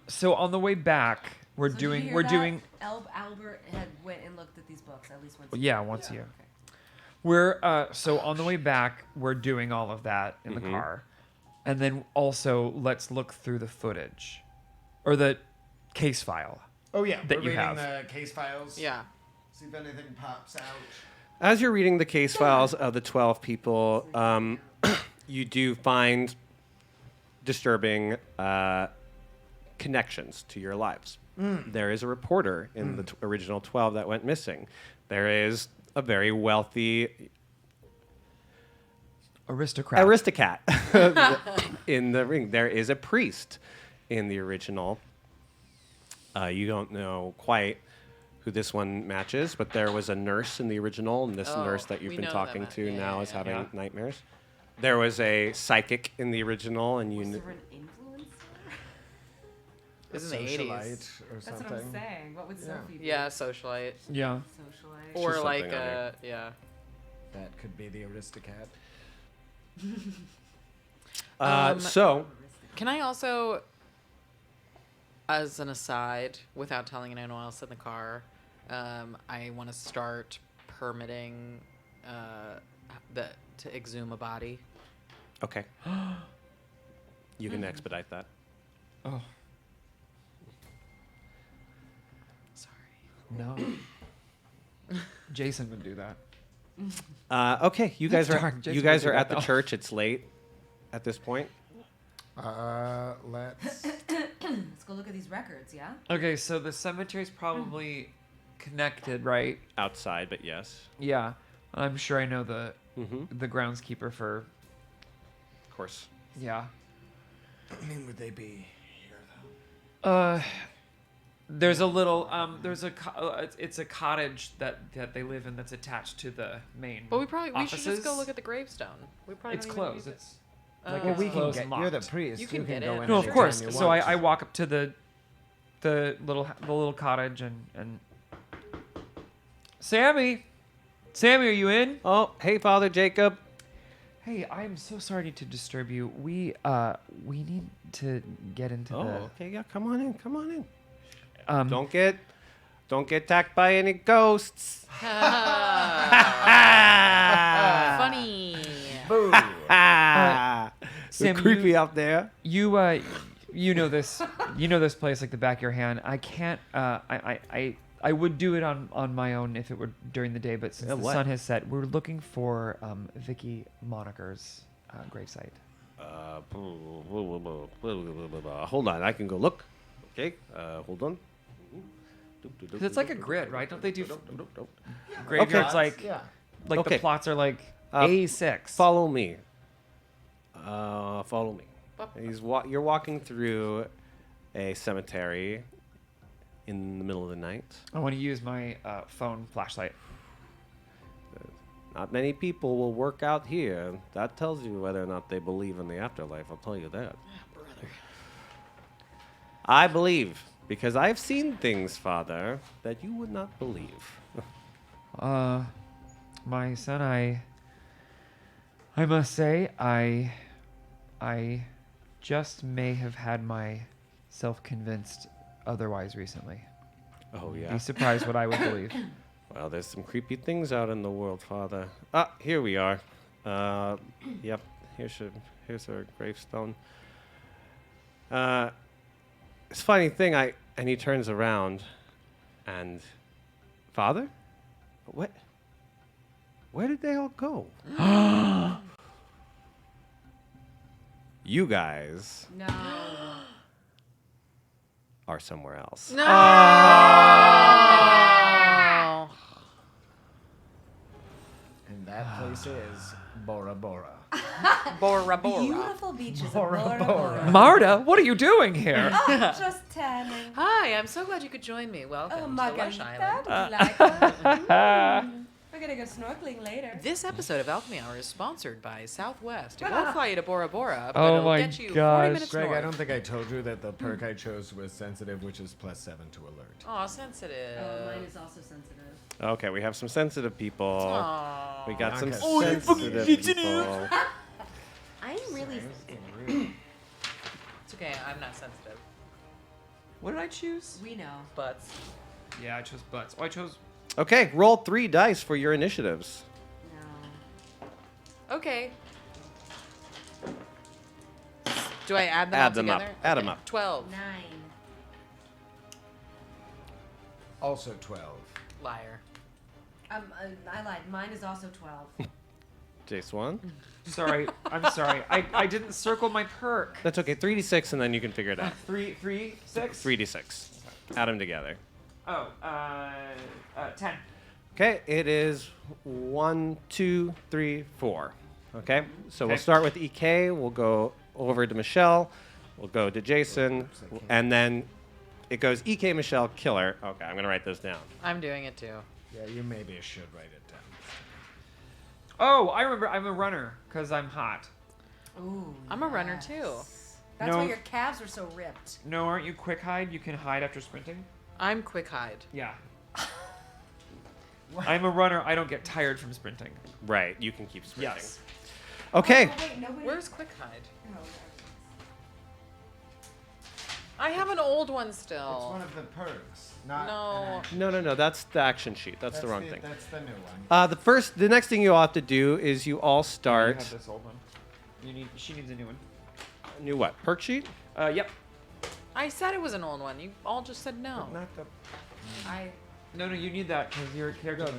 So on the way back, we're So did you doing hear we're that? doing Albert had went and looked at these books at least once. a yeah year. once a year. Okay. We're so on the way back, we're doing all of that in the car, and then also let's look through the footage, or the case file. Oh, yeah. That we're you reading have. the case files. Yeah. See if anything pops out. As you're reading the case files of the 12 people, you do find disturbing connections to your lives. There is a reporter in the original 12 that went missing. There is a very wealthy Aristocrat. in the ring. There is a priest in the original. You don't know quite who this one matches, but there was a nurse in the original, and this Oh, nurse that you've we been know talking that. to Yeah, now yeah, is yeah. having Yeah. nightmares. There was a psychic in the original, and you Was kn- there an influencer? This is in the 80s. Or That's something. what I'm saying. What would Sophie do? Yeah, socialite. Yeah. Socialite. Or She's like something on here. yeah. That could be the Aristocat. so Can I also, as an aside, without telling anyone else in the car, I want to start permitting to exhume a body. okay, you can expedite that. Oh Sorry. no. Jason would do that. Okay, you guys That's are dark. Jason you guys would are do at that, the though. church. It's late at this point. Let's. Let's go look at these records, yeah? Okay, so the cemetery's probably connected, right? Outside, but yes, Yeah, I'm sure I know the Mhm. the groundskeeper for. of course. Yeah. I mean, would they be here though? There's a little it's a cottage that they live in that's attached to the main. But we should just go offices. look at the gravestone. We probably It's don't even closed. use it. It's Oh. like Well, it's we can closed get. and You're the locked. priest. You can get go in. in No, of anytime course. you So want. I walk up to the little cottage and Sammy, are you in? Oh, hey, Father Jacob. Hey, I'm so sorry to disturb you. We need to get into Oh, the. okay, yeah, come on in. Um, Don't get Don't get attacked by any ghosts. Funny. Boo. Sam, creepy out there. You know this place like the back of your hand. I can't. I would do it on my own if it were during the day, but since the sun has set, we're looking for Vicky Moniker's gravesite. Hold on, I can go look. Okay, hold on. Because it's like a grid, right? Don't they do graveyards like the plots are like A6? Follow me. Follow me. You're walking through a cemetery in the middle of the night. I want to use my phone flashlight. Not many people will work out here. That tells you whether or not they believe in the afterlife. I'll tell you that. Brother. I believe, because I've seen things, Father, that you would not believe. My son, I must say, I just may have had myself convinced otherwise recently. Oh, yeah? Be surprised what I would believe. Well, there's some creepy things out in the world, Father. Ah, here we are. Yep, here's her gravestone. It's a funny thing, and he turns around, and... Father? What? Where did they all go? You guys... No. are somewhere else. No. And that place is Bora Bora. Bora Bora. Beautiful beaches Bora of Bora Bora. Bora. Marta, what are you doing here? Oh, just tanning. Hi, I'm so glad you could join me. Welcome Oh, to Lush Margarita, Island. would you like one? We're gonna go snorkeling later. This episode of Alchemy Hour is sponsored by Southwest. It won't fly you to Bora Bora, but Oh it'll my get you 40 gosh. minutes Greg, north. I don't think I told you that the perk I chose was sensitive, which is +7 to alert. Aw, sensitive. Oh, mine is also sensitive. Okay, we have some sensitive people. Aw. We got some Bianca's Oh, you sensitive people. I'm really. It's okay, I'm not sensitive. What did I choose? We know. Butts. Yeah, I chose butts. Oh, I chose... Okay, roll 3 dice for your initiatives. No. Okay. Do I add them Add all them together? up. Add them up. 12. 9. Also 12. Liar. I lied. Mine is also 12. J1? Sorry, I'm sorry. I didn't circle my perk. That's okay. 3d6, and then you can figure it out. 3, 6? 3d6. Add them together. Oh, 10. Okay, it is 1, 2, 3, 4. Okay, so we'll Okay. start with EK. We'll go over to Michelle. We'll go to Jason, and then it goes EK, Michelle, Killer. Okay, I'm gonna write those down. I'm doing it too. Yeah, you maybe should write it down. Oh, I remember. I'm a runner because I'm hot. Ooh. I'm a runner too. That's No. why your calves are so ripped. No, aren't you quick hide? You can hide after sprinting? I'm quick hide. Yeah. I'm a runner. I don't get tired from sprinting. Right, you can keep sprinting. Yes. Okay. Oh, wait, nobody. Where's quick hide? Oh, I have an old one still. It's one of the perks, not No. an action. No, that's the action sheet. That's the wrong thing. That's the new one. The next thing you all have to do is you all You start. have this old one. She needs a new one. New what? Perk sheet? Yep. I said it was an old one. You all just said no. Not the. No, you need that because your character.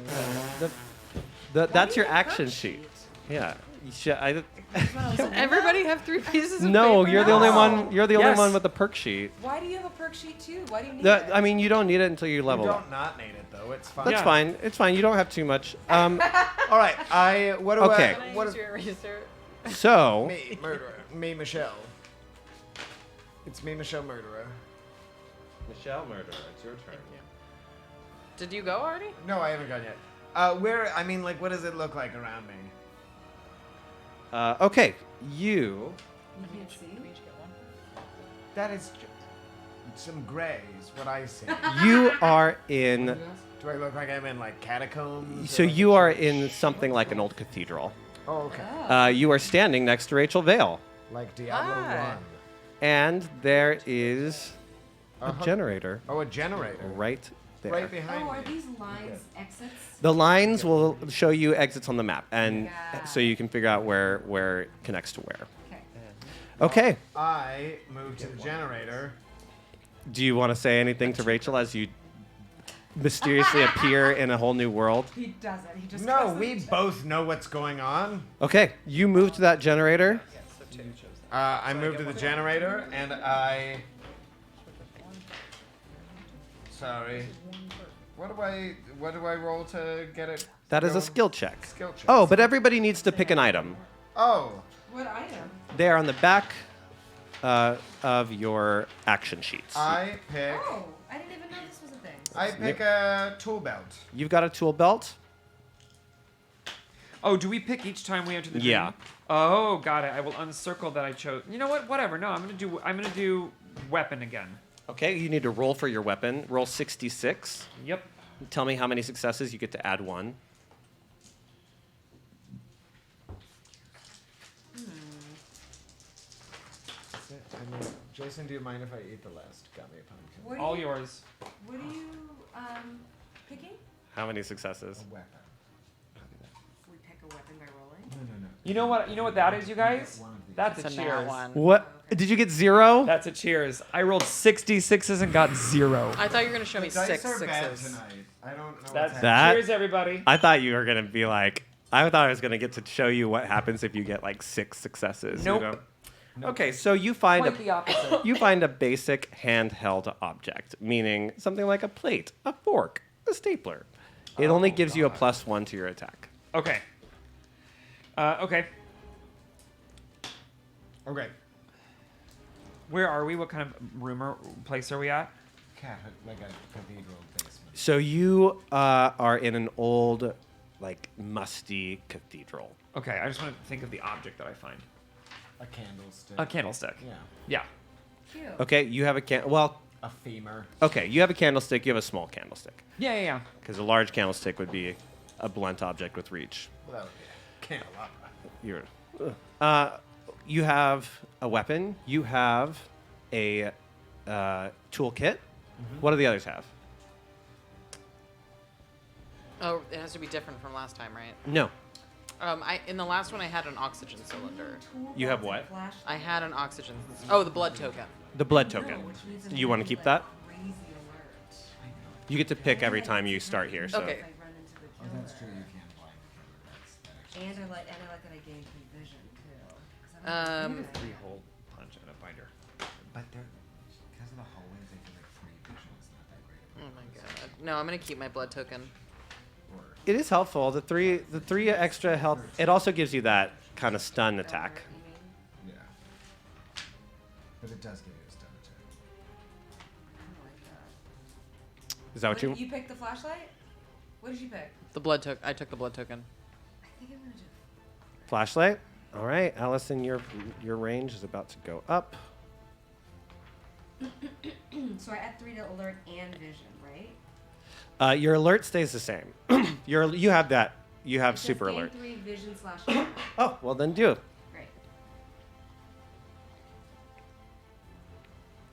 That's your need a action perk sheet. Yeah. You should, Does everybody have 3 pieces of no, paper? you're the only one. You're the only Yes. one with the perk sheet. Why do you have a perk sheet too? Why do you need That, it? I mean, you don't need it until you level You up. don't not need it though. It's fine. That's fine. It's fine. You don't have too much. All right. What do Okay. Can I What use your eraser? So. Me, murderer. Me, Michelle. It's me, Michelle, murderer. Michelle Murderer, it's your turn. Did you go already? No, I haven't gone yet. What does it look like around me? Okay, you. You can't see. We each get one. That is some grays, what I see. You are in. Do I look like I'm in like catacombs? So or, like, you a are church? in something like an old cathedral. Oh, okay. You are standing next to Rachel Vale, Like Diablo Hi. 1. and there is a generator Oh, a generator. right there. Right behind Oh, are me. these lines exits? The lines will show you exits on the map, and so you can figure out where it connects to where. Okay. I moved to the generator. Do you want to say anything to Rachel as you mysteriously appear in a whole new world? He doesn't. He just No, we both know what's going on. Okay, you move to that generator. I moved to the generator, and I. Sorry. What do I roll to get it? That is a going? skill check. Skill check. Oh, but everybody needs to pick an item. Oh. What item? They are on the back of your action sheets. I pick. Oh, I didn't even know this was a thing. I pick a tool belt. You've got a tool belt. Oh, do we pick each time we enter the Yeah. game? Oh, got it. I will uncircle that I chose. You know what? Whatever. No, I'm gonna do weapon again. Okay, you need to roll for your weapon. Roll 66. Yep. Tell me how many successes. You get to add one. Jason, do you mind if I eat the last gummy pumpkin? What All are you- yours. What are you picking? How many successes? Weapon. We pick a weapon by rolling. No. You know what? You know what that is, you guys? That's a It's a nat cheers. one. What? Did you get 0? That's a cheers. I rolled 66s and got 0. I thought you were gonna show me The dice 6 are bad sixes. tonight. I don't know what's That's happening. That- cheers, everybody. I thought you were gonna be like. I thought I was gonna get to show you what happens if you get like 6 successes. Nope. You know? Okay, so you find Quite the opposite. you find a basic handheld object, meaning something like a plate, a fork, a stapler. It only gives you a +1 to your attack. Okay. Okay. Okay. Where are we? What kind of room or place are we at? Like a cathedral basement. So you are in an old, like musty cathedral. Okay, I just want to think of the object that I find. A candlestick. A candlestick. Yeah. Yeah. Cute. Okay, you have a well. A femur. Okay, you have a candlestick. You have a small candlestick. Yeah. Because a large candlestick would be a blunt object with reach. Well, that would be a candelabra. You have a weapon. You have a toolkit. What do the others have? Oh, it has to be different from last time, right? No. In the last one, I had an oxygen cylinder. You have what? I had an oxygen. Oh, the blood token. The blood token. You want to keep that? You get to pick every time you start here. So. Okay. Oh, that's true. You can blind the camera. And I like that I gained vision too. 3-hole punch and a binder. But because of the hallways, I feel like 3 vision is not that great. Oh my god. No, I'm gonna keep my blood token. It is helpful. The three extra health. It also gives you that kind of stun attack. Yeah. But it does give you a stun attack. Is that what you? You picked the flashlight? What did you pick? The blood token. I took the blood token. I think I'm gonna do. Flashlight. All right, Allison, your range is about to go up. So I add 3 to alert and vision, right? Your alert stays the same. You have that. You have It says super gain alert. 3 vision / alert. Oh, well then do. Great.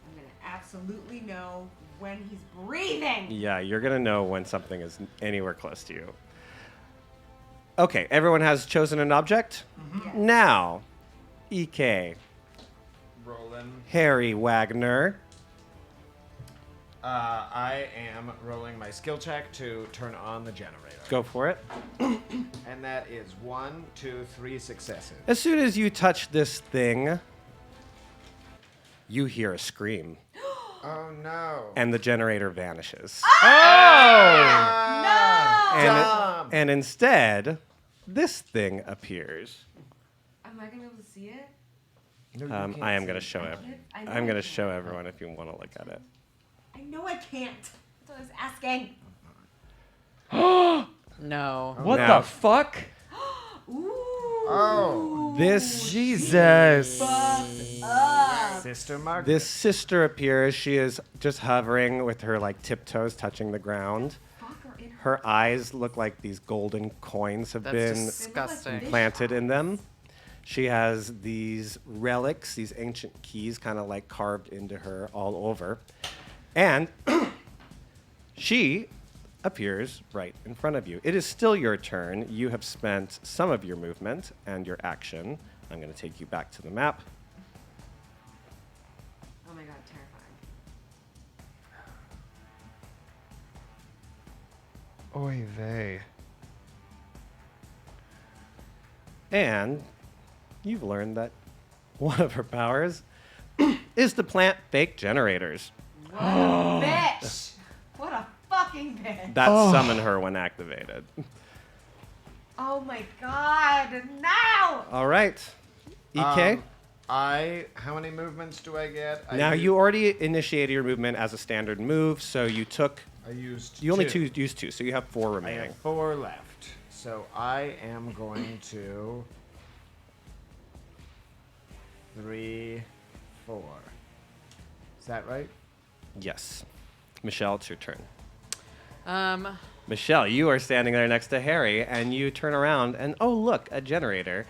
I'm gonna absolutely know when he's breathing. Yeah, you're gonna know when something is anywhere close to you. Okay, everyone has chosen an object. Yes. Now, EK, Rolling. Harry Wagner. I am rolling my skill check to turn on the generator. Go for it. And that is 1, 2, 3 successes. As soon as you touch this thing, you hear a scream, Oh no. and the generator vanishes. Dumb. And instead, this thing appears. Am I gonna be able to see it? No, you can't I am see going to it. show it. I know I'm I going to can't. show everyone if you want to look at it. I know I can't. That's what I was asking. No. What Now- the fuck? Ooh. Oh. This Jesus. Sister Margaret. This sister appears. She is just hovering with her like tiptoes touching the ground. Her eyes look like these golden coins have That's been disgusting. planted in them. She has these relics, these ancient keys kind of like carved into her all over. And She appears right in front of you. It is still your turn. You have spent some of your movement and your action. I'm going to take you back to the map. Oh my god, terrifying. Oy vey. And you've learned that one of her powers is to plant fake generators. What a bitch! What a fucking bitch! That summon her when activated. Oh my god, no! All right. EK? How many movements do I get? Now, you already initiated your movement as a standard move, so you took... I used You only two. used 2, so you have 4 I remaining. have 4 left. So I am going to 3, 4. Is that right? Yes. Michelle, it's your turn. Um, Michelle, you are standing there next to Harry, and you turn around, and oh, look, a generator.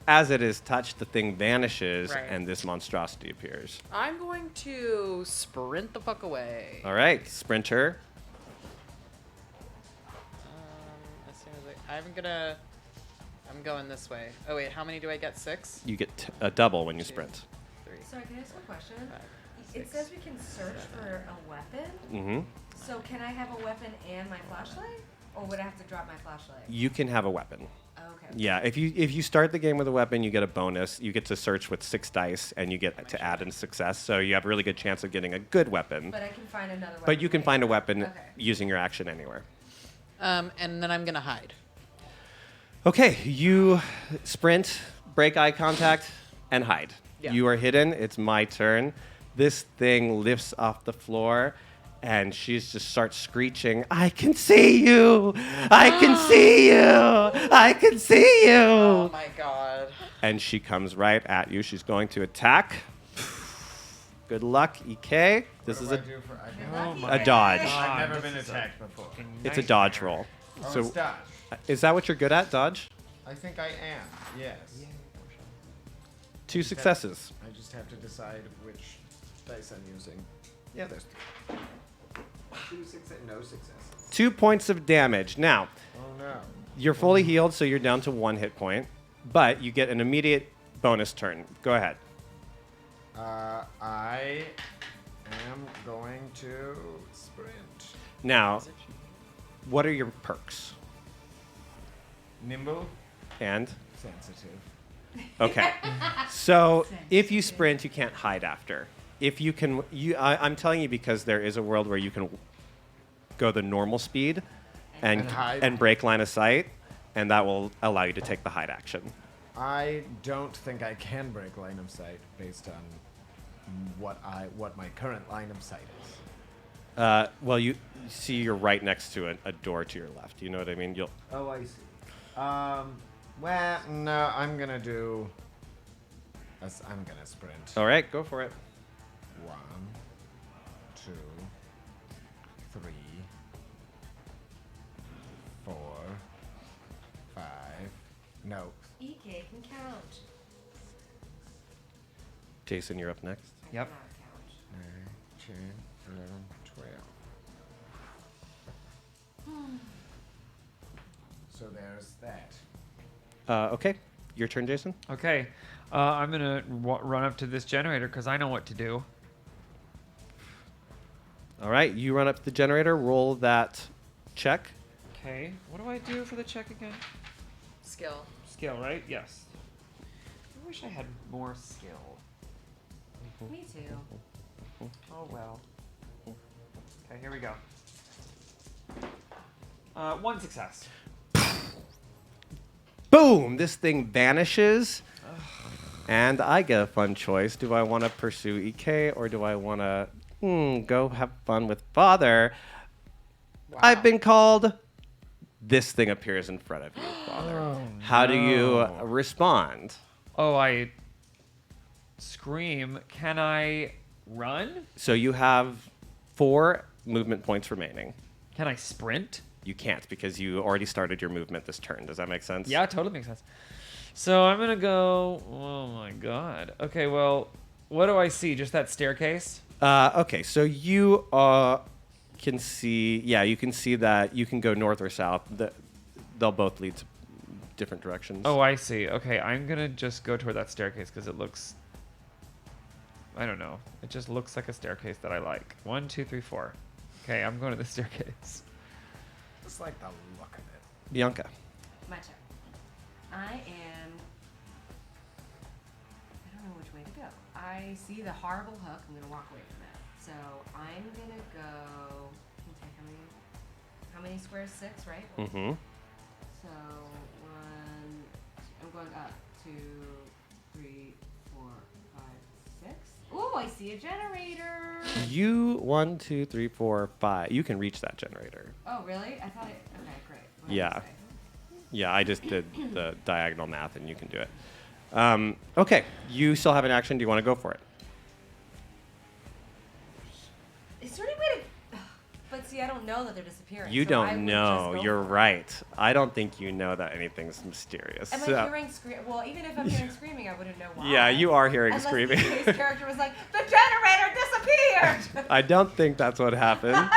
As it is touched, the thing vanishes, Right. and this monstrosity appears. I'm going to sprint the fuck away. All right, sprinter. As soon as I'm going this way. Oh wait, how many do I get? 6? You get a double when you sprint. 3. Sorry, can I ask a question? It 6, says we can search for a weapon. Mm-hmm. So can I have a weapon and my flashlight? Or would I have to drop my flashlight? You can have a weapon. Oh, okay. Yeah, if you start the game with a weapon, you get a bonus. You get to search with 6 dice, and you get to add in success. So you have a really good chance of getting a good weapon. But I can find another weapon. But you can find a weapon Okay. using your action anywhere. and then I'm gonna hide. Okay, you sprint, break eye contact, and hide. Yeah. You are hidden. It's my turn. This thing lifts off the floor, and she just starts screeching, "I can see you! I can see you! I can see you!" Oh my god. And she comes right at you. She's going to attack. Good luck, EK. This is What do I do for a dodge. I've never been attacked before. It's a dodge roll. Oh, it's dodge. Is that what you're good at, dodge? I think I am. Yes. 2 successes. I just have to decide which dice I'm using. Yeah, there's 2 success. No successes. 2 points of damage. Now, Oh no. you're fully healed, so you're down to 1 hit point, but you get an immediate bonus turn. Go ahead. I am going to sprint. Now, what are your perks? Nimble. And? Sensitive. Okay. So if you sprint, you can't hide after. If you can, I'm telling you because there is a world where you can go the normal speed And hide. and break line of sight, and that will allow you to take the hide action. I don't think I can break line of sight based on what my current line of sight is. Well, you see you're right next to a door to your left. You know what I mean? You'll. Oh, I see. Well, no, I'm gonna do. I'm gonna sprint. All right, go for it. 1, 2, 3, 4, 5. No. EK can count. Jason, you're up next. Yep. 9, 10, 11, 12. So there's that. Okay, your turn, Jason. Okay. I'm going to run up to this generator because I know what to do. All right, you run up to the generator, roll that check. Okay. What do I do for the check again? Skill. Skill, right? Yes. I wish I had more skill. Me too. Oh, well. Okay, here we go. 1 success. Boom! This thing vanishes. And I get a fun choice. Do I want to pursue EK or do I want to go have fun with Father? Wow. I've been called. This thing appears in front of you, Father. Oh, How do you respond? Oh, I scream. Can I run? So you have 4 movement points remaining. Can I sprint? You can't because you already started your movement this turn. Does that make sense? Yeah, totally makes sense. So I'm going to go... Oh, my God. Okay, well, what do I see? Just that staircase? Okay, so you can see. Yeah, you can see that you can go north or south. They'll both lead to different directions. Oh, I see. Okay, I'm gonna just go toward that staircase because it looks. I don't know. It just looks like a staircase that I like. 1, 2, 3, 4. Okay, I'm going to the staircase. Just like the look of it. Bianca. My turn. I don't know which way to go. I see the horrible hook. I'm gonna walk away from it. So I'm gonna go. Okay, how many squares? 6, right? Mm-hmm. So 1. I'm going up. 2, 3, 4, 5, 6. Ooh, I see a generator. You 1, 2, 3, 4, 5. You can reach that generator. Oh, really? I thought it. Okay, great. What did Yeah. I say? Yeah, I just did the diagonal math, and you can do it. Okay, you still have an action. Do you want to go for it? Is there any way to? But see, I don't know that they're disappearing. You so I don't would know. just go You're for it. right. I don't think you know that anything's mysterious. Am I hearing scream? Well, even if I'm hearing screaming, I wouldn't know why. Yeah, you are hearing Unless screaming. The character was like, the generator disappeared. I don't think that's what happened.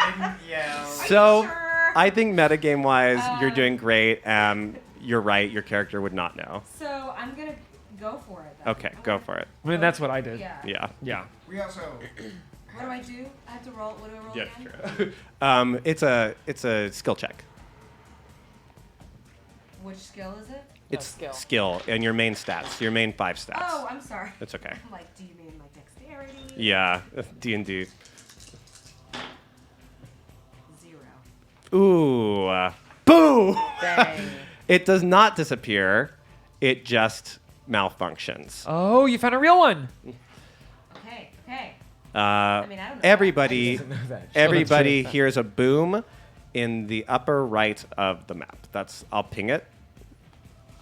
Yeah. So, sure? I think metagame-wise, you're doing great. You're right. Your character would not know. So I'm gonna go for it. Then. Okay, go for it. I mean, that's what I did. Yeah. Yeah. Yeah. We also. What do I do? I have to roll. What do I roll Yeah, again? sure. It's a skill check. Which skill is it? It's skill and your main stats, your main 5 stats. Oh, I'm sorry. It's okay. I'm like, do you mean my dexterity? Yeah, D&D. 0. Ooh, boo! Dang. It does not disappear. It just malfunctions. Oh, you found a real one. Okay. Okay. I mean, I don't know everybody, that. I didn't know that. everybody hears a boom in the upper right of the map. I'll ping it.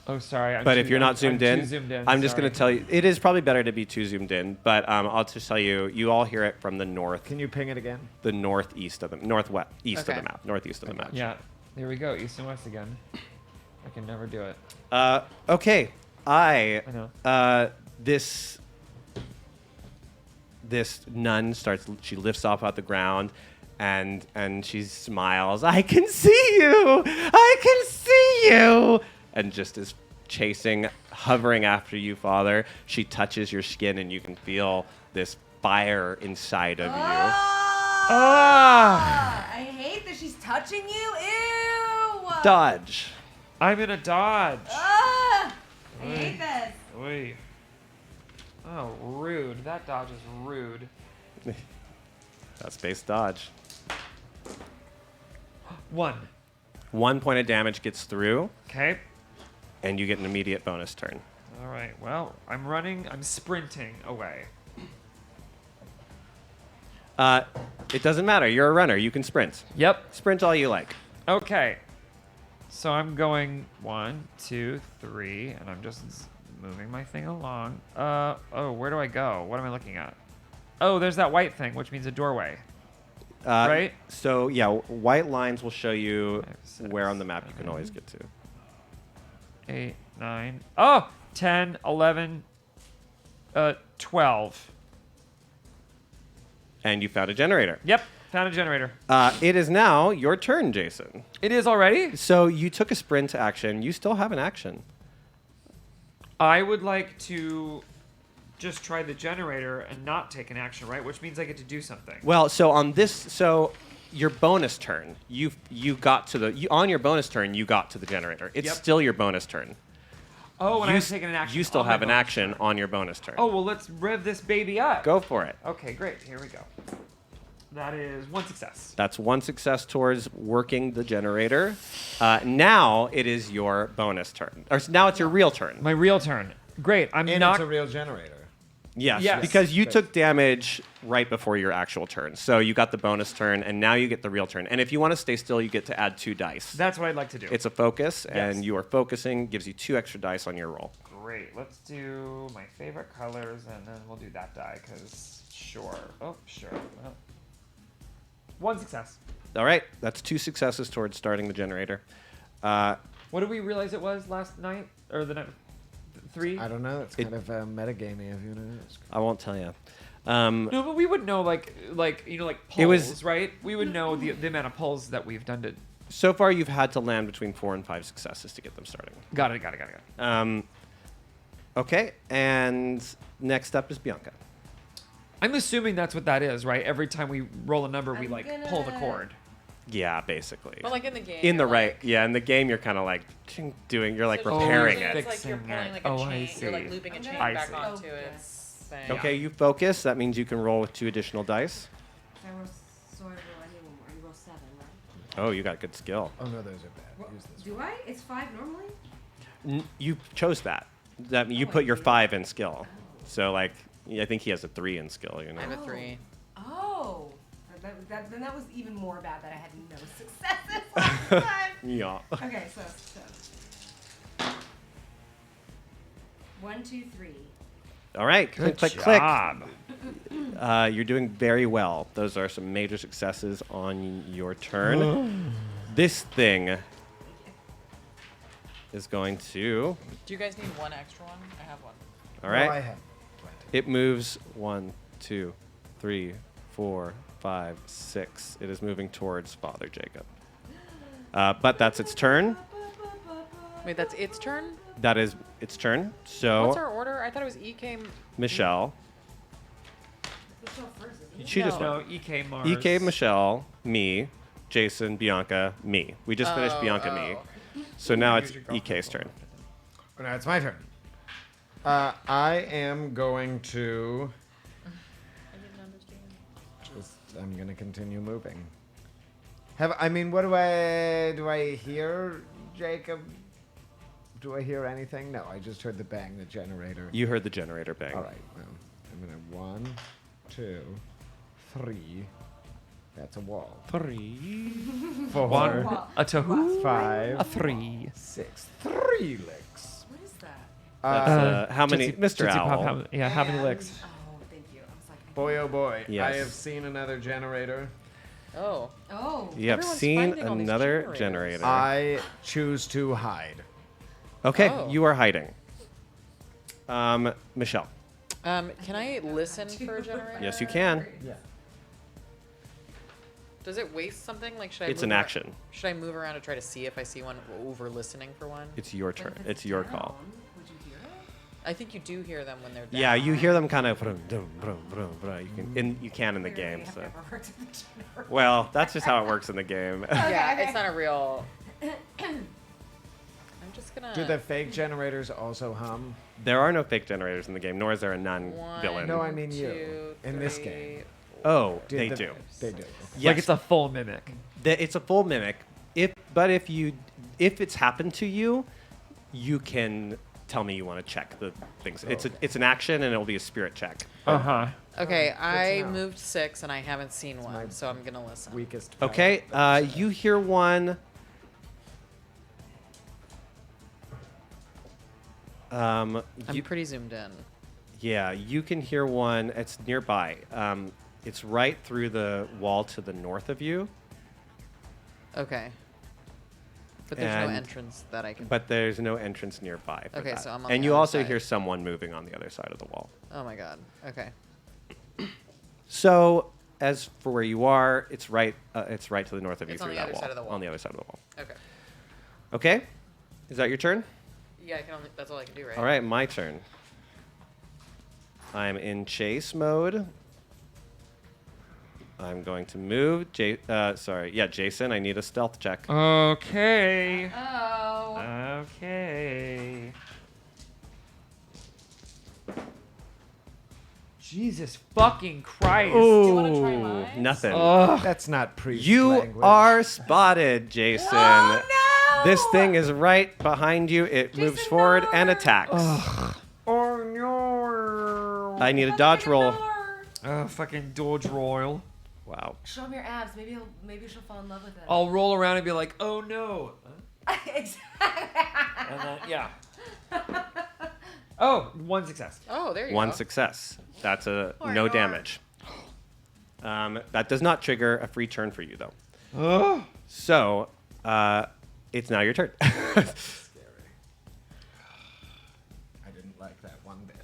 Oh, sorry. But if you're not I'm zoomed too in, zoomed in, I'm just sorry. going to tell you. It is probably better to be too zoomed in, but I'll just tell you. You all hear it from the north. Can you ping it again? The northeast of the northwest east of Okay. the map, northeast of the map. Yeah. There we go. East and west again. I can never do it. Okay. I know. This nun starts. She lifts off out the ground, and she smiles. I can see you. I can see you. And just is chasing, hovering after you, Father. She touches your skin, and you can feel this fire inside of you. Ah! I hate that she's touching you. Ew. Dodge. I'm in a dodge. Ah! I Oy. hate this. Oy. Oh, rude. That dodge is rude. That's base dodge. 1. 1 point of damage gets through. Okay. And you get an immediate bonus turn. All right. Well, I'm sprinting away. It doesn't matter. You're a runner. You can sprint. Yep. Sprint all you like. Okay. So I'm going 1, 2, 3, and I'm just moving my thing along. Oh, where do I go? What am I looking at? Oh, there's that white thing, which means a doorway. Right? So, yeah, white lines will show you where on the map you can always get to. 8, 9. Oh, 10, 11, 12. And you found a generator. Yep, found a generator. It is now your turn, Jason. It is already? So you took a sprint action. You still have an action. I would like to just try the generator and not take an action, right? Which means I get to do something. Well, so on this, your bonus turn, you got to on your bonus turn, you got to the generator. It's Yep. still your bonus turn. Oh, and you I'm taking an action. You still on my have an bonus action turn. on your bonus turn. Oh, well, let's rev this baby up. Go for it. Okay, great. Here we go. That is 1 success. That's 1 success towards working the generator. Now it is your bonus turn. Or now it's your real turn. My real turn. Great. I'm And not. it's a real generator. Yes, Yes. because you Good. took damage right before your actual turn. So you got the bonus turn, and now you get the real turn. And if you want to stay still, you get to add 2 dice. That's what I'd like to do. It's a focus, and Yes. you are focusing, gives you 2 extra dice on your roll. Great. Let's do my favorite colors, and then we'll do that die, because sure. Oh, sure. Well, 1 success. All right, that's 2 successes towards starting the generator. What did we realize it was last night? Or the night? 3? I don't know. It's kind of metagamey of you to ask. I won't tell you. No, but we would know like pulls, It was- right? We would know the amount of pulls that we've done to. So far, you've had to land between 4 and 5 successes to get them starting. Got it. Okay, and next up is Bianca. I'm assuming that's what that is, right? Every time we roll a number, we pull the cord. Yeah, basically. But like in the game. In the you're right, like- yeah. In the game, you're kind of like you're like So repairing usually it. It's like you're pulling like a chain. You're like looping a chain I back see. onto its thing. Okay, you focus. That means you can roll with 2 additional dice. So I roll any one more. You roll 7, right? Oh, you got good skill. Oh no, those are bad. Use this. Do I? It's 5 normally? You chose that. That you put your 5 in skill. So like, I think he has a 3 in skill. You know. I have a 3. Oh. Then that was even more bad that I had no successes last time. Yeah. Okay, so 1, 2, 3. All right. Good click, job. click. You're doing very well. Those are some major successes on your turn. This thing is going to. Do you guys need one extra one? I have one. All right. No, I have. It moves 1, 2, 3, 4, 5, 6. It is moving towards Father Jacob. But that's its turn. Wait, that's its turn? That is its turn. So What's our order? I thought it was EK. Michelle. She just No, went. EK Mars. EK, Michelle, me, Jason, Bianca, me. We just finished Oh, Bianca, me. So now it's EK's turn. Oh, now it's my turn. I am going to. I'm gonna continue moving. What do I hear, Jacob? Do I hear anything? No, I just heard the bang, the generator. You heard the generator bang. All right, well, I'm gonna 1, 2, 3. That's a wall. 3. 4. One, a two, 5. a 3. 6. 3 licks. What is that? That's, how many, Tootsie- Mr. Tootsie Pop, Owl? how many licks? Oh, thank you. I was like, Boy, oh boy. Yes. I have seen another generator. Oh. Oh. You have Everyone's seen finding all these another generators. generator. I choose to hide. Okay, Oh. you are hiding. Michelle. Can I listen for a generator? Yes, you can. Yeah. Does it waste something? Like, should I? It's move an ar- action. Should I move around to try to see if I see one over listening for one? It's your turn. It's your call. would you hear it? I think you do hear them when they're down. Yeah, you hear them kind of. You can in the game. So. Well, that's just how it works in the game. Yeah, it's not a real. I'm just gonna. Do the fake generators also hum? There are no fake generators in the game, nor is there a non-villain. No, I mean you. Two, In this three, game. Oh, Did they the- do. They do. Yes. Like it's a full mimic. It's a full mimic. If it's happened to you, you can tell me you want to check the things. It's an action and it'll be a spirit check. Okay, I know. moved 6 and I haven't seen one, so I'm gonna listen. Weakest. Okay, you hear one. I'm pretty zoomed in. Yeah, you can hear one. It's nearby. It's right through the wall to the north of you. Okay. But there's no And- entrance that I can. But there's no entrance nearby. For Okay, that. so I'm on and the you other also side. hear someone moving on the other side of the wall. Oh my god. Okay. So as for where you are, it's right. It's right to the north of you It's on through the that other wall. side of the wall. On the other side of the wall. Okay. Okay. Is that your turn? Yeah, I can only. That's all I can do, right? All right, my turn. I'm in chase mode. I'm going to move. Jason, I need a stealth check. Okay. Oh. Okay. Jesus fucking Christ. Ooh, nothing. That's not priest You language. are spotted, Jason. Oh, no! This thing is right behind you. It moves forward and attacks. Oh no! I need a dodge roll. Fucking dodge roll. Wow. Show him your abs. Maybe she'll fall in love with it. I'll roll around and be like, oh no. Exactly. And then, yeah. Oh, one success. Oh, there you One go. success. That's a Or no your- damage. That does not trigger a free turn for you, though. Oh. So, it's now your turn. I didn't like that one bit.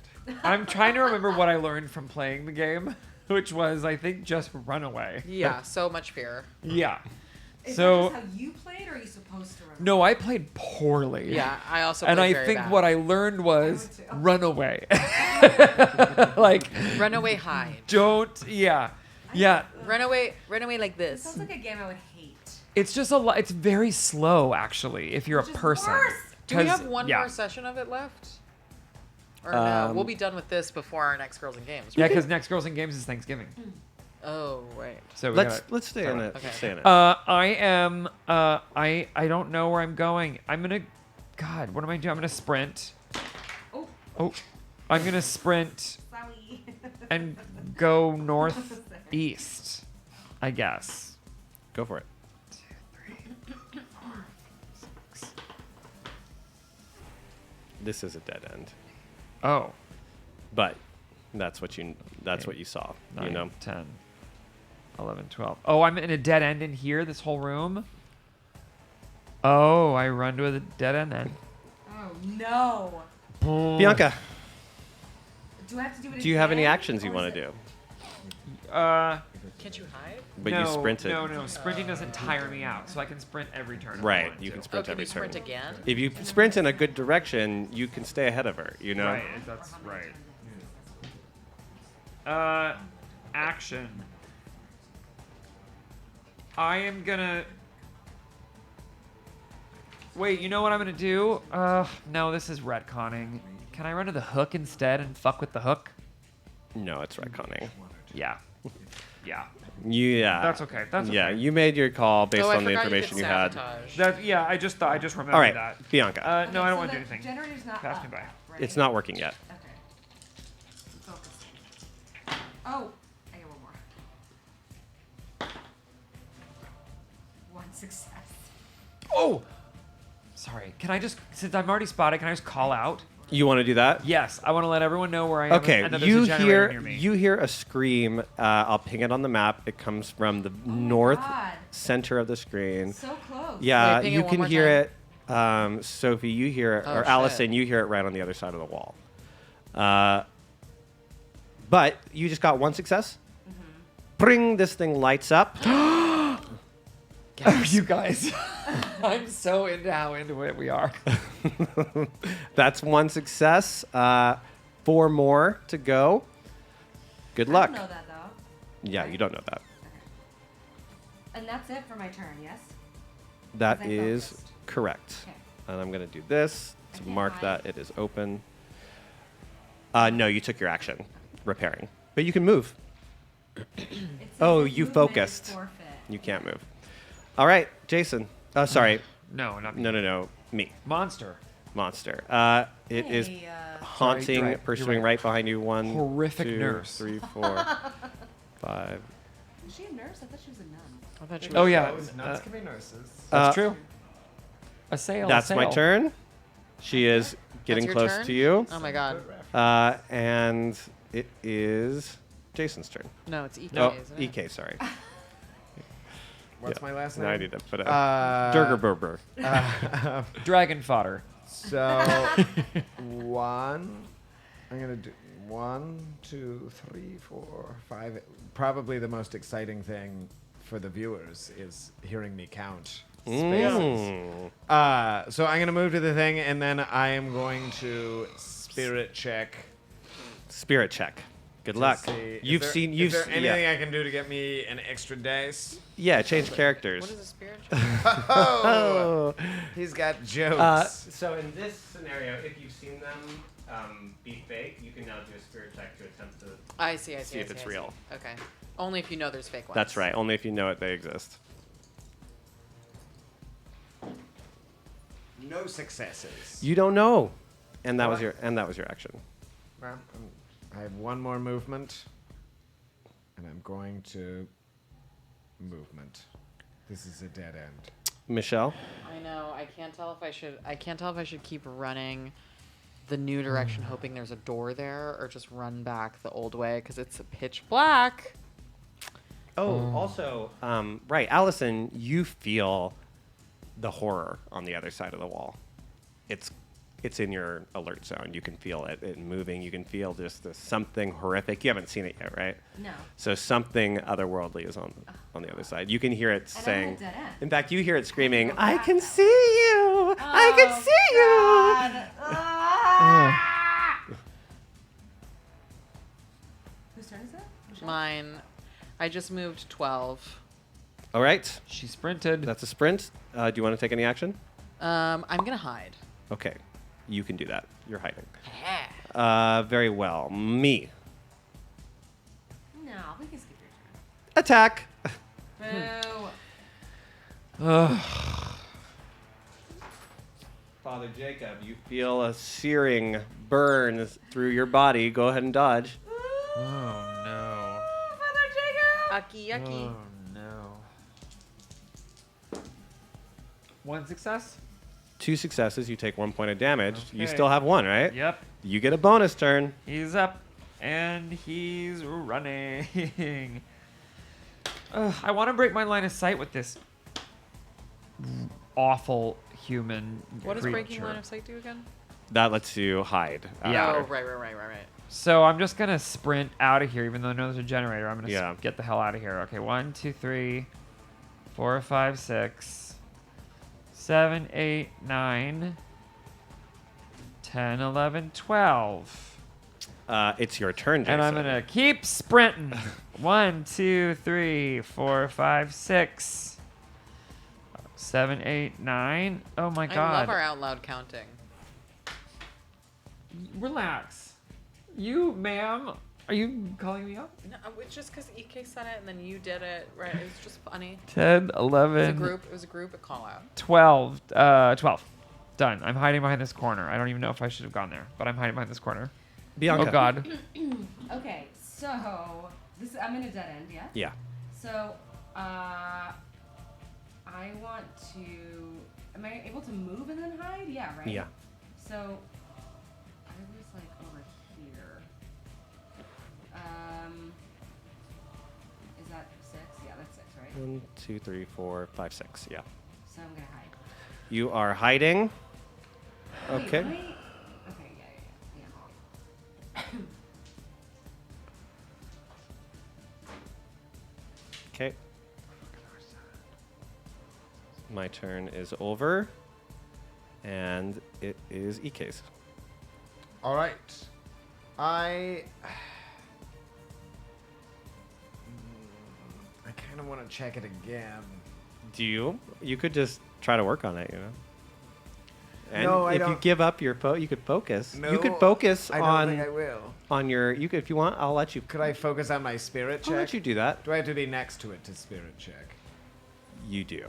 I'm trying to remember what I learned from playing the game, which was, I think, just run away. Yeah, so much fear. Yeah. Is So that just how you played, or are you supposed to run? no, I played poorly. Yeah, I also and played I very think bad. what I learned was run away. Like run away, hide. Yeah. Run away like this. Sounds like a game I would hate. It's just a lot. It's very slow, actually, if you're a person. Do we 'Cause- have one yeah. more session of it left? Or no? We'll be done with this before our next Girls and Games. Yeah, because next Girls and Games is Thanksgiving. Oh, right. So we let's gotta stay start in with- it. Okay. Let's stay in it. I am. I don't know where I'm going. I'm gonna. God, what am I doing? I'm gonna sprint. Oh. I'm gonna sprint. Sorry. And go northeast. I guess. Go for it. 2, 3, 4, 6. This is a dead end. Oh. But that's what you saw. 9, you know. 10, 11, 12. Oh, I'm in a dead end in here, this whole room? Oh, I run to a dead end then. Oh no. Bianca, Do I have to do it? do you have any again, actions you or want is to it- do? Can't you hide? But no, you sprinted. No. Sprinting doesn't tire me out, so I can sprint every turn. if I Right, want you to. can sprint can every you sprint turn. again? If you sprint in a good direction, you can stay ahead of her. You know. Right, that's right. Action. I am gonna. Wait, you know what I'm gonna do? No, this is retconning. Can I run to the hook instead and fuck with the hook? No, it's retconning. Yeah. Yeah. Yeah. That's okay. That's yeah. okay. You made your call based Oh, I on the forgot information you you could had. sabotage. Yeah, I just remembered All right, that. Bianca. No, I don't so want to the do anything. generator's not Pass up, me by. right? It's not working yet. Okay. Focus. Oh, I get one more. One success. Oh! Sorry. Can I just, since I'm already spotted, can I just call out? You want to do that? Yes, I want to let everyone know where I am. Okay, and that there's you a generator hear near me. you hear a scream. I'll ping it on the map. It comes from the north God. center of the screen. So close. Yeah, Wait, ping it you one can more hear time. it. Sophie, you hear it, Oh, or shit. Allison, you hear it right on the other side of the wall. But you just got one success. Bring this thing lights up. You guys. I'm so into how into it we are. That's one success. 4 more to go. Good luck. I don't know that though. Yeah, you don't know that. And that's it for my turn, yes? That I is focused? correct. Okay. And I'm going to do this I to can't mark hide. that it is open. No, you took your action repairing. But you can move. It says Oh, this you movement is focused. forfeit. You can't move. All right, Jason. Sorry. No, not me. No. Me. Monster. Monster. It is Hey, haunting, Sorry, you're right, pursuing you're right right. behind you. 1, Horrific 2, nurse. 3, 4, 5. Is she a nurse? I thought she was a nun. I thought you Oh, yeah. Nuns can be nurses. That's true. A sail. That's a my sail. turn. She is getting your close turn? to you. Oh my god. And it is Jason's turn. No, it's EK, Oh, isn't it? EK, sorry. What's my last No, name? I need to put it. Uh, Durgerberber. Dragon fodder. So, one. I'm going to do 1, 2, 3, 4, 5. Probably the most exciting thing for the viewers is hearing me count spaces. So I'm going to move to the thing, and then I am going to spirit check. Spirit check. Good to luck. see- You've is there, seen. Is You've there s- anything yeah. I can do to get me an extra dice? Yeah, change characters. What is a spirit? Oh, he's got jokes. So in this scenario, if you've seen them be fake, you can now do a spirit check to attempt to I see. see if it's real. Okay. Only if you know there's fake ones. That's right. Only if you know it, they exist. No successes. You don't know, and that was What? your action. Well, I have one more movement, and I'm going to movement. This is a dead end. Michelle. I know. I can't tell if I should keep running the new direction, hoping there's a door there, or just run back the old way because it's pitch black. Oh, also, right, Allison, you feel the horror on the other side of the wall. It's it's in your alert zone. You can feel it moving. You can feel just something horrific. You haven't seen it yet, right? No. So something otherworldly is on the other side. You can hear it And I'm saying. in a dead end. In fact, you hear it screaming, "I can see you! I can see you!" Whose turn is it? Mine. I just moved 12. All right. She sprinted. That's a sprint. Do you want to take any action? I'm gonna hide. Okay. You can do that. You're hiding. Yeah. Very well. Me. No, we can skip your Attack. turn. Boo. Father Jacob, you feel a searing burn through your body. Go ahead and dodge. Oh no. Father Jacob. Yucky, yucky. Oh no. One success? 2 successes. You take 1 point of damage. You Okay. still have 1, right? Yep. You get a bonus turn. He's up and he's running. Ugh, I want to break my line of sight with this awful human What does creature. breaking line of sight do again? That lets you hide. Yeah. Oh, after. right. So I'm just gonna sprint out of here, even though I know there's a generator. I'm gonna Yeah. get the hell out of here. Okay, 1, 2, 3, 4, 5, 6, 7, 8, 9, 10, 11, 12. It's your turn, Jason. And I'm gonna keep sprinting. 1, 2, 3, 4, 5, 6, 7, 8, 9. Oh my I god. love our out loud counting. Relax. You, ma'am, are you calling me up? No, it's just because EK said it and then you did it, right? It was just funny. 10, 11. It was a group, a call out. 12. 12. Done. I'm hiding behind this corner. I don't even know if I should have gone there, but I'm hiding behind this corner. Bianca. Oh god. Okay, so I'm in a dead end, yeah? Yeah. So, I want to. Am I able to move and then hide? Yeah, right? Yeah. So, I was like over here. Is that 6? Yeah, that's 6, right? 1, 2, 3, 4, 5, 6. Yeah. So I'm gonna hide. You are hiding. Wait, Okay. am I- Okay, yeah. Okay. My turn is over. And it is EK's. All right. I kind of want to check it again. Do you? You could just try to work on it, you know? And No, I if you don't- give up your you could focus. You could No, focus I don't on think I will. on your you could if you want, I'll let you. Could I focus on my spirit check? I'll let you do that. Do I have to be next to it to spirit check? You do.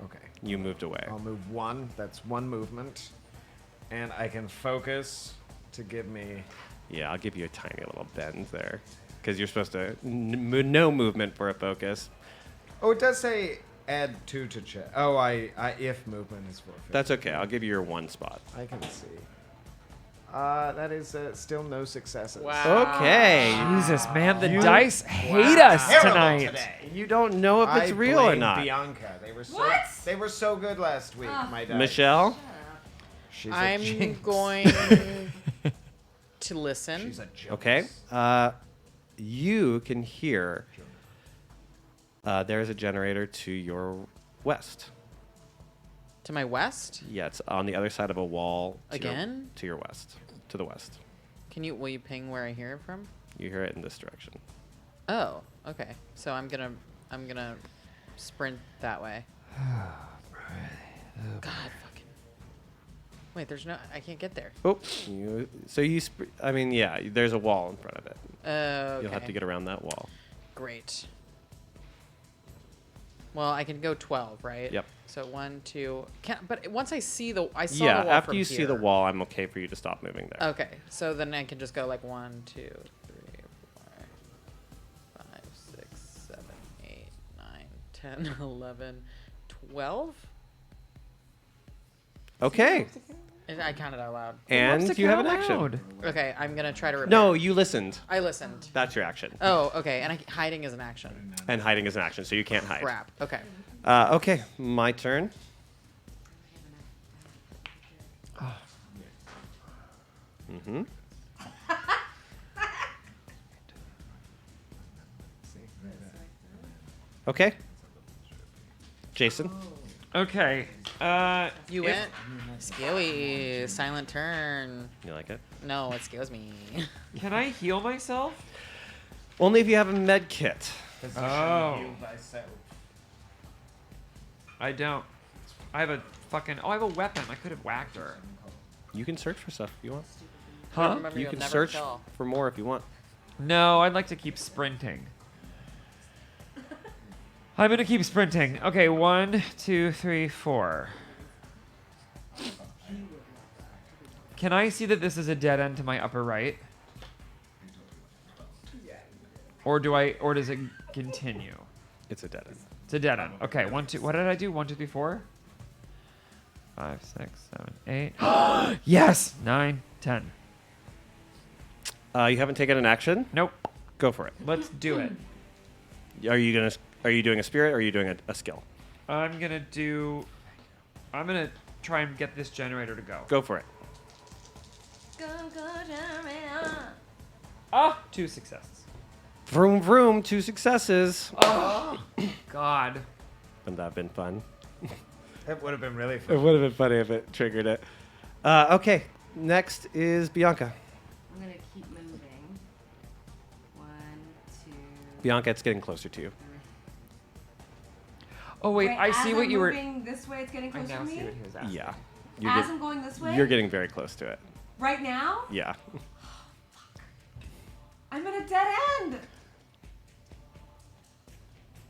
Okay. You moved away. I'll move 1. That's 1 movement. And I can focus to give me... Yeah, I'll give you a tiny little bend there. Because you're supposed to... no movement for a focus. Oh, it does say add 2 to check. Oh, I if movement is forfeit. That's okay. I'll give you your 1 spot. I can see. That is still no successes. Okay. Jesus, man, the You- dice hate us Terrible tonight. today. You don't know if it's I real or blame not. Bianca. They were so What? They were so good last week. My dice. Michelle? She's a I'm jinx. going to listen. She's a jinx. Okay. You can hear there's a generator to your west. To my west? Yeah, it's on the other side of a wall. Again? To your west. To the west. Will you ping where I hear it from? You hear it in this direction. Oh, okay. So I'm gonna sprint that way. God fucking. Wait, I can't get there. Oh, I mean, yeah, there's a wall in front of it. Okay. You'll have to get around that wall. Great. Well, I can go 12, right? Yep. So 1, 2. But once I see the, I saw the Yeah, wall after from you here. see the wall, I'm okay for you to stop moving there. Okay, so then I can just go like 1, 2, 3, 4, 5, 6, 7, 8, 9, 10, 11, 12. Okay. I counted out loud. And you have an action. Okay, I'm gonna try to repair. No, you listened. I listened. That's your action. Oh, okay. And hiding is an action. And hiding is an action, so you can't hide. Crap. Okay. Okay, my turn. Mm-hmm. Okay. Jason. Okay. You went. Scary. Silent turn. You like it? No, it scares me. Can I heal myself? Only if you have a med kit. Oh. I don't. I have a fucking. Oh, I have a weapon. I could have whacked her. You can search for stuff if you want. Huh? Remember, You you'll can never search kill. for more if you want. No, I'd like to keep sprinting. I'm gonna keep sprinting. Okay, 1, 2, 3, 4. Can I see that this is a dead end to my upper right? Or does it continue? It's a dead end. It's a dead end. Okay, 1, 2. What did I do? 1, 2, 3, 4. 5, 6, 7, 8. Yes! 9, 10. You haven't taken an action? Nope. Go for it. Let's do it. Are you doing a spirit or are you doing a skill? I'm gonna try and get this generator to go. Go for it. Ah! 2 successes. Vroom vroom, 2 successes. Oh, God. Wouldn't that have been fun? It would have been really fun. It would have been funny if it triggered it. Okay, next is Bianca. I'm gonna keep moving. 1, 2. Bianca, it's getting closer to you. Oh wait, I see what you were. Moving this way, it's getting closer to me. what he was asking. Yeah. As I'm going this way. You're getting very close to it. Right now. Yeah. I'm at a dead end.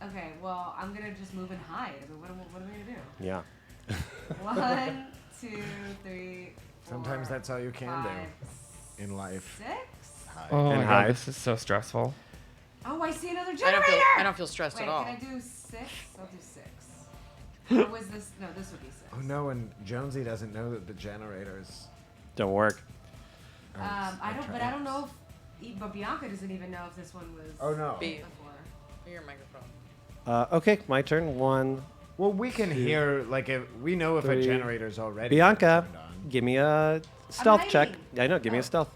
Okay, well, I'm gonna just move and hide. I mean, what am I gonna do? Yeah. 1, 2, 3, 4. Sometimes that's all you can 5, do in life. 6. Hide. Oh And my hide. God, this is so stressful. Oh, I see another generator. I don't feel stressed Wait, at all. can I do 6? I'll do 6. Or was this? No, this would be 6. Oh no, and Jonesy doesn't know that the generators Don't work. I don't know if. But Bianca doesn't even know if this one was. Oh no. Be before. your microphone. Okay, my turn. 1. Well, we can hear we know if 3. a generator's already Bianca, turned on. give me a stealth hiding. check. I know. Give me a stealth.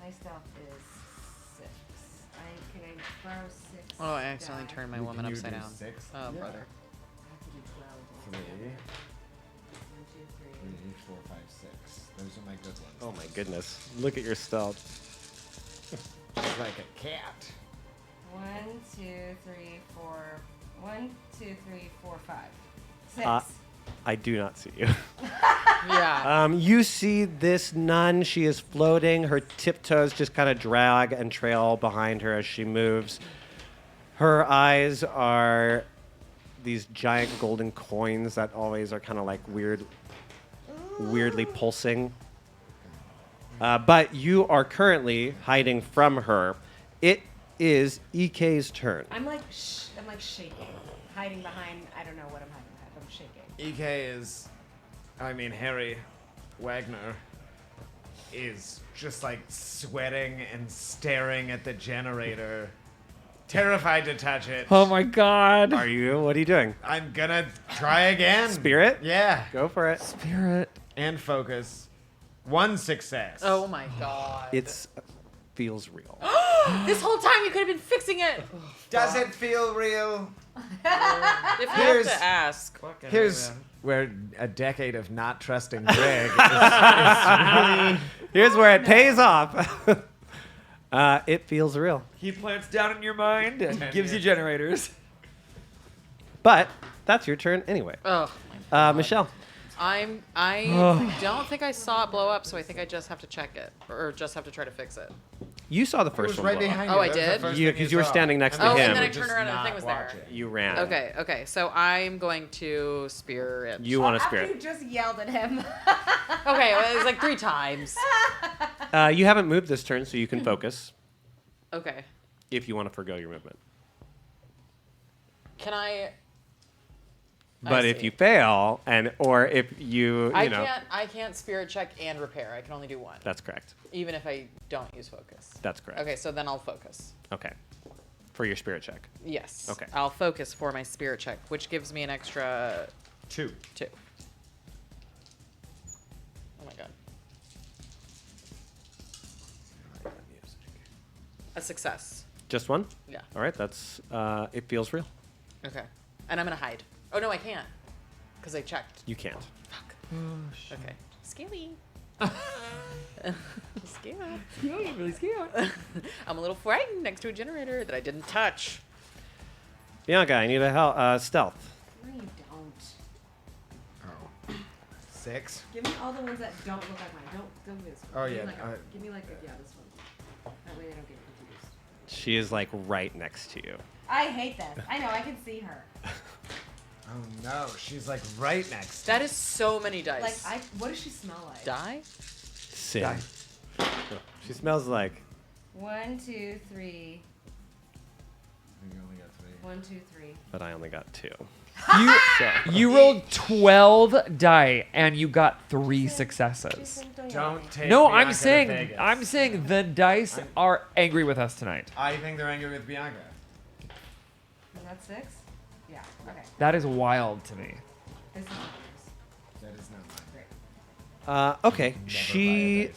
My stealth is 6. Can I borrow 6? Oh, I accidentally turned my woman Can you upside do down. 6? Oh, Yeah. brother. I have to do 12. 3, 1, 2, 3. 4, 5, 6. Those are my good ones. Oh my goodness. Look at your stealth. She's like a cat. 1, 2, 3, 4. 1, 2, 3, 4, 5. 6. I do not see you. Yeah. You see this nun. She is floating. Her tiptoes just kind of drag and trail behind her as she moves. Her eyes are these giant golden coins that always are kind of like weirdly pulsing. But you are currently hiding from her. It is EK's turn. I'm like shaking, hiding behind. I don't know what I'm hiding behind. I'm shaking. EK is, Harry Wagner is just like sweating and staring at the generator, terrified to touch it. Oh my God. Are you? What are you doing? I'm gonna try again. Spirit? Yeah. Go for it. Spirit. And focus. 1 success. Oh my God. It feels real. This whole time you could have been fixing it. Does it feel real? If you Here's- have to ask. Here's where a decade of not trusting Greg is really... Here's where it pays off. It feels real. He plants down in your mind and gives you generators. But that's your turn anyway. Oh my God. Michelle. I don't think I saw it blow up, so I think I just have to check it, or just have to try to fix it. You saw the first was one. right blow up. behind Oh, you. I That was the did? first Yeah, thing because you were saw. standing next to Oh, him. and then I Just turned around and the not thing was there. watch it. You ran. Okay, so I'm going to spirit. You want to After spirit. you just yelled at him. Okay, well, it was like 3 times. You haven't moved this turn, so you can focus Okay. if you want to forgo your movement. Can I? But if you fail, or if you know, I can't spirit check and repair. I can only do one. that's correct. Even if I don't use focus. That's correct. Okay, so then I'll focus. Okay. For your spirit check. Yes. Okay. I'll focus for my spirit check, which gives me an extra 2. 2. A success. Just one? Yeah. All right, that's it feels real. Okay. And I'm gonna hide. Oh no, I can't. Because I checked. You can't. Fuck. Okay. Scary. Scary. Really scared. I'm a little frightened next to a generator that I didn't touch. Bianca, I need a stealth. No, you don't. 6. Give me all the ones that don't look like mine. Don't give me this one. Oh, Give yeah, me give me like this one. That way they don't get confused. She is like right next to you. I hate this. I know. I can see her. Oh no, she's like right next. That is so many dice. Like what does she smell like? Die? Sin. She smells like. 1, 2, 3. You only got 3. 1, 2, 3. But I only got 2. You rolled 12 die and you got 3 successes. Don't take. No, Bianca I'm to saying Vegas. the dice are angry with us tonight. I think they're angry with Bianca. And that's 6? Yeah. Okay. That is wild to me. This is yours. That is not mine. Great. Okay. She.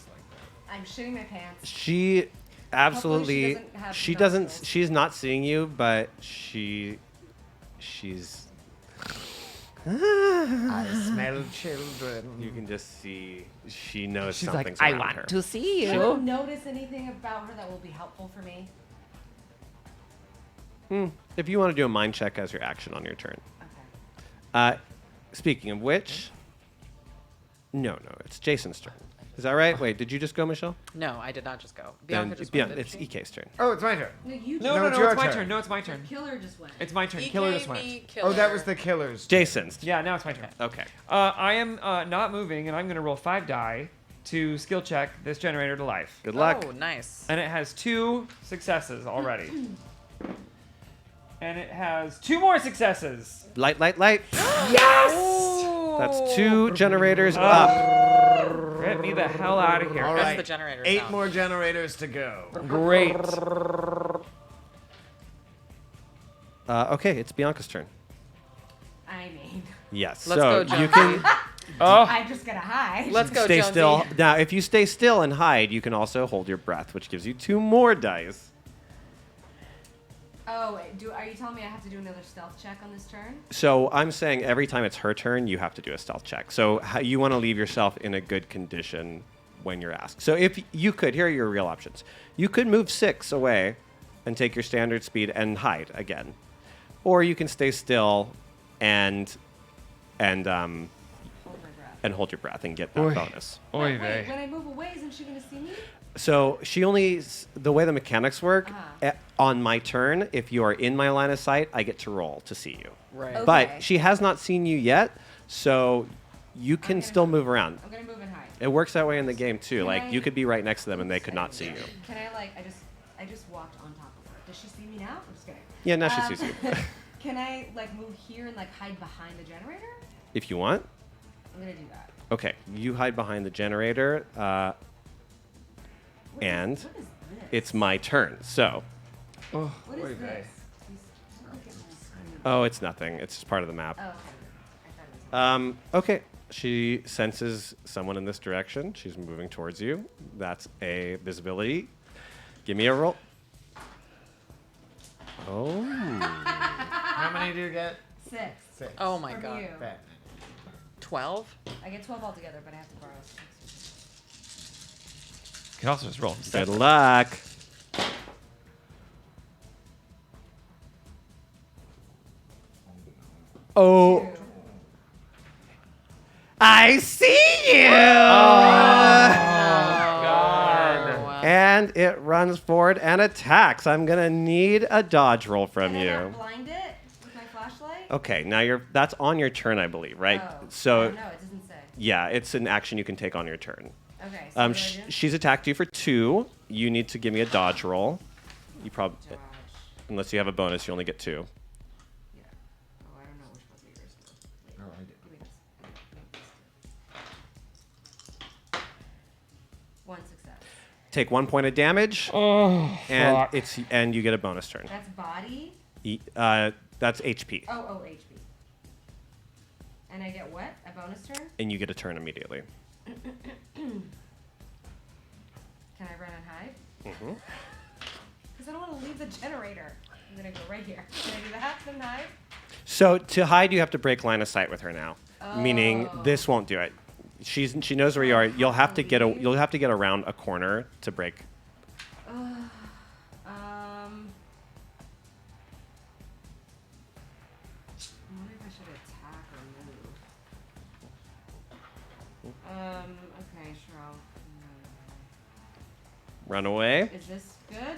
I'm shitting my pants. She absolutely. doesn't have She no doesn't. skills. She's not seeing you, but she's. I smell children. You can just see she knows She's like, something's I around want her. to see Do you. you notice anything about her that will be helpful for me? If you want to do a mind check as your action on your turn. Okay. Speaking of which, no, it's Jason's turn. Is that right? Wait, did you just go, Michelle? No, I did not just go. Then, Bianca just yeah, went, didn't it's she? EK's turn. Oh, it's my turn. No, you. No, it's it's your my turn. turn. No, it's my turn. Killer just went. It's my turn. EK, Killer just me, went. killer. Oh, that was the killer's. Jason's. Yeah, now it's my turn. Okay. I am not moving, and I'm going to roll 5 die to skill check this generator to life. Good luck. Oh, nice. And it has 2 successes already. And it has 2 more successes. Light. Yes! That's 2 generators up. Get me the hell out of here. All That's right. the generator 8 sound. more generators to go. Great. Okay, it's Bianca's turn. I mean, Yes. Let's so go, you Jonesy. can I'm just gonna hide. Let's go, stay Jonesy. still. Now, if you stay still and hide, you can also hold your breath, which gives you 2 more dice. Oh, wait, are you telling me I have to do another stealth check on this turn? So I'm saying every time it's her turn, you have to do a stealth check. So you want to leave yourself in a good condition when you're asked. So if you could, here are your real options. You could move 6 away and take your standard speed and hide again, or you can stay still and Hold my breath. hold your breath and get that bonus. Oy Wait, vey. when I move away, isn't she gonna see me? So the way the mechanics work, on my turn, if you are in my line of sight, I get to roll to see you. Right. Okay. But she has not seen you yet, so you can still move around. I'm gonna move and hide. It works that way in the game too. Can Like I- you could be right next to them and they could not see you. Can I I just walked on top of her. Does she see me now? I'm just kidding. Yeah, now she sees you. Can I move here and hide behind the generator? If you want. I'm gonna do that. Okay, you hide behind the generator, and What is this? it's my turn. So, What is this? oh, it's nothing. It's just part of the map. Oh, okay. I thought it was. Okay. She senses someone in this direction. She's moving towards you. That's a visibility. Give me a roll. Oh. How many do you get? 6. 6. Oh my From god. you. Batman. 12? I get 12 altogether, but I have to borrow 6. You can also just roll. Good luck. Oh. I see you! And it runs forward and attacks. I'm going to need a dodge roll from Can I you. not blind it with my flashlight? Okay, now that's on your turn, I believe, right? Oh. So, I don't know, it doesn't say. yeah, it's an action you can take on your turn. Okay, so what do I do? She's attacked you for 2. You need to give me a dodge roll. You probably, Dodge. unless you have a bonus, you only get 2. Yeah. Oh, I don't know which one's yours. Wait, Oh, I do. give me this. 1 success. Take 1 point of damage, and and you get a bonus turn. That's body? That's HP, Oh, HP. And I get what? A bonus turn? and you get a turn immediately. Can I run and hide? Mm-hmm. because I don't want to leave the generator. I'm gonna go right here. Can I do that? Then hide? So to hide, you have to break line of sight with her now. Meaning Oh. this won't do it. She knows where you are. You'll have to get around a corner to break. I wonder if I should attack or move. Okay, sure. Run away. Is this good?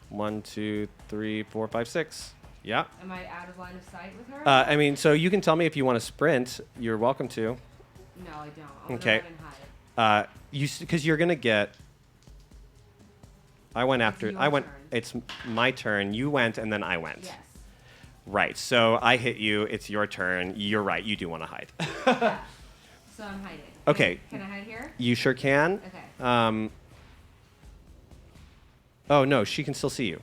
1, 2, 3, 4, 5, 6. Yeah. Am I out of line of sight with her? I mean, so you can tell me if you want to sprint. You're welcome to. No, I don't. I'll Okay. run and hide. Because you're gonna get. I went after. your I went. turn. It's my turn. You went, and then I went. Yes. Right. So I hit you. It's your turn. You're right. You do want to hide. Yeah. So I'm hiding. Okay. Can I hide here? You sure can. Okay. Oh no, she can still see you.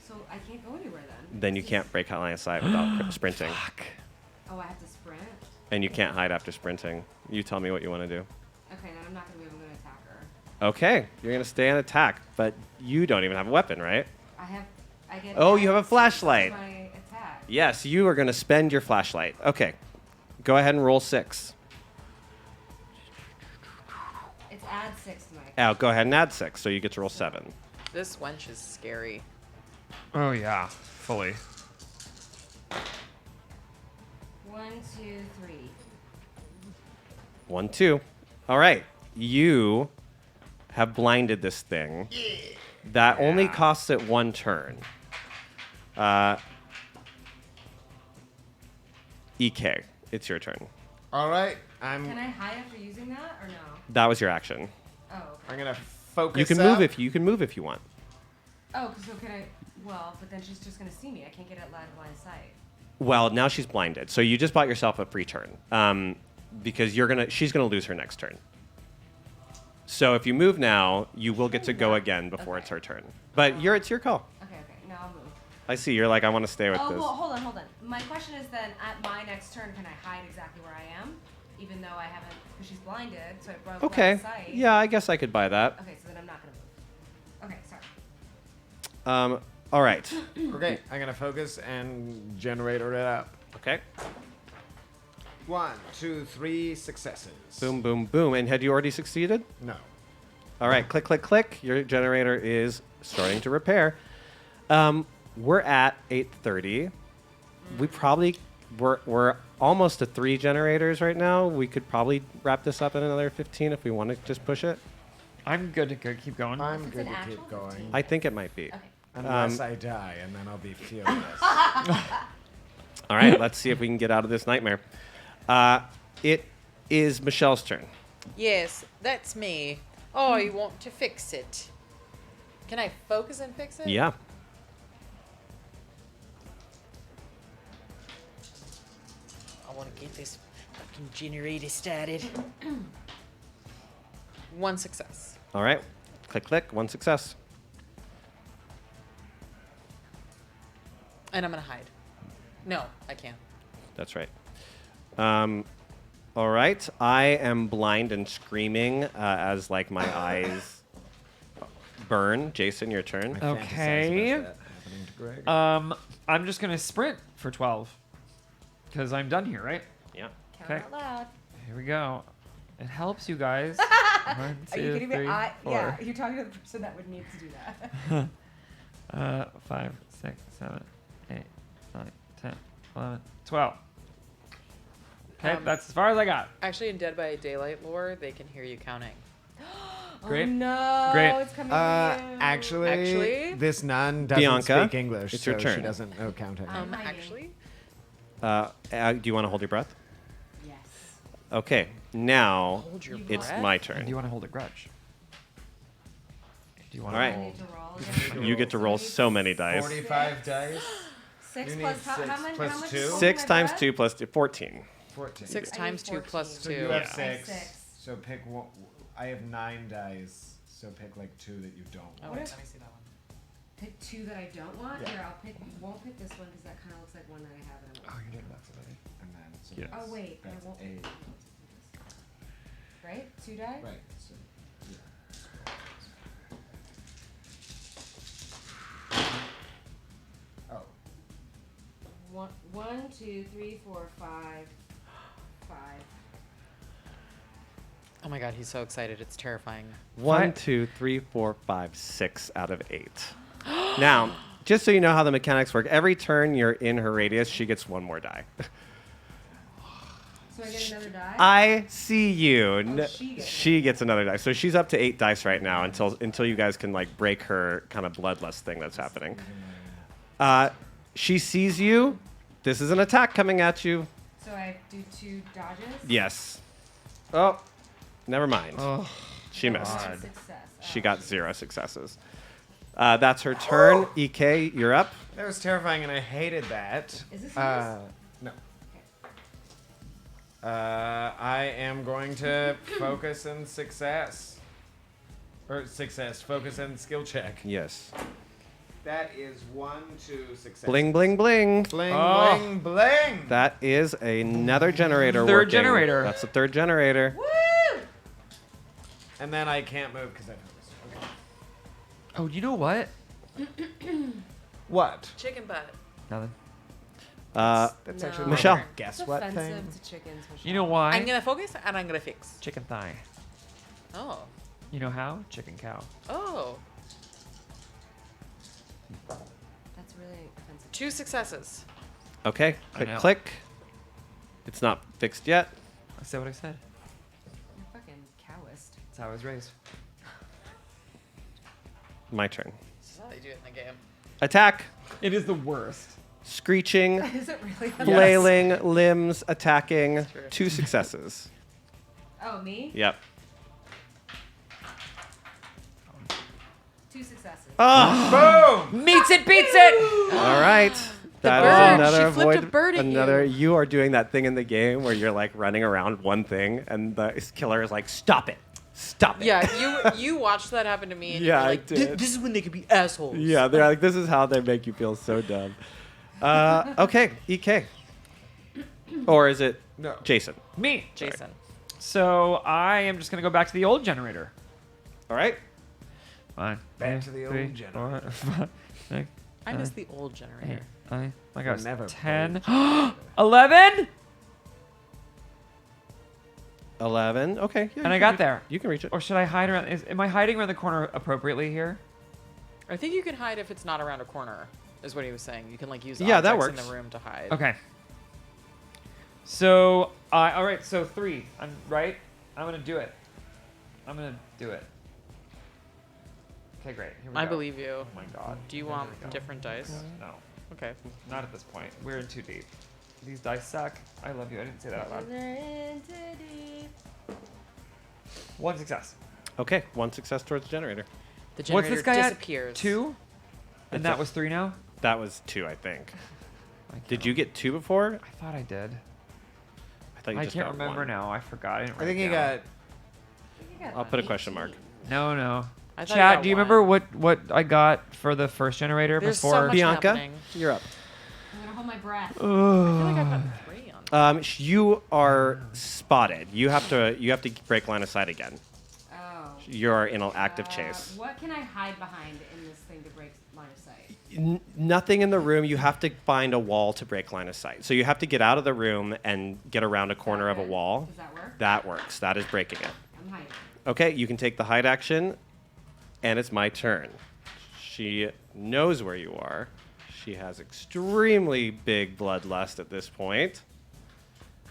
So I can't go anywhere then. Then you can't break line of sight without sprinting. Oh, I have to sprint? And you can't hide after sprinting. You tell me what you want to do. Okay, then I'm not going to move. I'm going to attack her. Okay, you're gonna stay and attack, but you don't even have a weapon, right? I get Oh, you have a add flashlight. to my attack. Yes, you are gonna spend your flashlight. Okay, go ahead and roll 6. It's add 6 to my Go ahead and add 6, so you get to roll 7. This wench is scary. Oh yeah, fully. 1, 2, 3. 1, 2. All right, you have blinded this thing. That only costs it 1 turn. EK, it's your turn. All right. Can I hide after using that or no? That was your action. Oh, okay. I'm gonna focus. You can up. move if you want. Oh, so can I? Well, but then she's just going to see me. I can't get at line of sight. Well, now she's blinded, so you just bought yourself a free turn because she's gonna lose her next turn. So if you move now, you will get to go again before it's her turn. But it's your call. Okay, now I'll move. I see. You're like, I want to stay with Oh, this. well, hold on. My question is then, at my next turn, can I hide exactly where I am? Even though I haven't, because she's blinded, so I broke line Okay. of sight. Yeah, I guess I could buy that. Okay, so then I'm not going to move. Okay, sorry. All right. Okay, I'm gonna focus and generator it up. Okay. 1, 2, 3 successes. Boom, boom, boom. And had you already succeeded? No. All right. Click, click, click. Your generator is starting to repair. We're at 8:30. We're almost to 3 generators right now. We could probably wrap this up in another 15 if we want to just push it. I'm good to keep going. I'm good to keep going. I think it might be. Okay. Unless I die, and then I'll be furious. All right, let's see if we can get out of this nightmare. It is Michelle's turn. Yes, that's me. Oh, you want to fix it? Can I focus and fix it? Yeah. I want to get this fucking generator started. 1 success. All right. Click, click. 1 success. And I'm gonna hide. No, I can't. That's right. All right. I am blind and screaming as like my eyes burn. Jason, your turn. Okay. I'm just gonna sprint for 12 because I'm done here, right? Yeah. Count out loud. Here we go. It helps you guys. 1, 2, Are you kidding me? 3, 4. Yeah, you're talking to the person that would need to do that. 5, 6, 7, 8, 9, 10, 11, 12. Okay, that's as far as I got. Actually, in Dead by Daylight lore, they can hear you counting. Great. Oh no, Great. it's coming from you. Actually, this nun doesn't Bianca, speak English, it's your so turn. she doesn't know counting. Actually, Do you want to hold your breath? Yes. Okay. Now Hold your it's breath? my Do turn. you want to hold a grudge? Do you want All right. I need to roll again. You get to roll so many dice. 45 dice. 6 You need plus how 6 much? plus how much 2? is 6 my times breath? 2 plus 2, 14. 14. 6 I times need 2 plus 2. So you have I have 6. 6. So pick one. I have 9 dice. So pick like 2 that you don't Oh, want. wait, let me see that one. Pick 2 that I don't want. Yeah. Here, won't pick this one because that kind of looks like one that I have. And Oh, you did that already. And then so Yeah. Oh wait, I that's won't. 8. Right? 2 die. Right. So, yeah. One, two, three, four, five. Oh my god, he's so excited. It's terrifying. 1, 2, 3, 4, 5, 6 out of 8. Now, just so you know how the mechanics work, every turn you're in her radius, she gets one more die. So I get another die? I see you. Oh, She gets another die. So she's up to 8 dice right now until you guys can like break her kind of bloodlust thing that's happening. She sees you. This is an attack coming at you. So I do 2 dodges? Yes. Oh, never mind. Oh, she missed. God. Success. She got 0 successes. That's her turn. EK, you're up. That was terrifying, and I hated that. Is this yours? No. I am going to focus in success. Or success. Focus in skill check. Yes. That is 1, 2 success. Bling, bling, bling. Bling, bling, bling. That is another generator Third working. generator. That's the 3rd generator. Woo! And then I can't move because I focused. Okay. Oh, you know what? What? Chicken butt. Nothing. That's actually Michelle. my guess It's what offensive thing. to chickens, Michelle. You know why? I'm gonna focus and I'm gonna fix. Chicken thigh. Oh. You know how? Chicken cow. Oh. That's really offensive. 2 successes. Okay. I Click, know. click. It's not fixed yet. I said what I said. You're fucking Taoist. That's how I was raised. My turn. This is how they do it in the game. Attack. It is the worst. Screeching. Is it really? Flailing, limbs, attacking. 2 successes. Oh, me? Yep. 2 successes. Oh, Boom! Meets it, beats it! All right. That bird. is another She flipped a avoid. bird at Another. you. You are doing that thing in the game where you're like running around one thing, and the killer is like, "Stop it! Stop it!" Yeah, you watched that happen to me. And Yeah, you were I like, did. This is when they could be assholes. Yeah, they're like, "This is how they make you feel so dumb." Okay, EK. Or is it No. Jason? Me. Jason. So I am just gonna go back to the old generator. All right. Fine. Back to the old 3, generator. 4, 5, 6, I miss the old generator. 8, 9. I got Never 10. 11. 11. Okay. Yeah, And you I can got reach- there. You can reach it. Or should I hide around? Am I hiding around the corner appropriately here? I think you can hide if it's not around a corner, is what he was saying. You can like use Yeah, that objects works. in the room to hide. Okay. So, all right. So 3. I'm right. I'm gonna do it. I'm gonna do it. Okay, great. Here we I go. believe you. Oh my god. Do you Here want we go. different dice? No. Okay. Not at this point. We're in too deep. These dice suck. I love you. I didn't say that out loud. 1 success. Okay, 1 success towards the generator. The What's generator this guy disappears. at? 2? And It's that a- was 3 now? That was 2, I think. I can't Did you get 2 before? I thought I did. I thought you I just can't got remember 1. now. I forgot. I didn't I write think it you down. got. I'll put a question mark. No, no. I thought you Chat, got do you 1. remember what I got for the first generator There's so before? much Bianca, happening. you're up. I'm gonna hold my breath. I feel like I've gotten 3 on. You are spotted. You have to break line of sight again. Oh. You're in an active chase. What can I hide behind in this thing to break line of sight? Nothing in the room. You have to find a wall to break line of sight. So you have to get out of the room and get around a corner of a wall. Does that work? That works. That is breaking it. I'm hiding. Okay, you can take the hide action, and it's my turn. She knows where you are. She has extremely big bloodlust at this point.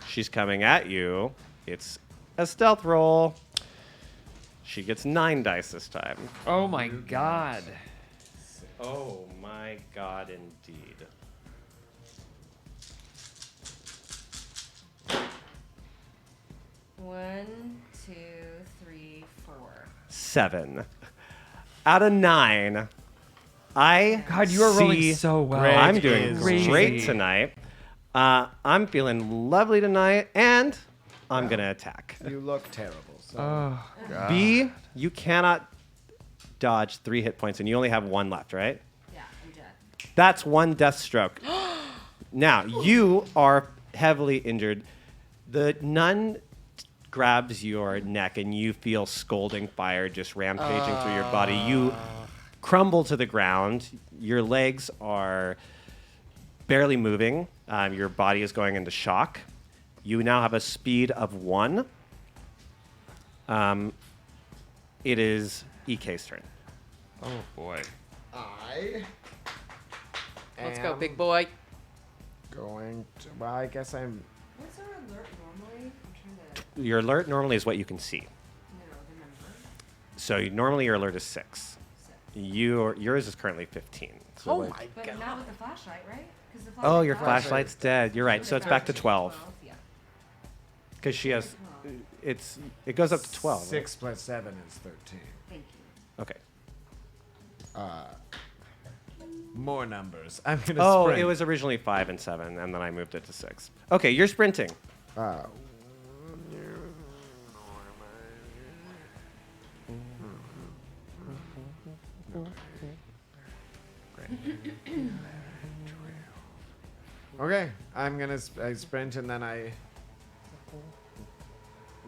She's coming at you. It's a stealth roll. She gets 9 dice this time. Oh my god. Oh my god, indeed. One, 2, 3, 4. 7. Out of 9. God, you are rolling see so well. Greg I'm doing is great crazy. tonight. I'm feeling lovely tonight, and I'm gonna attack. You look terrible. So. Oh god. B, you cannot dodge 3 hit points, and you only have 1 left, right? Yeah, I'm dead. That's 1 death stroke. Now, you are heavily injured. The nun grabs your neck, and you feel scalding fire just rampaging through your body. You crumble to the ground. Your legs are barely moving. Your body is going into shock. You now have a speed of 1. It is EK's turn. Oh boy. Let's go, big boy. Going to. Well, I guess I'm. What's our alert normally? I'm trying to. Your alert normally is what you can see. No, the number. So normally your alert is 6. Yours is currently 15. So Oh my But god. not with the flashlight, right? 'Cause the Oh, your flashlight's flashlight's dead. You're right. So it's back to 12. Yeah. Because she has. It goes up to 12. 6 plus 7 is 13. Thank you. Okay. More numbers. I'm gonna Oh, sprint. it was originally 5 and 7, and then I moved it to 6. Okay, you're sprinting. Okay, I'm gonna I sprint and then I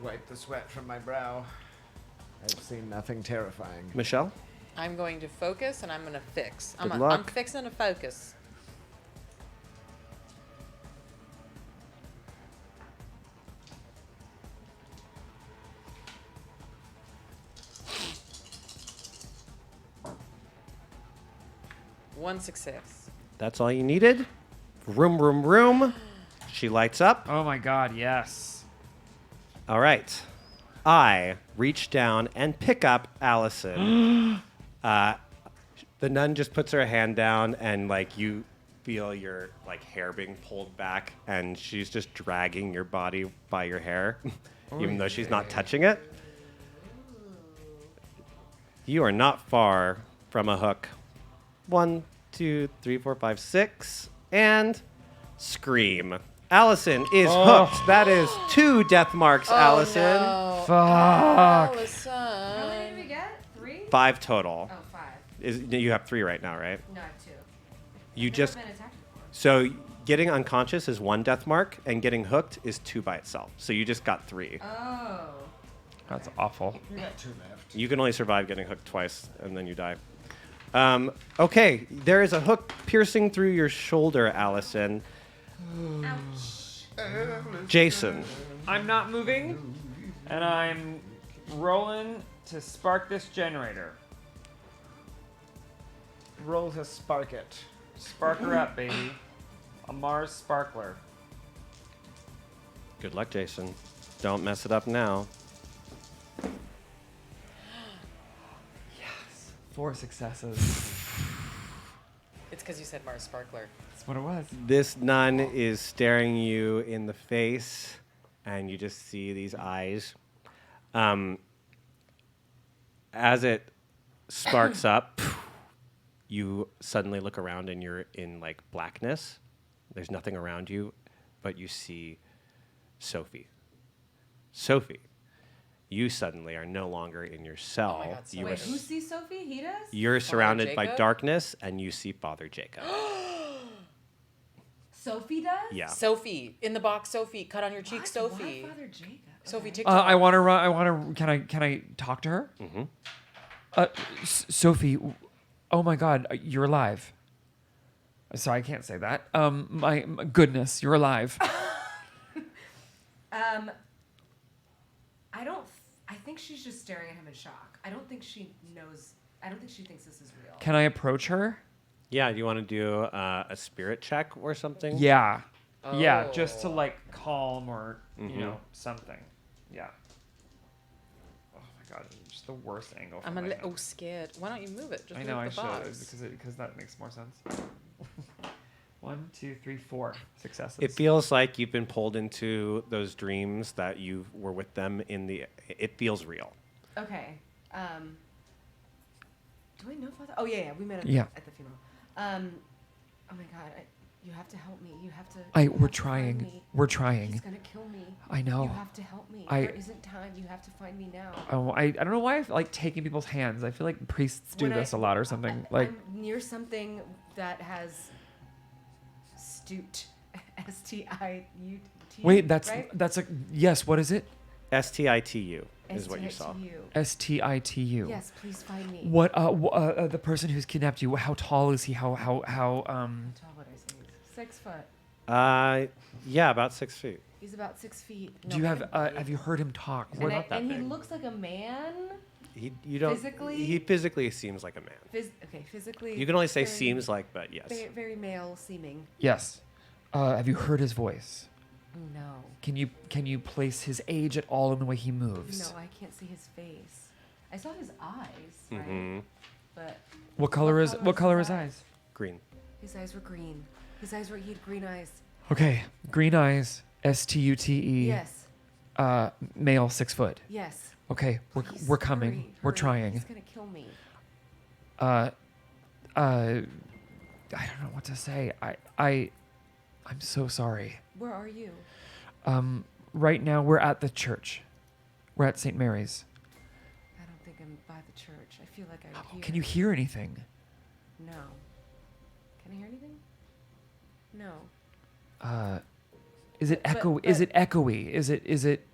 wipe the sweat from my brow. I've seen nothing terrifying. Michelle? I'm going to focus and I'm going to fix. I'm Good luck. I'm fixing to focus. One success. That's all you needed. Room, room, room. She lights up. Oh my god, yes. All right. I reach down and pick up Allison. The nun just puts her hand down, and like you feel your like hair being pulled back, and she's just dragging your body by your hair, even though she's not touching it. You are not far from a hook. 1, 2, 3, 4, 5, 6, and scream. Allison is hooked. That is 2 death marks, Allison. No. Fuck. Allison. How many did we get? 3? 5 total. Oh, 5. You have 3 right now, right? No, I have 2. You I've just never been attacked before. so getting unconscious is 1 death mark, and getting hooked is 2 by itself. So you just got 3. Oh. That's awful. You got 2 left. You can only survive getting hooked twice, and then you die. Okay, there is a hook piercing through your shoulder, Allison. Ouch. Jason. I'm not moving, and I'm rolling to spark this generator. Roll to spark it. Spark her up, baby. A Mars sparkler. Good luck, Jason. Don't mess it up now. 4 successes. It's because you said Mars Sparkler. That's what it was. This nun is staring you in the face, and you just see these eyes. As it sparks up, you suddenly look around and you're in like blackness. There's nothing around you, but you see Sophie. Sophie, you suddenly are no longer in your cell. Oh my God, You Wait, are who sees Sophie? He does? You're surrounded by Jacob? darkness, and you see Father Jacob. Sophie does? Yeah. Sophie, in the box, Sophie, cut on your cheek, What? Sophie. Why Father Jacob? Sophie, TikTok. I want to run. I want to. Can I talk to her? Mm-hmm. Sophie, oh my God, you're alive. Sorry, I can't say that. My goodness, you're alive. I think she's just staring at him in shock. I don't think she knows. I don't think she thinks this is real. Can I approach her? Yeah, do you want to do a spirit check or something? Yeah. Yeah, Oh. just to like calm or, you know, something. Yeah. Oh my God, it's just the worst angle. I'm for a my little head. scared. Why don't you move it? Just I know move I the should box. because that makes more sense. 1, 2, 3, 4 successes. It feels like you've been pulled into those dreams that you were with them in the. It feels real. Okay. Do I know Father? Oh yeah, we met at, Yeah. at the funeral. Oh my God, you have to help me. You have to. We're have to find trying. me. We're trying. He's gonna kill me. I know. You have to help me. I- There isn't time. You have to find me now. Oh, I don't know why I like taking people's hands. I feel like priests do When this a lot or something. Like I'm near something that has stute. S-T-I-U-T. wait, that's right? a yes. What is it? STITU is what you saw. STITU. Yes, please find me. What? The person who's kidnapped you. How tall is he? How? How tall would I say? 6 foot. Yeah, about 6 feet. He's about 6 feet. Do you have you heard him talk? And he looks like a man. You don't. Physically? He physically seems like a man. Physically. You can only say very- seems like, but yes. Very male seeming. Yes. Have you heard his voice? No. Can you place his age at all in the way he moves? No, I can't see his face. I saw his eyes, right? Mm-hmm. But What color is his eyes? Green. his eyes were green. He had green eyes. Okay, green eyes. STUTE. Yes. Male, 6 foot. Yes. Okay, we're coming. We're trying. He's gonna kill me. I don't know what to say. I'm so sorry. Where are you? Right now we're at the church. We're at St. Mary's. I don't think I'm by the church. I feel like I would hear. Can you hear anything? No. Can I hear anything? No. Is it echo? Is it echoey? Is it?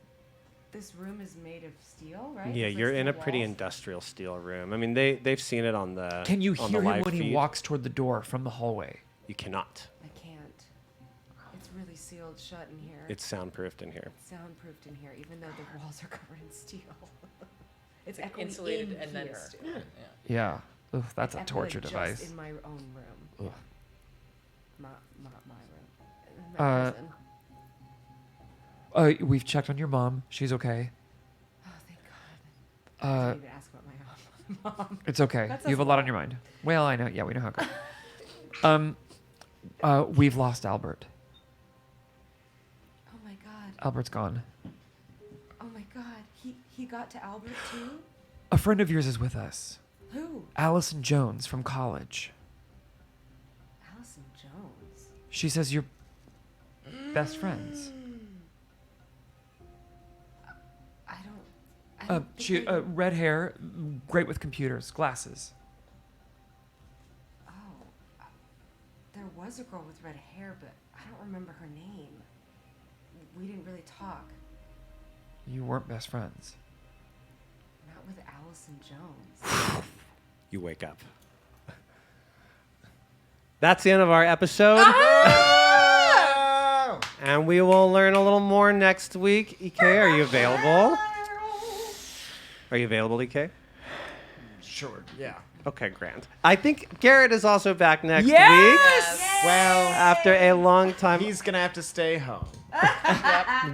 This room is made of steel, right? Yeah, It's like you're in a steel pretty walls? industrial steel room. I mean, they've seen it on the. Can you on hear the him live when he feed. walks toward the door from the hallway? You cannot. I can't. It's really sealed shut in here. It's soundproofed in here. It's soundproofed in here, even though the walls are covered in steel. It's Like echoey insulated in and then here. steel. Yeah. Ugh, that's It's a torture echoing just device. in my own room. Ugh. My room. My prison. We've checked on your mom. She's okay. Oh, thank God. I didn't even ask about my mom. It's okay. That You have a says lot on your mind. Well, I know. Yeah, we know how it goes. We've lost Albert. Oh my God. Albert's gone. Oh my God. He got to Albert too? A friend of yours is with us. Who? Allison Jones from college. Allison Jones. She says you're best friends. I don't She think I- red hair, great with computers, glasses. There was a girl with red hair, but I don't remember her name. We didn't really talk. You weren't best friends. Not with Allison Jones. You wake up. That's the end of our episode. And we will learn a little more next week. EK, are you available? Are you available, EK? Sure, yeah. Okay, grand. I think Garrett is also back next week. Well, after a long time. He's going to have to stay home.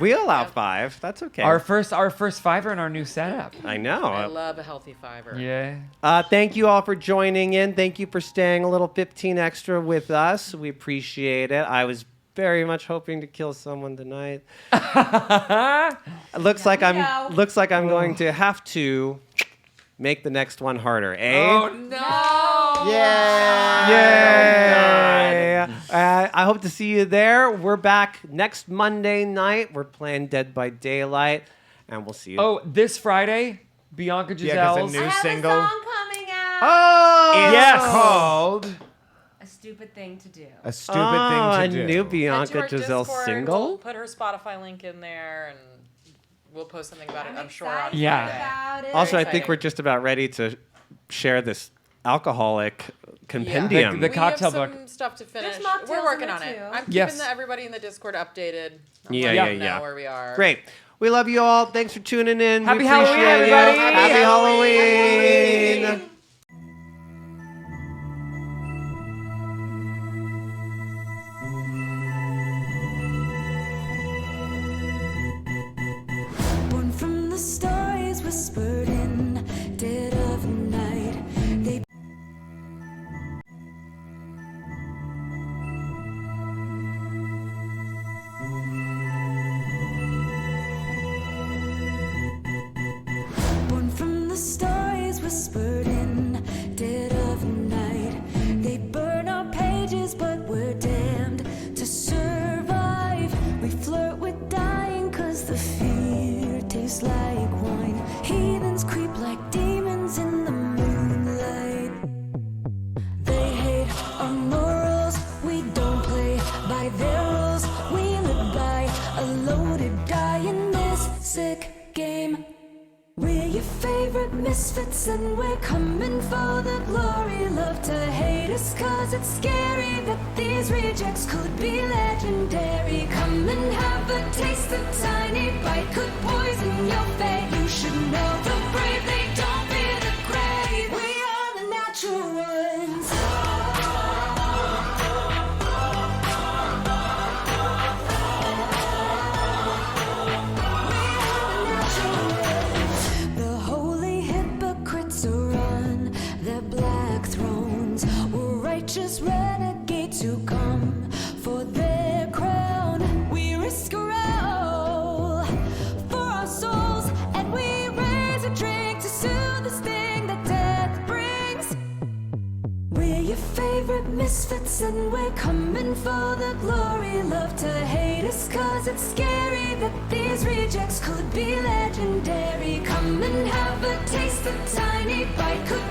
We allow 5. That's okay. Our first fiver in our new setup. I know. I love a healthy fiber. Yeah. Thank you all for joining in. Thank you for staying a little 15 extra with us. We appreciate it. I was very much hoping to kill someone tonight. Looks like I'm going to have to make the next one harder, eh? Oh no! Yay! I hope to see you there. We're back next Monday night. We're playing Dead by Daylight, and we'll see you. Oh, this Friday, Bianca Giselle's new single. Coming out. Oh, It's called A Stupid Thing to Do. A Stupid Thing to Do. A new Head to Bianca our Giselle Discord. single. We'll put her Spotify link in there, and we'll post something about it. I'm sure. On Yeah. Friday. Also, Very I think we're exciting. just about ready to share this alcoholic compendium. The cocktail we have book. some stuff to finish. There's mocktails We're working in on it, it. too. I'm keeping Yes. everybody in the Discord updated. I'm Yeah, letting yeah, them know yeah. where we are. Great. We love you all. Thanks for tuning in. Happy we Halloween, appreciate you. everybody. Happy Halloween. Born from the stories whispered in dead of night. They Born from the stories whispered in dead of night. They burn our pages, but we're damned to survive. We flirt with dying, 'cause the fear tastes like wine. Heathens creep like demons in the moonlight. They hate our morals. We don't play by their rules. We live by a loaded die in this sick game. We're your favorite misfits and we're coming for the glory. Love to hate us cause it's scary that these rejects could be legendary. Come and have a taste, a tiny bite could poison your fate. You should know the brave, they don't fear the grave. We are the natural ones. The holy hypocrites are on their black thrones, righteous renegades who come for their crown. We risk a row for our souls, and we raise a drink to soothe the sting that death brings. We're your favorite misfits and we're coming for the glory. Love to hate us cause it's scary that these rejects could be legendary. Come and have a taste, a tiny bite could